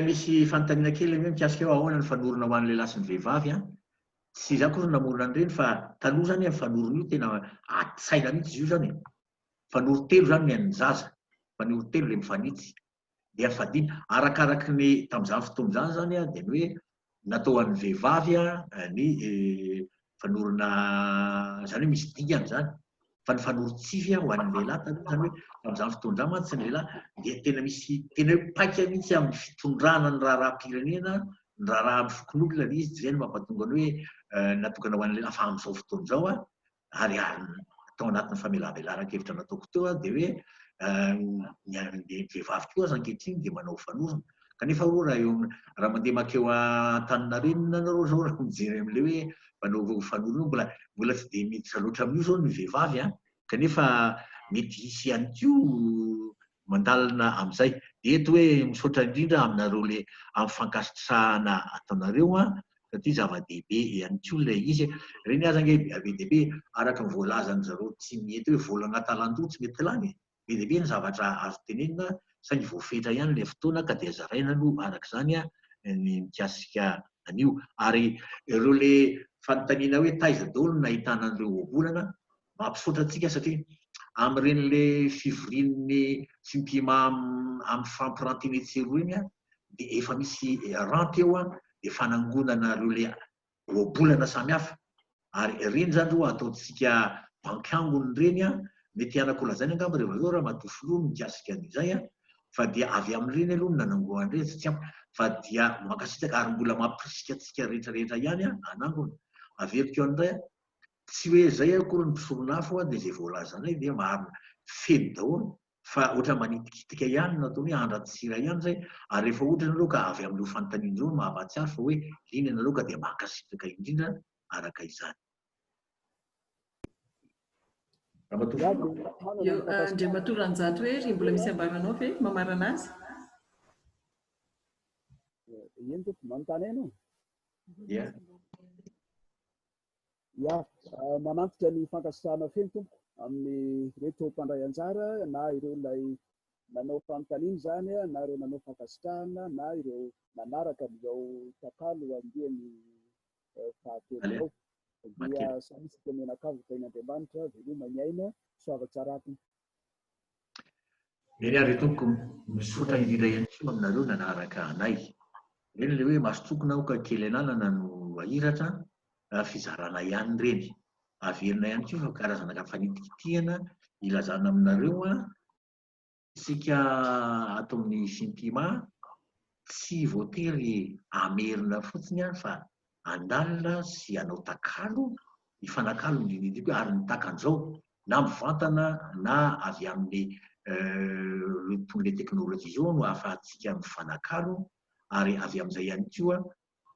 Misy fanontaniana kely hoe mikasika hoe ahoana ny fanorona ho an'ilay lahy sy ny vehivavy tsy za koa namorona an'ireny fa taloha zany fanoro io tena saina mihitsy izy io zany fanoro telo zany ny an'ny zaza fanoro telo le mifanitsy dia fadina arakaraky ny tamin'izany fotoana zany zany a dia ny hoe natao an'ny vehivavy ny fanorona zany hoe misy dingana zany fa ny fanorotsify ho an'ny lehilahy taloha zany hoe tamin'izany fotoana zany mantsy ny lehilahy dia tena misy tena hoe paika mihitsy amin'ny fitondrana ny raharaha-pirenena ny raharaha amin'ny fokon'olona le izy zay no mampatonga ny hoe natokana ho an'ny lehilahy fa amin'izao fotoana izao a ary atao anatin'ny famelavelaran-kevitra nataoko teo dia hoe ny vehivavy koa aza ankehitriny dia manao fanorona kanefa raha mandeha makeo Antaninarenina nareo zao raha mijery amin'ilay hoe manao fanorona mbola tsy dia miditra loatra amin'io zao ny vehivavy kanefa mety hisy ihany koa mandalina amin'izay dia eto hoe misaotra indrindra aminareo le amin'ny fankasitrahana ataonareo satria zava-dehibe ihany koa ilay izy ireny aza nge be dehibe araka ny voalazany zareo tsy mety hoe volana talan-droa tsy mety lany be dehibe ny zavatra azo tenenina saingy voafetra ihany ilay fotoana ka dia zaraina no arak'izany ny mikasika anio ary ireo le fanontaniana hoe taiza daholo no nahitana an'ireo ohabolana mampisaotra antsika satria amin'ireny le fivorian'ny sy mpihima amin'ny fampirantiana etsero eny dia efa misy ranty eo dia fanangonana ireo le ohabolana samihafa ary ireny zany ro ataontsika bankangony ireny mety anako lazaina angamba rehefa zao raha matofoloha mikasika an'izay fa dia avy amin'ireny aloha ny nanangoan'ireny satria fa dia mankasitraka ary mbola mampirisika antsika rehetrarehetra ihany anangona averiko an'indray tsy hoe zay akory ny mpisoronafo dia zay voalazanay dia marina feno daholo fa ohatra manitikitika ihany natao hoe andratsira ihany zay ary rehefa ohatra ianareo ka avy amin'io fanontaniana izao mahafatsiary fa hoe iny ianareo ka dia mankasitraka indrindra araka izany. Andriamatoa Ranjato hoe mbola misy ambaranao ve mamarana azy? Eny tompoko manontany eny manantitra ny fankasitrahana feno tompoko amin'ny reto mpandray anjara na ireo lay nanao fanontaniana zany na ireo nanao fankasitrahana na ireo nanaraka amin'izao takalo andiany fahatelo ao dia samisika menakavo tain'Andriamanitra veloma ny aina soavatsarapiny. Eny ary tompoko misotra indrindra ihany koa aminareo nanaraka anay eny le hoe masotsokona aho ka kely ananana no ahiratra fizarana ihany ireny averina ihany koa fa karazana ka fanitikitihana ilazana aminareo isika ato amin'ny simpima tsy voatery amerina fotsiny fa andalina sy anao takalo ifanakalo indrindra ary ny takan'izao na mivantana na avy amin'ny ton'le teknôlôjia izao no ahafahantsika mifanakalo ary avy amin'izay ihany koa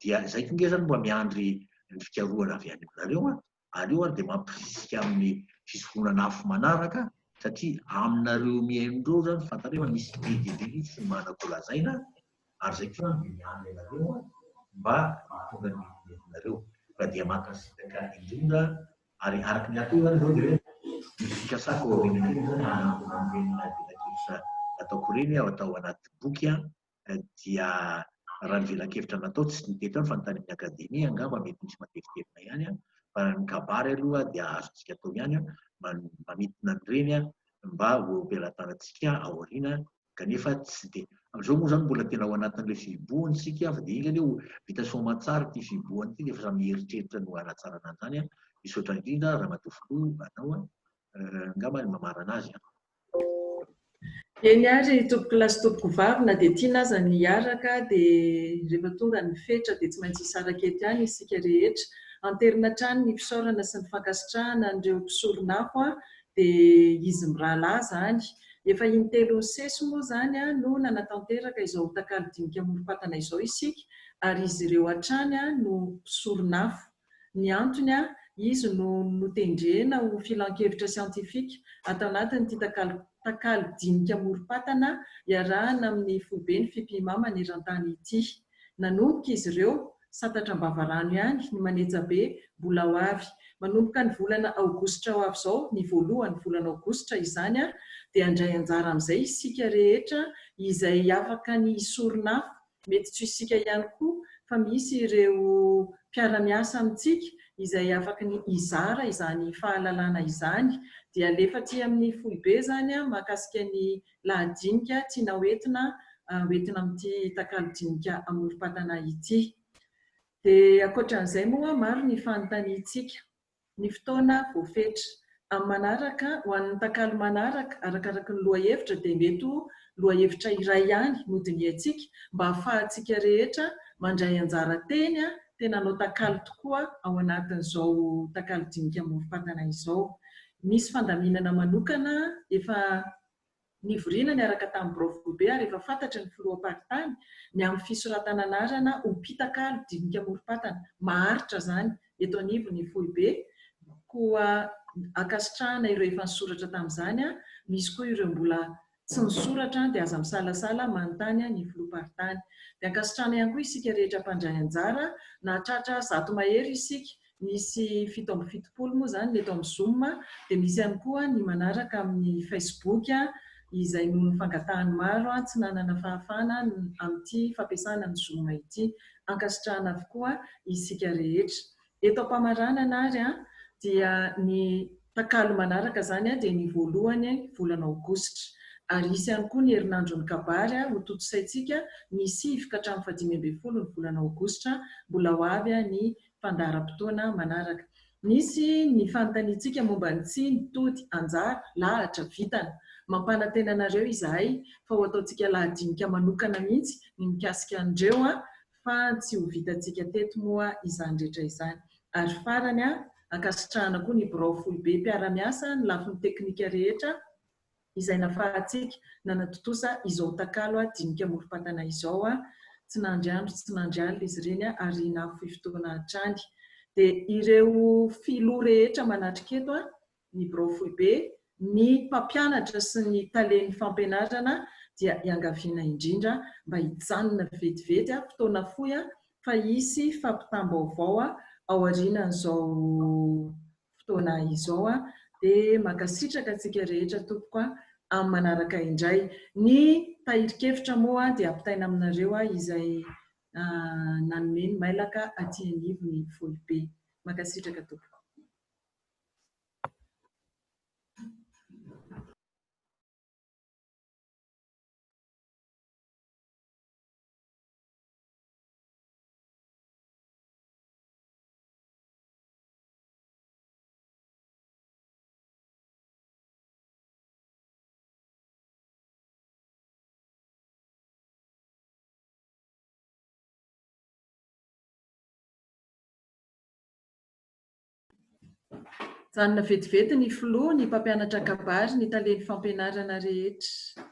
dia izay konge zany mba miandry ny fikarohana avy any aminareo ary io ary dia mampirisika amin'ny fisorohana afo manaraka satria aminareo mihaino zany fantareo misy bedibe sy manako lazaina ary zay koa miandry anareo mba hitonga ny metinareo fa dia mankasitraka indrindra ary araka ny atao zany zao dia hoe misy fikasako aorinakely zany velakevitra ataoko ireny atao anaty boky dia raha ny velakevitra natao tsy niteto any fa ny tany amin'ny akademia angamba mety misy matevitetina ihany fa ny kabary aloha dia azontsika atao ihany mamitina an'ireny mba ho ampelantanantsika aoriana kanefa tsy dia amin'izao moa zany mbola tena ao anatin'ilay fiboahany sika fa dia iny anie vita soamantsara ity fiboahany ity dia efa samy mieritreritra no hanatsarana an'izany misaotra indrindra raha matofolo anao angamba ny mamarana azy Eny ary tompoko lasy tompoko vavy na dia tiana aza ny hiaraka dia rehefa tonga ny fetra dia tsy maintsy hisaraka eto ihany isika rehetra anterina hatrany ny fisaorana sy ny fankasitrahana an'ireo mpisoronafo dia izy mirahalahy zany efa intelo ny sesy moa zany no nanatanteraka izao takalo dinika morom-patana izao isika ary izy ireo hatrany no mpisoronafo ny antony izy no notendrena ho filan-kevitra siantifika atao anatin'ity takalo dinika morom-patana iarahana amin'ny foibeny fimpihima maneran-tany ity nanomboka izy ireo satatra Ambavarano ihany ny Manetsabe mbola ho avy manomboka ny volana aogositra ho avy izao ny voalohany volana aogositra izany dia andray anjara amin'izay isika rehetra izay afaka ny soronafo mety tsy isika ihany koa fa misy ireo mpiara-miasa amintsika izay afaka ny izara izany fahalalana izany dia alefatsy amin'ny foibe zany mahakasika ny lahadinika tiana hoentina amin'ity takalodinika amorom-patana ity. Dia ankoatran'izay moa maro ny fanontaniantsika ny fotoana voafetra amin'ny manaraka ho an'ny takalo manaraka arakaraka ny lohahevitra dia mety ho lohahevitra iray ihany no dinihantsika mba ahafahantsika rehetra mandray anjara teny tena anao takalo tokoa ao anatin'izao takalo dinika amorom-patana izao. Misy fandaminana manokana efa nivoriana ny araka tamin'ny Brofbe ary efa fantatra ny filoam-paritany ny amin'ny fisoratana anarana ho mpitakalo dinika amorom-patana maharitra zany eto anivo ny foibe koa akasitrahana ireo efa nisoratra tamin'izany misy koa ireo mbola tsy nisoratra dia aza misalasala manontany ny filoam-paritany. Dia ankasitrahana ihany koa isika rehetra mpandray anjara na tratra 100 mahery isika misy 770 moa zany eto amin'ny Zoom dia misy ihany koa ny manaraka amin'ny Facebook izay no ny fangatahany maro tsy nanana fahafana amin'ity fampiasana ny Zoom ity. Ankasitrahana avokoa isika rehetra. Eto am-pamaranana ary dia ny takalo manaraka zany dia ny voalohany volana Aogositra ary isy ihany koa ny herinandron'ny kabary ho toto-saintsika ny 7 ka hatramin'ny 15 ny volana Aogositra mbola ho avy ny fandaharam-potoana manaraka. Misy ny fanontaniantsika momba ny tsy nitody anjara lahatra vitana mampanantena anareo izahay fa ho ataontsika lahadinika manokana mihitsy ny mikasika andreo fa tsy ho vitantsika teto moa izany rehetra izany. Ary farany ankasitrahana koa ny Brofbe mpiara-miasa ny lafiny teknika rehetra izay nafahantsika nanatotosa izao takalo dinika amorom-patana izao tsy nandriandro tsy nandrialina izy ireny ary nafoy fotoana hatrany. Dia ireo filoha rehetra manatrika eto ny Brofbe ny mpampianatra sy ny talen'ny fampianarana dia iangaviana indrindra mba hijanona vetivety fotoana fohy fa hisy fampitam-baovao ao aorianan'izao fotoana izao dia makasitraka antsika rehetra tompoko amin'ny manaraka indray. Ny tahirikevitra moa dia ampitaina aminareo izay nanome ny mailaka aty anivo ny foibe. Makasitraka tompoko. Janona vetivety ny filoha, ny mpampianatra kabary, ny talen'ny fampianarana rehetra.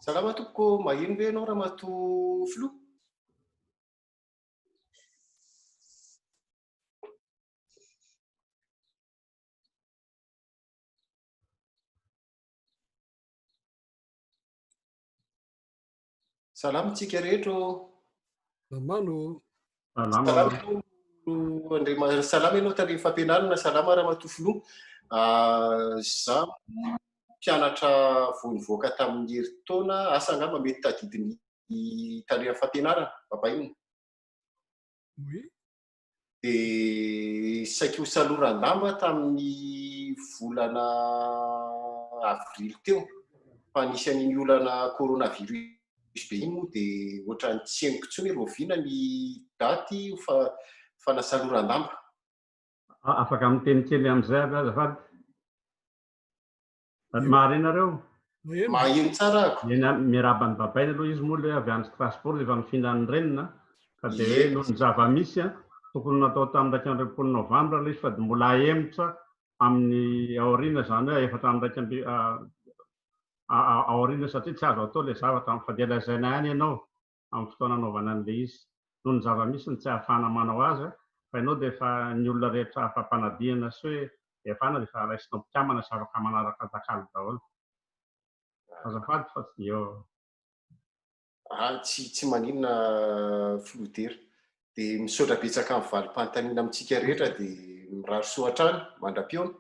Salama tompoko, mahino ve ianao Ramatoa Filoha? Salama tsika rehetra. Salama. Salama ianao talen'ny fampianarana. Salama Ramatoa Filoha. Zaho mpianatra voavoaka tamin'ny herintaona, asa angamba mety tadidin'ny talen'ny fampianarana, babahino. Oui. dia saika ho saloran-damba tamin'ny volana avrily teo fa nisy an'iny olana coronavirus be iny moa dia ohatrany tsy henoko intsony hoe roviana ny daty fa fanasaloran-damba. Afaka miteny kely amin'izay azafady. Maharenareo? Maheno tsara ako. Miarabany babaina aloha izy moa ilay avy any Strasbourg rehefa mifihinan'ny renina ka dia hoe noho ny zava-misy tokony natao tamin'ny 20 novambra ilay izy fa dia mbola ahemotra amin'ny aoriana izany hoe efa tamin'ny aoriana satria tsy azo atao ilay zavatra fa dia lazaina ihany ianao amin'ny fotoana anaovana an'ilay izy noho ny zava-misy ny tsy ahafahana manao azy fa ianao dia efa ny olona rehetra fampanadihana sy hoe efana dia efa raisinao mpikamana sy afaka manaraka takalo daholo. Azafady fa tsy dia eo. Tsy maninona filodera dia misaotra betsaka amin'ny valim-panontaniana amintsika rehetra dia mirary soatrany mandram-piona.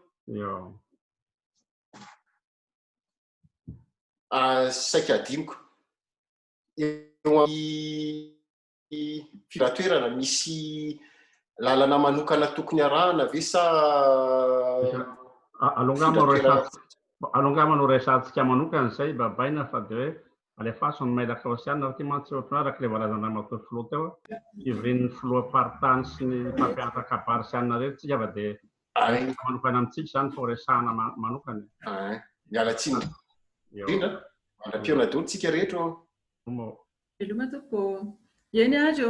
Saika adiniko eo amin'ny filatoerana misy lalana manokana tokony arahana ve sa alongama no resantsika manokana izay babaina fa dia hoe alefaso ny mailaka osiana ty mantsy ohatrana araka ilay valazana matoa filoha teo ivren'ny filoha-paritany sy ny mpampianatra kabary sy anina rehetra tsika fa dia manokana amintsika izany fa resahana manokana. Miala tsiny indrindra mandram-piona daholo tsika rehetra. Veloma tompoko eny ary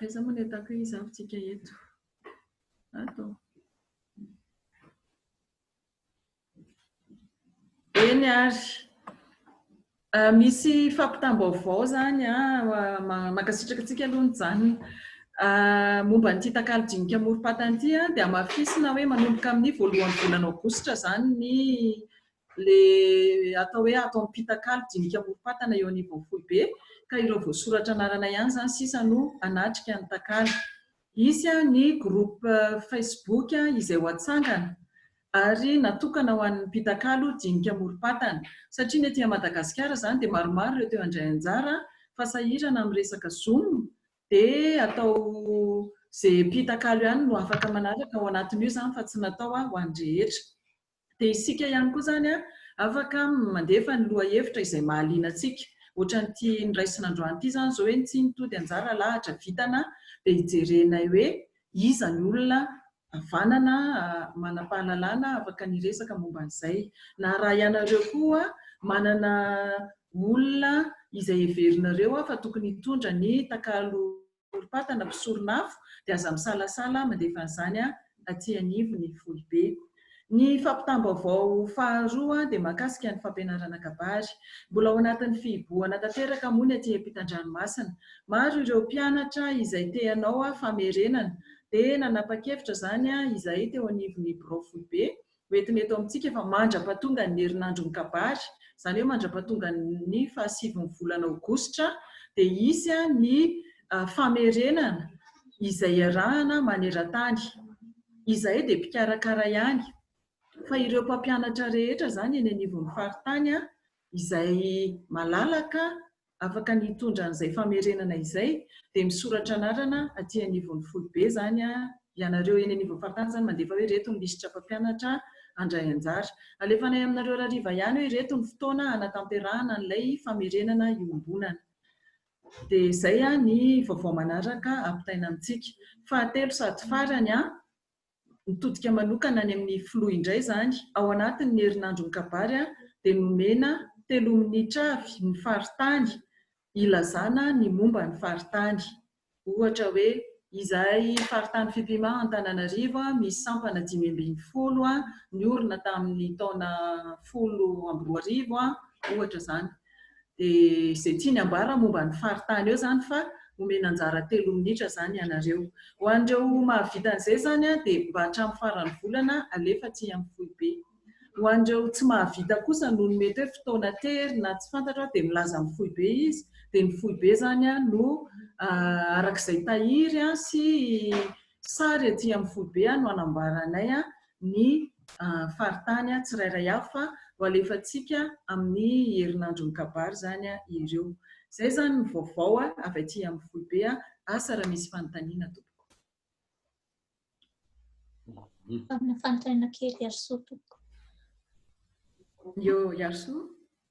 eza moa ny atako izy avitsika eto ato eny ary misy fampitam-baovao zany makasitraka antsika aloha ny zany momba ny takalo dinika morom-patana ity dia amafisina hoe manomboka amin'ny voalohan'ny volana aogositra zany ny le atao hoe atao ampitakalo dinika morom-patana eo anivon'ny Foibe ka ireo voasoratra anarana ihany zany sisa no anatrika ny takalo. Isy ny groupe Facebook izay ho atsangana ary natokana ho an'ny mpitakalo dinika morom-patana satria ny etỳ Madagasikara zany dia maromaro ireo teo andray anjara fa sahirana amin'ny resaka Zoom dia atao izay mpitakalo ihany no afaka manaraka ao anatin'io zany fa tsy natao ho an'ny rehetra. Dia isika ihany koa zany afaka mandefa ny loha-hevitra izay mahaliana antsika. Ohatran'ity niraisin'androany ity zany zao hoe tsy nitody anjara lahatra vitana dia hijerena hoe iza ny olona havanana manam-pahalalana afaka niresaka momba an'izay. Na raha ianareo koa manana olona izay heverinareo fa tokony hitondra ny takalo morom-patana mpisoronafo dia aza misalasala mandefa an'izany aty anivon'ny Foibe. Ny fampitam-baovao faharoa dia mahakasika ny fampianarana kabary. Mbola ao anatin'ny fihibohana tanteraka moa ny aty ampitan-dranomasina. Maro ireo mpianatra izay te hanao famerenana dia nanapa-kevitra zany izay teo anivon'ny Birao Foibe hoentinety ao amintsika efa mandra-pahatonga ny herinandron'ny kabary, izany hoe mandra-pahatonga ny 7 volana aogositra dia isy ny famerenana izay arahana maneran-tany. Izay dia mpikarakara ihany fa ireo mpampianatra rehetra zany eny anivon'ny faritany izay malalaka afaka nitondra an'izay famerenana izay dia misoratra anarana aty anivon'ny Foibe zany ianareo eny anivon'ny faritany zany mandefa hoe reto ny lisitra mpampianatra andray anjara. Alefanay aminareo rariva ihany hoe reto ny fotoana anatanterahana an'ilay famerenana iombonana. Dia izay ny vaovao manaraka ampitaina amintsika. Fahatelo sady farany mitodika manokana any amin'ny filoha indray zany ao anatin'ny herinandron'ny kabary dia nomena 3 minitra avy ny faritany ilazana ny momba ny faritany. Ohatra hoe izay faritany fimpima Antananarivo misy sampana 520 niorina tamin'ny taona 10 ohatra zany. Dia izay tiany ambara momba ny faritany eo zany fa omena anjara 3 minitra zany ianareo. Ho an'ireo mahavita an'izay zany dia mba hatramin'ny faran'ny volana alefa aty amin'ny Foibe. Ho an'ireo tsy mahavita kosa noho ny mety hoe fotoana tery na tsy fantatra dia milaza amin'ny Foibe izy dia ny Foibe zany no arak'izay tahiry sy sary aty amin'ny Foibe no anambaranay ny faritany tsirairay hafa ho alefantsika amin'ny herinandron'ny kabary zany ireo. Zay zany ny vaovao avy aty amin'ny Foibe asa raha misy fanontaniana tompoko. Amina fanontaniana kely Iarso tompoko. Yo Iarso.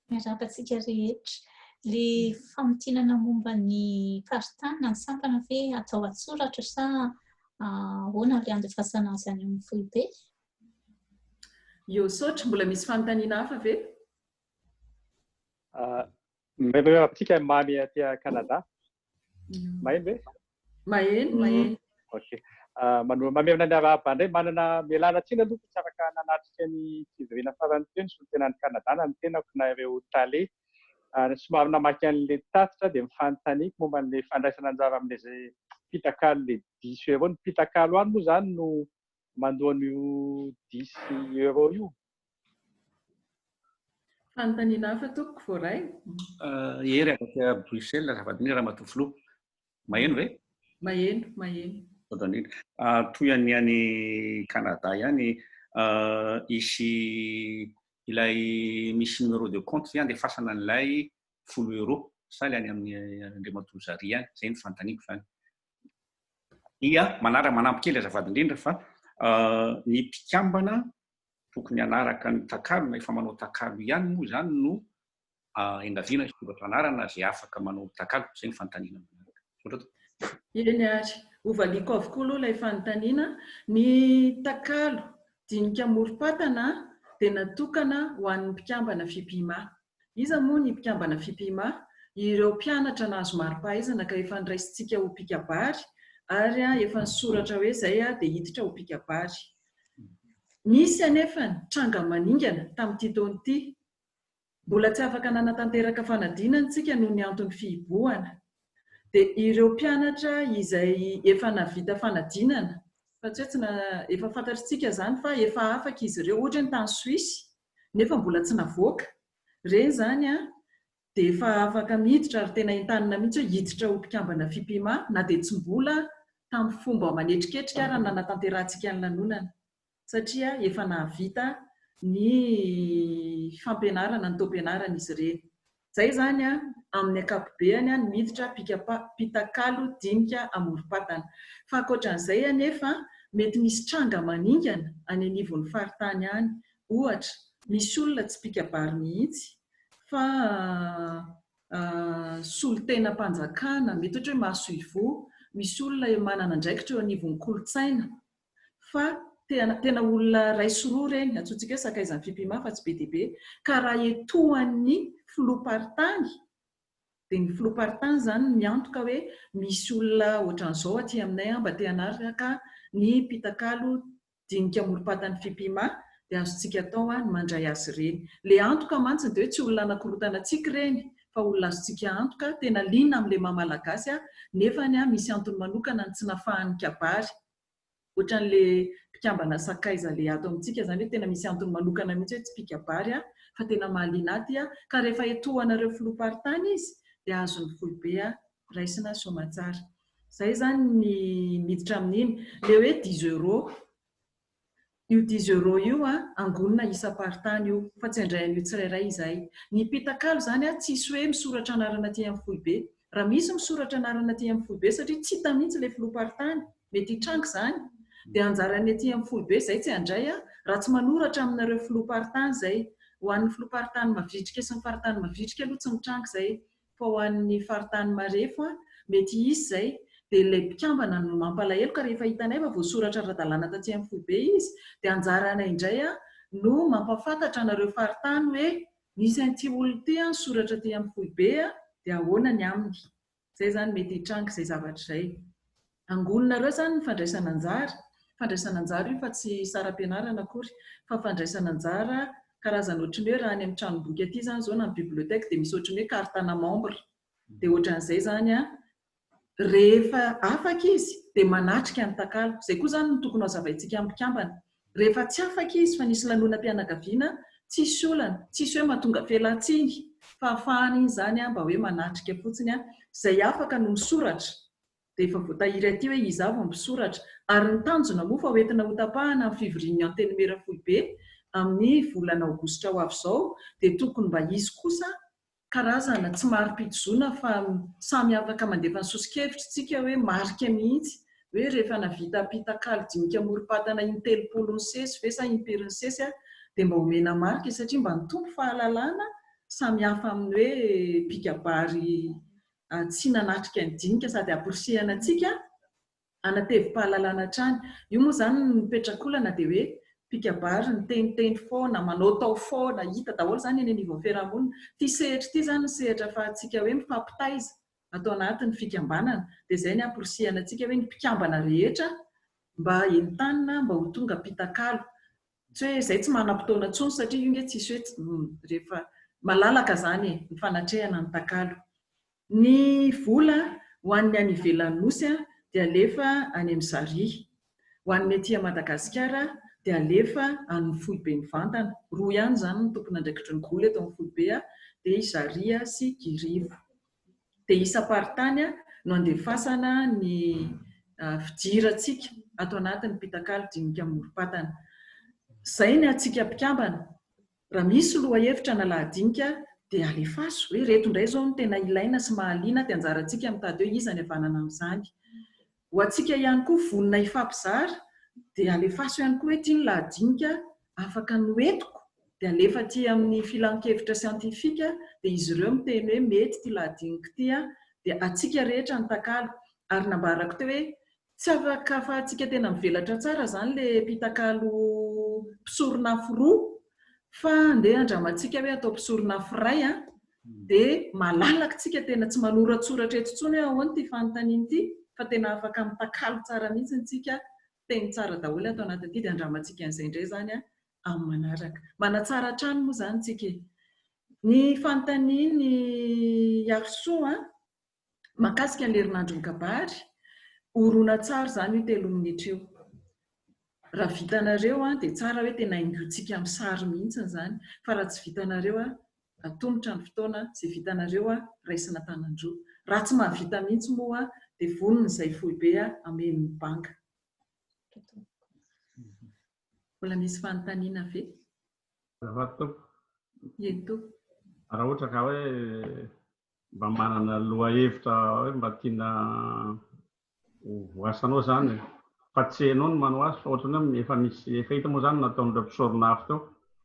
Miarabantsika rehetra. Le famontinana momba ny faritana ny sampana ve atao atsoratra sa ahoana le andefasana azy any amin'ny Foibe? Yo sotra mbola misy fanontaniana hafa ve? Miarabantsika mamy aty Canada. Maheno ve? Maheno. Okay. Mamevana ny avabandray manana mialana tsina aloha tsy afaka nanatrika ny fivoriana farany teo ny solontenan'ny Canada na ny tenako na ireo tale. Somary namaky an'ilay tatitra dia mifanontaniako momba an'ilay fandraisana anjara amin'ilay pitakalo le 10 euro. Ny pitakalo any moa zany no mandoa an'io 10 euro io. Fanontaniana hafa tompoko voaray. Ery avy à Bruxelles Ravadina Ramatofilo. Maheno ve? Maheno. Toy any any Canada ihany isy ilay misy numéro de compte zay andefasana an'ilay 10 euro sa ilay any amin'ny Andriamatoa Zary any, zay ny fanontaniako zany. Ia manampy kely azafady indrindra fa ny mpikambana tokony hanaraka ny takalo na efa manao takalo ihany moa zany no engaviana sy fitaovatra zay afaka manao takalo, zay ny fanontaniana. Eny ary ovaliako avokoa aloha ilay fanontaniana, ny takalo dinika morom-patana dia natokana ho an'ny mpikambana FIPIMA. Iza moa ny mpikambana FIPIMA? Ireo mpianatra nahazo mari-pahaizana ka efa niraisintsika ho mpikabary ary efa nisoratra hoe zay dia hiditra ho mpikabary. Misy anefa ny tranga maningana tamin'ity taona ity, mbola tsy afaka nanatanteraka fanadinana tsika noho ny antony fihibohana. Dia ireo mpianatra izay efa navita fanadinana, fa tsy efa fantatritsika zany fa efa afaka izy ireo, ohatra ny tany Suisse nefa mbola tsy navoaka. Ireny zany dia efa afaka miditra ary tena entanina mihitsy hoe hiditra ho mpikambana FIPIMA na dia tsy mbola tamin'ny fomba manetriketrika raha nanatanterantsika ny lanonana, satria efa nahavita ny fampianarana ny taom-pianarana izy ireny. Zay zany amin'ny ankapobeny ny miditra pitakalo dinika amorom-patana. Fa ankoatran'izay anefa mety misy tranga maningana any anivon'ny faritany any. Ohatra, misy olona tsy mpikabary mihitsy fa solon-tena mpanjakana, mety ohatra hoe Mahasoivo, misy olona manana andraikitra eo anivon'ny kolotsaina fa tena olona raisoroa reny, antsointsika hoe sakaizan'ny FIPIMA fa tsy be dia be, ka raha etohan'ny filoha-paritany dia ny filoha-paritany zany miantoka hoe misy olona ohatran'izao aty aminay mba te hanaraka ny pitakalo dinika amorom-patan'ny FIPIMA dia azontsika atao ny mandray azy ireny. Le antoka mantsiny dia hoe tsy olona anakorotana antsika ireny fa olona azontsika antoka tena liana amin'ilay maha-malagasy nefa misy antony manokana ny tsy nafahan'ny kabary. Ohatran'ilay mpikambana sakaiza le ato amintsika zany hoe tena misy antony manokana mihitsy hoe tsy mpikabary fa tena mahaliana aty ka rehefa etohanareo filoha-paritany izy dia azon'ny Foibe raisina soamantsara. Zay zany ny miditra amin'iny. Le hoe 10 euro, io 10 euro io angonina isa-paritany io fa tsy handrayan'io tsirairay izay. Ny pitakalo zany tsisy hoe misoratra anarana aty amin'ny Foibe. Raha misy misoratra anarana aty amin'ny Foibe satria tsy hita mihitsy ilay filoha-paritany, mety hitranga zany, dia anjarany aty amin'ny Foibe zay tsy handray raha tsy manoratra aminareo filoha-paritany zay. Ho an'ny filoha-paritany mavitrika sy ny faritany mavitrika aloha tsy mitranga zay, fa ho an'ny faritany marefo mety hisy zay. Dia ilay mpikambana no mampalahelo ka rehefa hitanay fa voasoratra ara-dalàna taty amin'ny Foibe izy dia anjaranay indray no mampafantatra anareo faritany hoe nisy an'ity olona ity soratra aty amin'ny Foibe dia ahoana ny aminy. Zay zany mety hitranga izay zavatra izay. Angononareo zany ny fandraisana anjara. Fandraisana anjara io fa tsy saram-pianarana akory fa fandraisana anjara karazana ohatran'ny hoe raha any amin'ny tranomboky aty zany zao na amin'ny biblioteka dia misy ohatran'ny hoe cartana membre. Dia ohatran'izay zany rehefa afaka izy dia manatrika ny takalo. Izay koa zany no tokony hazavaintsika amin'ny mpikambana. Rehefa tsy afaka izy fa nisy lanonam-pianakaviana, tsisy olana, tsisy hoe mahatonga felan-tsiny fa ahafahany iny zany mba hoe manatrika fotsiny izay afaka no misoratra. Dia efa voatahiry aty hoe izavo misoratra ary ny tanjona moa fa hoentina ho tapahana amin'ny fivorian'ny antenimera Foibe amin'ny volana aogositra ho avy izao dia tokony mba izy kosa karazana tsy mari-pitozona fa samy afaka mandefa ny sosikevitra tsika hoe marika mihitsy hoe rehefa navita pitakalo dinika morom-patana in-telopolo sesy ve sa impiry sesy dia mba homena marika satria mba nitompo fahalalana samy hafa amin'ny hoe pikabary tsy nanatrika ny dinika sady amporisihana antsika anatevim-pahalalana hatrany. Io moa izany mipetrakolana dia hoe pikabary ny teniteny foana manao tao foana hita daholo izany eny anivon'ny fiarahamonina. Ty sehatra ity izany ny sehatra ahafahantsika hoe mifampitaiza atao anatin'ny fikambanana dia izay ny amporisihana antsika hoe ny mpikambana rehetra mba entanina mba ho tonga pitakalo. Tsy hoe izay tsy manam-potoana intsony satria io nge tsisy hoe rehefa malalaka izany ny fanatrehana ny takalo. Ny vola ho an'ny any ivelan'ny nosy dia alefa any amin'ny Zaria. Ho an'ny etỳ Madagasikara dia alefa any Foibe ny Vantana. Roa ihany izany ny tompona andraikitry ny goly eto amin'ny Foibe dia Zaria sy Girivo. Dia isam-paritany no andefasana ny fidirantsika ato anatin'ny pitakalo dinika morom-patana. Izay ny atsika mpikambana. Raha misy lohahevitra nalahadinika dia alefaso hoe reto indray izao no tena ilaina sy mahaliana dia anjarantsika mitady hoe iza ny havanana amin'izany. Ho antsika ihany koa vonona hifampizara dia alefaso ihany koa hoe ity ny lahadinika afaka noetiko dia alefa aty amin'ny filan-kevitra siantifika dia izy ireo miteny hoe mety ity lahadinika ity dia atsika rehetra ny takalo. Ary nambarako teo hoe tsy afaka ahafahantsika tena mivelatra tsara izany le pitakalo mpisoronafo roa fa andeha andramantsika hoe atao mpisoronafo iray dia malalaka tsika tena tsy manoratsoratra eto intsony hoe ahoana ity fanontaniana ity fa tena afaka mitakalo tsara mihitsy ntsika teny tsara daholo atao anatin'ity dia andramantsika an'izay indray izany amin'ny manaraka. Manatsara hatrany moa izany tsika. Ny fanontaniany Arsoa mahakasika ny herinandron'ny kabary horoana tsara izany io 3 minitra io. Raha vitanareo dia tsara hoe tena ingotsika amin'ny sary mihitsy izany fa raha tsy vitanareo atombotra ny fotoana izay vitanareo raisina tanan-droa. Raha tsy mahavita mihitsy moa dia vonona izay Foibe amen'ny banga. Mbola misy fanontaniana ve? Raha ohatra ka hoe mba manana lohahevitra hoe mba tiana voasanao izany fa tsy hainao ny manao azy fa ohatrany hoe efa hita moa izany nataon'ireo mpisoronafo teo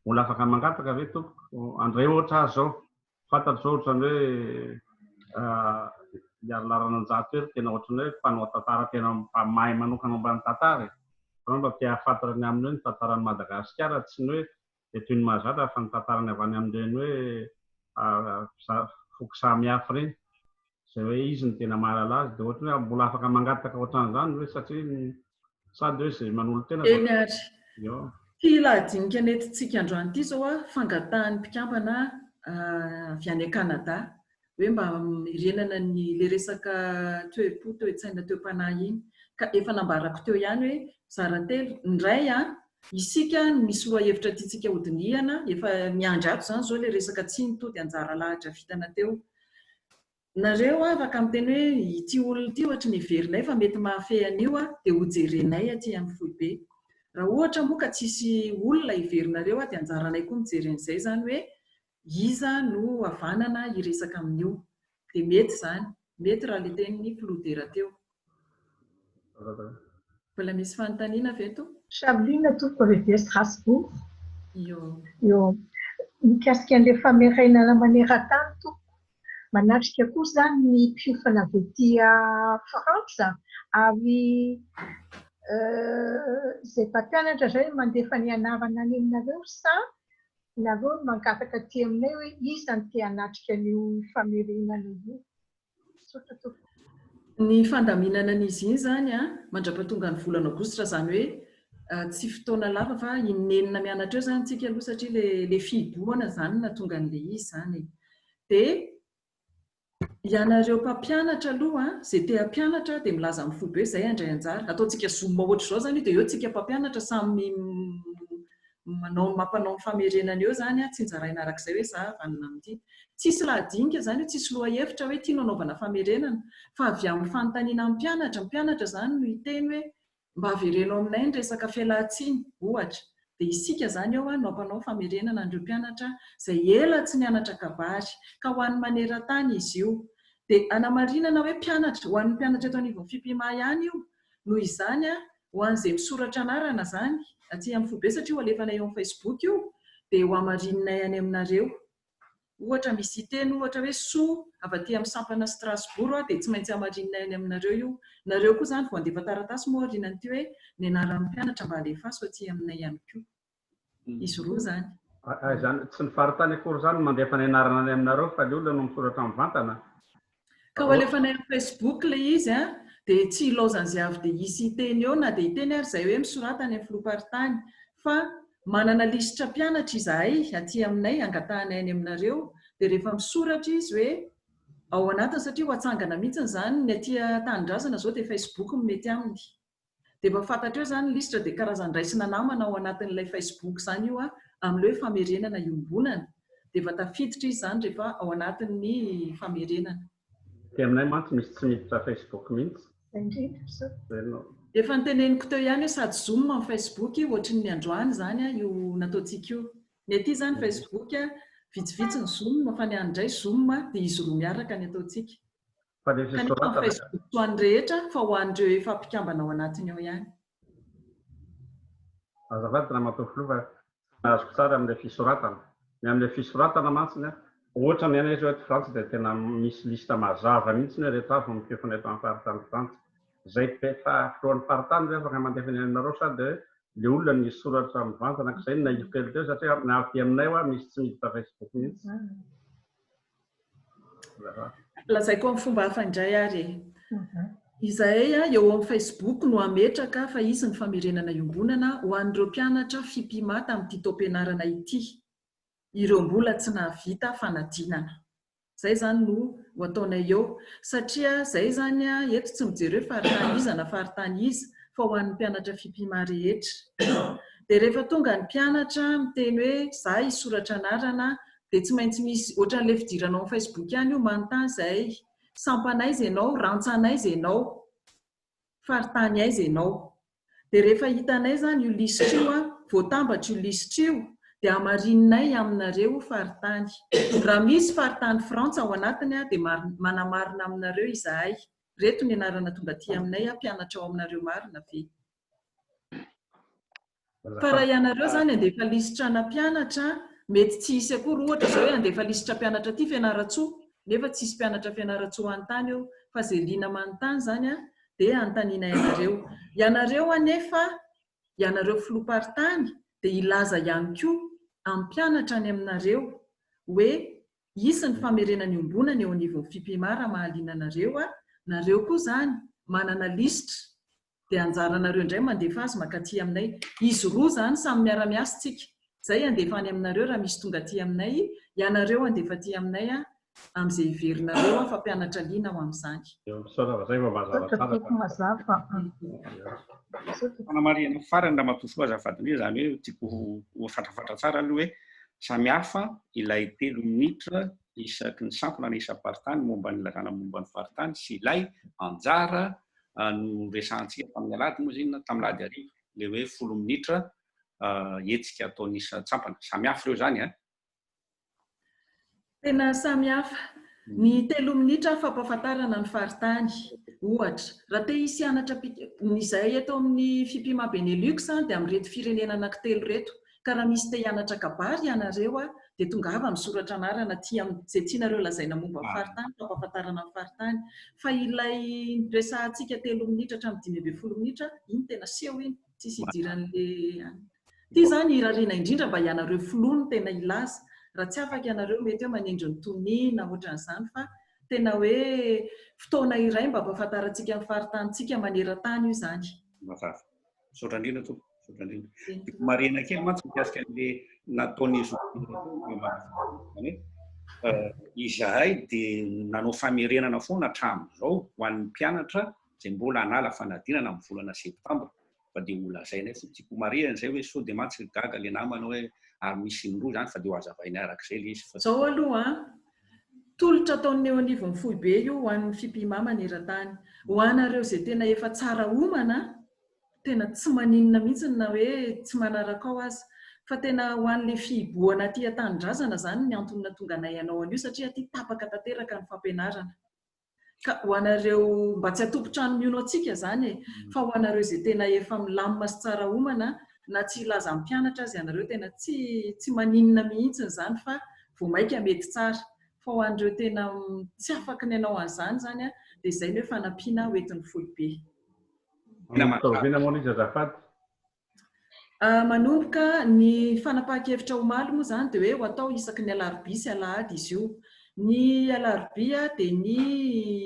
mbola afaka mangataka ve tompoko andray ohatra azy izao fantatro izao ohatrany hoe hiaro larananjato ery tena ohatrany hoe mpanao tantara tena mahay manokana mba ny tantara fa mba te hahafantarany aminy hoe ny tantaran'ny Madagasikara tsy ny hoe toy ny mahazatra fa ny tantarany avy any amin'ireny hoe foko samihafa ireny izay hoe izy ny tena mahalala azy dia ohatrany hoe mbola afaka mangataka ohatran'izany hoe satria sady hoe izay manolo tena eny ary ty lahadinika nentintsika androany ity izao fangatahan'ny mpikambana avy any Kanada hoe mba mirenana le resaka toe-po toe-tsaina toe-panahy iny ka efa nambarako teo ihany hoe zaratelo indray isika misy lohahevitra tiantsika hodinihana efa miandry ato izany izao le resaka tsy nitody anjara lahatra vitana teo. Nareo afaka miteny hoe ity olona ity ohatra ny heverinay fa mety mahafehy an'io dia hojerenay aty amin'ny Foibe. Raha ohatra moa ka tsisy olona heverinareo dia anjaranay koa mijeren'izay izany hoe iza no havanana hiresaka amin'io dia mety izany mety raha le tenin'ny filodera teo. Mbola misy fanontaniana ve to? Sablina tompoko revery Strasbourg. Io mikasika an'ilay famerenana maneran-tany tompoko. Manatrika koa izany ny mpiofana avy ety Frantsa ary izay mpampianatra izay mandefa ny anarana any aminareo sa nareo no mangataka aty aminay hoe iza no te hanatrika an'io famerenana io. Ny fandaminana an'izy iny izany mandrapatonga ny volana Aogositra izany hoe tsy fotoana lava fa inenina mianatra eo izany tsika aloha satria le fibohana izany natonga an'ilay izy izany. Dia ianareo mpampianatra aloha izay te hampianatra dia milaza amin'ny Foibe izay andray anjara. Ataontsika zoom ohatra izao izany dia eo tsika mpampianatra samy mampanao ny famerenana eo izany tsy njaraina arak'izay hoe za vanona amin'ity. Tsisy lahadinika izany hoe tsisy lohahevitra hoe tia nanaovana famerenana fa avy amin'ny fanontaniana amin'ny mpianatra izany no hiteny hoe mba averenao aminay ny resaka fialan-tsiny ohatra dia isika zany eo no ampanao famerenana andreo mpianatra izay ela tsy nianatra kabary ka ho an'ny maneran-tany izy io. Dia anamarinana hoe mpianatra ho an'ny mpianatra eto anivon'ny FIPIMA ihany io noho izany ho an'izay misoratra anarana zany aty amin'ny foibe satria ho alefana eo amin'ny Facebook io dia ho amarinina any aminareo. Ohatra misy teny ohatra hoe soa avy aty amin'ny sampana Strasbourg dia tsy maintsy amarinina any aminareo io. Nareo koa zany vao andefa taratasy moa aorianan'ity hoe ny anaran'ny mpianatra mba alefaso aty aminay ihany koa. Izy roa zany. Zany tsy ny faritany akory zany mandefa ny anarana any aminareo fa le olona no misoratra amin'ny vantana. Ka ho alefana amin'ny Facebook ilay izy dia tsy ilaozany izay avy dia hisy iteny eo na dia iteny ary izay hoe misoratany amin'ny filomparitany fa manana lisitra mpianatra izahay aty aminay angatahana any aminareo dia rehefa misoratra izy hoe ao anatiny satria ho atsangana mihitsy zany ny aty tanindrazana zao dia Facebook no mety aminy. Dia efa fantatra eo zany lisitra dia karazany raisina namana ao anatin'ilay Facebook zany io amin'ilay hoe famerenana iombonana dia efa tafiditra izy zany rehefa ao anatin'ny famerenana. Dia aminay mantsy misy tsy miditra Facebook mihitsy. Efa niteneniko teo ihany hoe sady Zoom amin'ny Facebook ohatry ny androany zany io nataontsika io. Ny aty zany Facebook vitsivitsy ny Zoom fa ny andray Zoom dia izy roa miaraka ny ataontsika. Kanefa Facebook ho an'ny rehetra fa ho an'ireo efa mpikambana ao anatiny ao ihany. Azafady Ramatoafilo fa nazoko tsara amin'ilay fisoratana. Ny amin'ilay fisoratana mantsiny ohatra ny anay eto Frantsa dia tena misy lista mazava mihitsy ny rehetra avy mifefana eto amin'ny faritany Frantsa. Izay filohan'ny faritany hoe afaka mandefa ny aminareo sady le olona ny soratra amin'ny vantana izay no nahivo kely teo satria avy aminay misy tsy miditra Facebook mihitsy. Lazaiko amin'ny fomba hafa indray ary. Izahay eo amin'ny Facebook no ametraka fa izy ny famerenana iombonana ho an'ireo mpianatra FIPIMA tamin'ity taom-pianarana ity. Ireo mbola tsy nahavita fanadinana. Izay zany no ho ataonay eo satria izay zany eto tsy mijery hoe faritany iza na faritany iza fa ho an'ny mpianatra FIPIMA rehetra. Dia rehefa tonga ny mpianatra miteny hoe za hisoratra anarana dia tsy maintsy misy ohatran'ilay fidirana ao amin'ny Facebook ihany io manontany izay sampanay izy ianao, rantsanay izy ianao, faritany aiza ianao. Dia rehefa hitanay zany io lisitra io voatambatra io lisitra io dia amarinay aminareo faritany. Raha misy faritany Frantsa ao anatiny dia manamarina aminareo izahay. Reto ny anarana tonga aty aminay mpianatra ao aminareo marina ve. Fa raha ianareo zany andefa lisitra na mpianatra mety tsy hisy akory ohatra izao hoe andefa lisitra mpianatra aty Fianaratsoa nefa tsy hisy mpianatra Fianaratsoa an-tany eo fa izay liana manontany zany dia anontaniana ianareo. Ianareo anefa ianareo filomparitany dia ilaza ihany koa amin'ny mpianatra any aminareo hoe isy ny famerenana iombonana eo anivon'ny FIPIMA raha mahaliana anareo nareo koa zany manana lisitra dia anjaranareo indray mandefa azy makaty aminay. Izy roa zany samy miara-miasa tsika. Izay andefa any aminareo raha misy tonga aty aminay, ianareo andefa aty aminay amin'izay iverinareo fa mpianatra liana ho amin'izany. Fanamariana farany raha matofo azafady zany hoe tiako ho fatrafatra tsara aloha hoe samihafa ilay 3 minitra isaky ny sampona na isam-paritany momba ny lalàna momba ny faritany sy ilay anjara no resantsika tamin'ny alady moa zinona tamin'ny alady ariva le hoe 10 minitra hetsika ataon'ny isa-tsampana. Samihafa ireo zany Tena samihafa. Ny 3 minitra fampahafantarana ny faritany. Ohatra, raha te hisy hianatra izahay eto amin'ny FIPIMA Benelux dia amin'ny reto firenena anankitelo reto. Ka raha misy te hianatra kabary ianareo dia tonga avy misoratra anarana izay tianareo lazaina momba ny faritany, fampahafantarana ny faritany. Fa ilay resahantsika 3 minitra hatramin'ny 10 minitra, iny tena seho iny, tsisy idiran'ilay ity zany irariana indrindra mba ianareo filoha tena ilaza. Raha tsy afaka ianareo mety hoe manindry ny toniana ohatran'izany fa tena hoe fotoana iray mba ampahafantarantsika ny faritanytsika maneran-tany io zany. Mazava. Sotrandrina to. Marina kely mantsy mikasika an'ilay nataony izahay dia nanao famerenana foana hatramin'izao ho an'ny mpianatra izay mbola hanala fanadinana amin'ny volana septambra. Fa dia ho lazainay fotsiko marina izay hoe sao dia mantsy gaga ilay namana hoe ary misy indroa zany fa dia ho azavainay arak'izay ilay izy. Izao aloha tolotra ataon'ny eo anivon'ny foibe io ho an'ny FIPIMA maneran-tany. Ho anareo izay tena efa tsara homana tena tsy maninona mihitsy na hoe tsy manaraka ao aza fa tena ho an'le fiboana aty an-tanindrazana zany ny antonina tonga anay ianao an'io satria aty tapaka tanteraka ny fampianarana ka ho anareo mba tsy atompotrano miono antsika zany fa ho anareo izay tena efa milamina sy tsara homana na tsy ilaza amin'ny mpianatra azy ianareo tena tsy maninona mihitsy zany fa vao maika mety tsara fa ho an'ireo tena tsy afaka ny anao an'izany zany dia izay ny hoe fanampiana hoentin'ny foibe. Manomboka ny fanapahan-kevitra omaly moa zany dia hoe ho atao isaky ny alarobia sy alahady izy io. Ny alarobia dia ny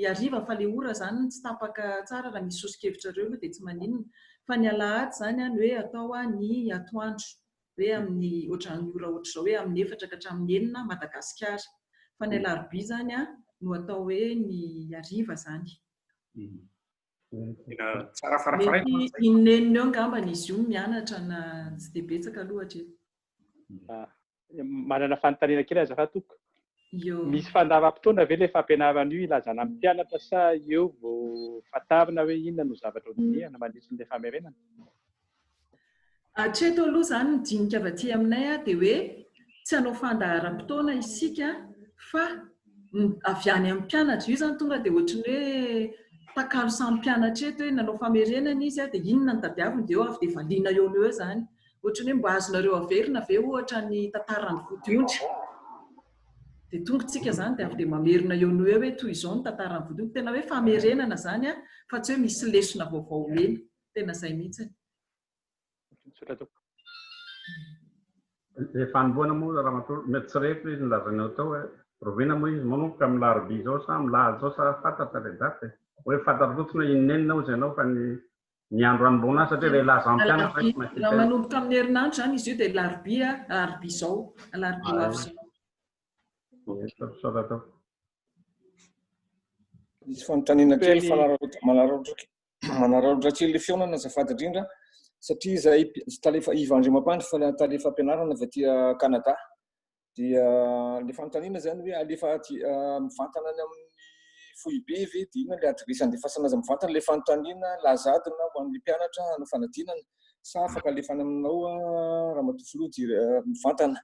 hariva fa le ora zany tsy tapaka tsara raha misy sosokevitra ireo aloha dia tsy maninona fa ny alahady zany ny hoe atao ny atoandro hoe amin'ny ohatran'ny ora ohatra izao hoe amin'ny 4 ka hatramin'ny 9 Madagasikara fa ny alarobia zany no atao hoe ny hariva zany. Mety inenina eo angambany izy io mianatra na tsy dia betsaka aloha hatreto. Manana fanontaniana kely azafady toko. Misy fandavam-potoana ve ilay fampianarana io ilazana amin'ny mpianatra sa eo vao fatavina hoe inona no zavatra hodinihana mandritra n'ilay famerenana? Hatreto aloha zany ny dinika avy aty aminay dia hoe tsy hanao fandaharam-potoana isika fa avy any amin'ny mpianatra. Io zany tonga dia ohatran'ny hoe takalo samy mpianatra eto hoe nanao famerenana izy dia inona ny tadiaviny dia eo avy dia valiana eo no eo zany. Ohatran'ny hoe mba azonareo averina ve ohatra ny tantaran'ny vodiondry dia tongotsika zany dia avy dia mamerina eo no eo hoe toy izao ny tantaran'ny vodiondry. Tena hoe famerenana zany fa tsy hoe misy lesona vaovao lena. Tena izay mihitsy. Efa anomboana moa raha mety tsy rehetra izy nilazana atao hoe rovina moa izy manomboka amin'ny larobia izao sa amin'ny lahady izao sa fantatra ilay daty hoe fantatra fotsiny hoe inenina ozy ianao fa ny andro anomboana satria ilay laza amin'ny mpianatra. Raha manomboka amin'ny herinandro zany izy io dia larobia izao larobia ho avy izao. Misy fanontaniana kely manararaotra kely ilay fiaonana azafady indrindra satria izahay talefa Iva Andriamampandry fa talefa ampianarana avy aty Kanada dia ilay fanontaniana zany hoe alefa mivantana any amin'ny foibe ve dia inona ilay adresy andefasana azy mivantana ilay fanontaniana lazadina ho an'ilay mpianatra hanao fanadinana sa afaka alefana aminao Ramatofilody mivantana.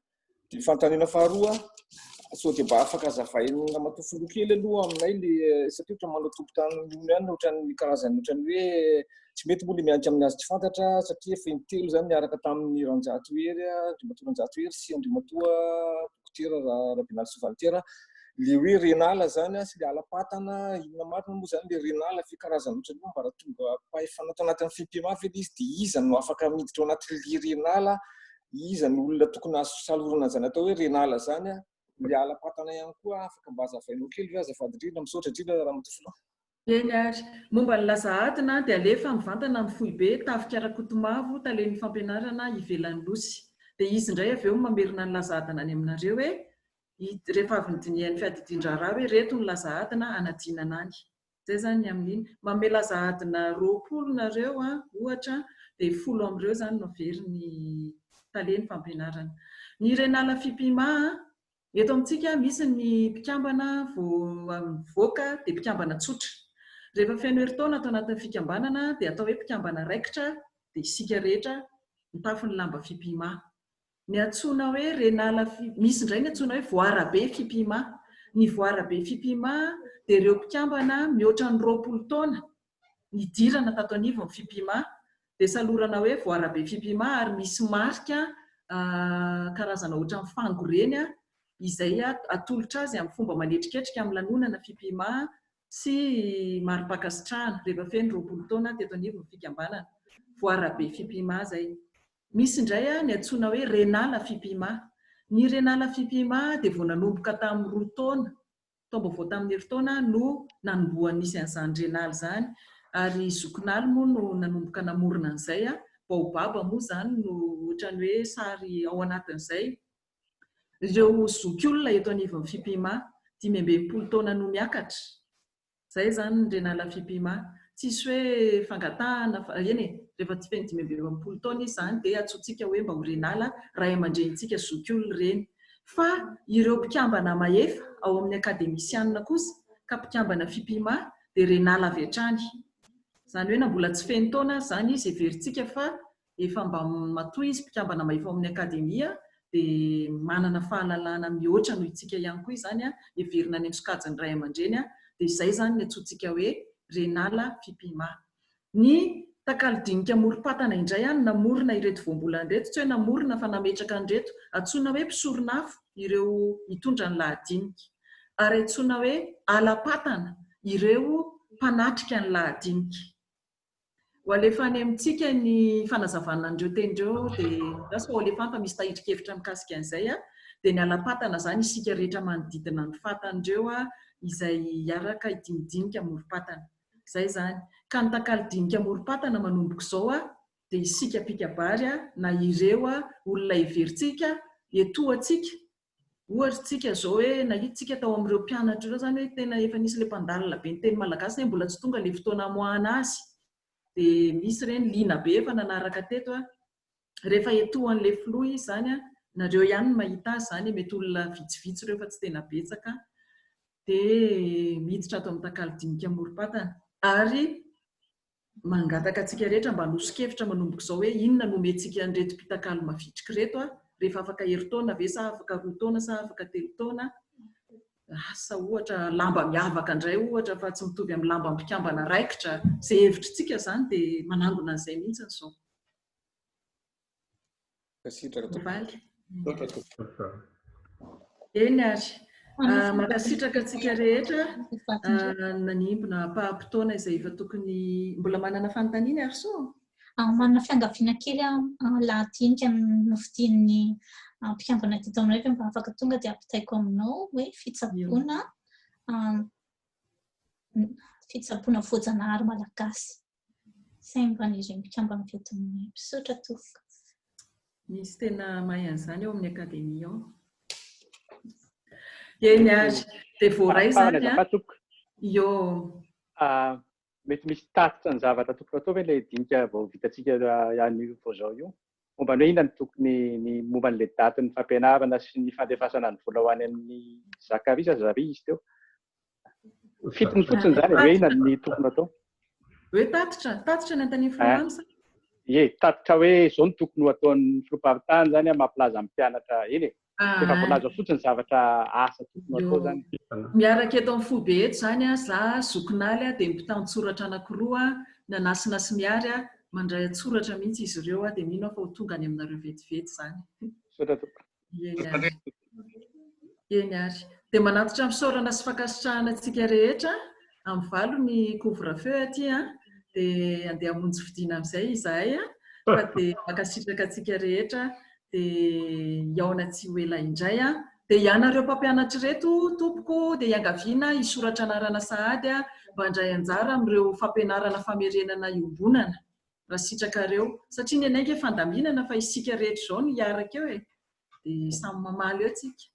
Dia fanontaniana faharoa sao dia mba afaka azavain'ny Ramatofilo kely aloha aminay satria ohatran'ny manao tompon-tany ihany ohatran'ny karazany ohatran'ny hoe tsy mety moa ilay mianatra amin'ny azy tsy fantatra satria efa intelo zany niaraka tamin'ny Ranjatoery Andriamatoa Ranjatoery sy Andriamatoa Dokotera Rabenal Sovaltera ilay hoe renala zany sy ilay alapatana inona marina moa zany ilay renala fikarazana ohatran'ny hoe mba raha tonga mpahefanao anatin'ny FIPMA ve izy dia iza no afaka miditra ao anatin'ilay renala iza ny olona tokony azo salorana zany atao hoe renala zany ilay alapatana ihany koa afaka mba azavainao kely hoe azafady indrindra misaotra indrindra raha Ramatofilo. Eny ary momba ny lazahadina dia alefa mivantana amin'ny foibe tafika Rakotomavo talen'ny fampianarana ivelan'ny Losy dia izy indray avy eo mamerina ny lazahadina any aminareo hoe rehefa avy nydinihan'ny fiadidin-draharaha hoe reto ny lazahadina anadinana any. Izay zany amin'iny manome lazahadina 20 nareo ohatra dia 10 amin'ireo zany no averin'ny talen'ny fampianarana. Ny renala FIPMA eto amintsika misy ny mpikambana voaka dia mpikambana tsotra. Rehefa feno herintaona atao anatin'ny fikambanana dia atao hoe mpikambana raikitra dia isika rehetra mitafin'ny lamba FIPMA. Ny antsoina hoe renala misy indray ny antsoina hoe voarabe FIPMA. Ny voarabe FIPMA dia ireo mpikambana mihoatra ny 20 taona nidirana tato anivony FIPMA dia salorana hoe voarabe FIPMA ary misy marika karazana ohatran'ny fango reny izay atolotra azy amin'ny fomba manetriketrika amin'ny lanonana FIPMA sy mari-pakasitrahana rehefa feno 20 taona teto anivony fikambanana voarabe FIPMA zay. Misy indray ny antsoina hoe renala FIPMA. Ny renala FIPMA dia vao nanomboka tamin'ny 2 taona tombo vao tamin'ny herintaona no nanombohan'isy an'izany renala zany ary zokinala moa no nanomboka namorona an'izay baobaba moa zany no ohatran'ny hoe sary ao anatin'izay. Ireo zokiolona eto anivon'ny FIPMA 520 taona no miakatra. Zay zany ny renala FIPMA. Tsisy hoe fangatahana rehefa tsy feno 520 taona izy zany dia atsotsika hoe mba ho renala ray aman-drenitsika zokiolona ireny. Fa ireo mpikambana mahefa ao amin'ny akademisianina kosa ka mpikambana FIPMA dia renala avy hatrany. Izany hoe na mbola tsy feno taona zany izy heverintsika fa efa mba matoy izy mpikambana mahifao amin'ny akademia dia manana fahalalana mihoatra noho itsika ihany koa izany heverina any amin'ny ray aman-dreny dia izay izany ny antsointsika hoe renala fipima. Ny takalodinika morom-patana indray namorona ireto voambolana ireto, tsy hoe namorona fa nametraka an'ireto, antsoina hoe mpisoronafo ireo hitondra ny lahadinika, ary antsoina hoe alapatana ireo mpanatrika ny lahadinika. Ho alefa any amintsika ny fanazavana an'ireo tenindreo dia lasa ho alefa fa misy tahitrin-kevitra mikasika an'izay dia ny alapatana izany isika rehetra manodidina ny fatan'ireo izay hiaraka hidinidinika morom-patana. Izay izany. Ka ny takalodinika morom-patana manomboka izao dia isika mpikabary na ireo olona heverintsika etoantsika. Ohatra tsika izao hoe nahitsika tao amin'ireo mpianatra ireo izany hoe tena efa nisy ilay mpandalina be ny teny malagasy hoe mbola tsy tonga ilay fotoana hamoahana azy. Dia misy ireny liana be efa nanaraka teto rehefa etoan'ilay filoha izy izany nareo ihany no mahita azy izany, mety olona vitsivitsy ireo fa tsy tena betsaka dia miditra ato amin'ny takalodinika morom-patana. Ary mangataka antsika rehetra mba hanosokevitra manomboka izao hoe inona no omentsika an'ireto mpitakalo mavitrika reto rehefa afaka herintaona ve sa afaka 2 taona sa afaka 3 taona, asa ohatra lamba miavaka indray ohatra fa tsy mitovy amin'ny lamba mpikambana raikitra, izay hevitrintsika izany dia manangona an'izay mihitsy izao. Eny ary makasitraka antsika rehetra nanimbona pahampitaona izay efa tokony mbola manana fanontaniana ary so manana fiangaviana kely lahadinika novidian'ny mpikambana teto aminay fa mba afaka tonga dia ampitaiko aminao hoe fitsaboana voajanahary malagasy. Izay mba n'ireny mpikambana teto aminay mpisotra tofoka. Misy tena mahay an'izany eo amin'ny akademia ao. Eny ary dia voaray izany io mety misy tatitra ny zavatra tokony atao hoe ilay dinika vao vitantsika ihany vao izao io. Momba ny hoe inona ny tokony ny momba n'ilay daty ny fampianarana sy ny fandefasana ny vola ho any amin'ny Zakary sa Zary izy teo. Fitony fotsiny izany hoe inona ny tokony atao. Hoe tatitra ny antany Florence? Tatitra hoe izao ny tokony ho ataon'ny filomparitany izany mampilaza amin'ny mpianatra eny. Efa voalaza fotsiny zavatra asa tokony atao izany. Miaraka eto amin'ny fobe eto izany za zokinala dia mpitan-tsoratra anankiroa nanasina sy miary mandray an-tsoratra mihitsy izy ireo dia mino fa ho tonga any aminareo vetivety izany. Eny ary. Dia manatitra misaorana sy fankasitrahana antsika rehetra amin'ny valo ny couvre-feu aty dia andeha hamonjy fidiana amin'izay izahay fa dia mankasitraka antsika rehetra dia hiaona tsy ho ela indray dia ianareo mpampianatra reto tompoko dia iangaviana hisoratra anarana sahady mba handray anjara amin'ireo fampianarana famerenana iombonana raha sitrakareo satria ny anay fandaminana fa isika rehetra izao no hiaraka eo dia samy mamaly eo tsika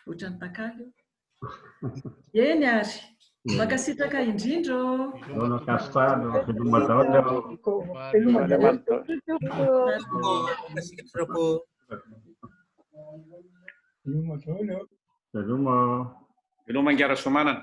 ohatra ny takalo eo. Eny ary makasitraka indrindra Veloma Ngara Somanana.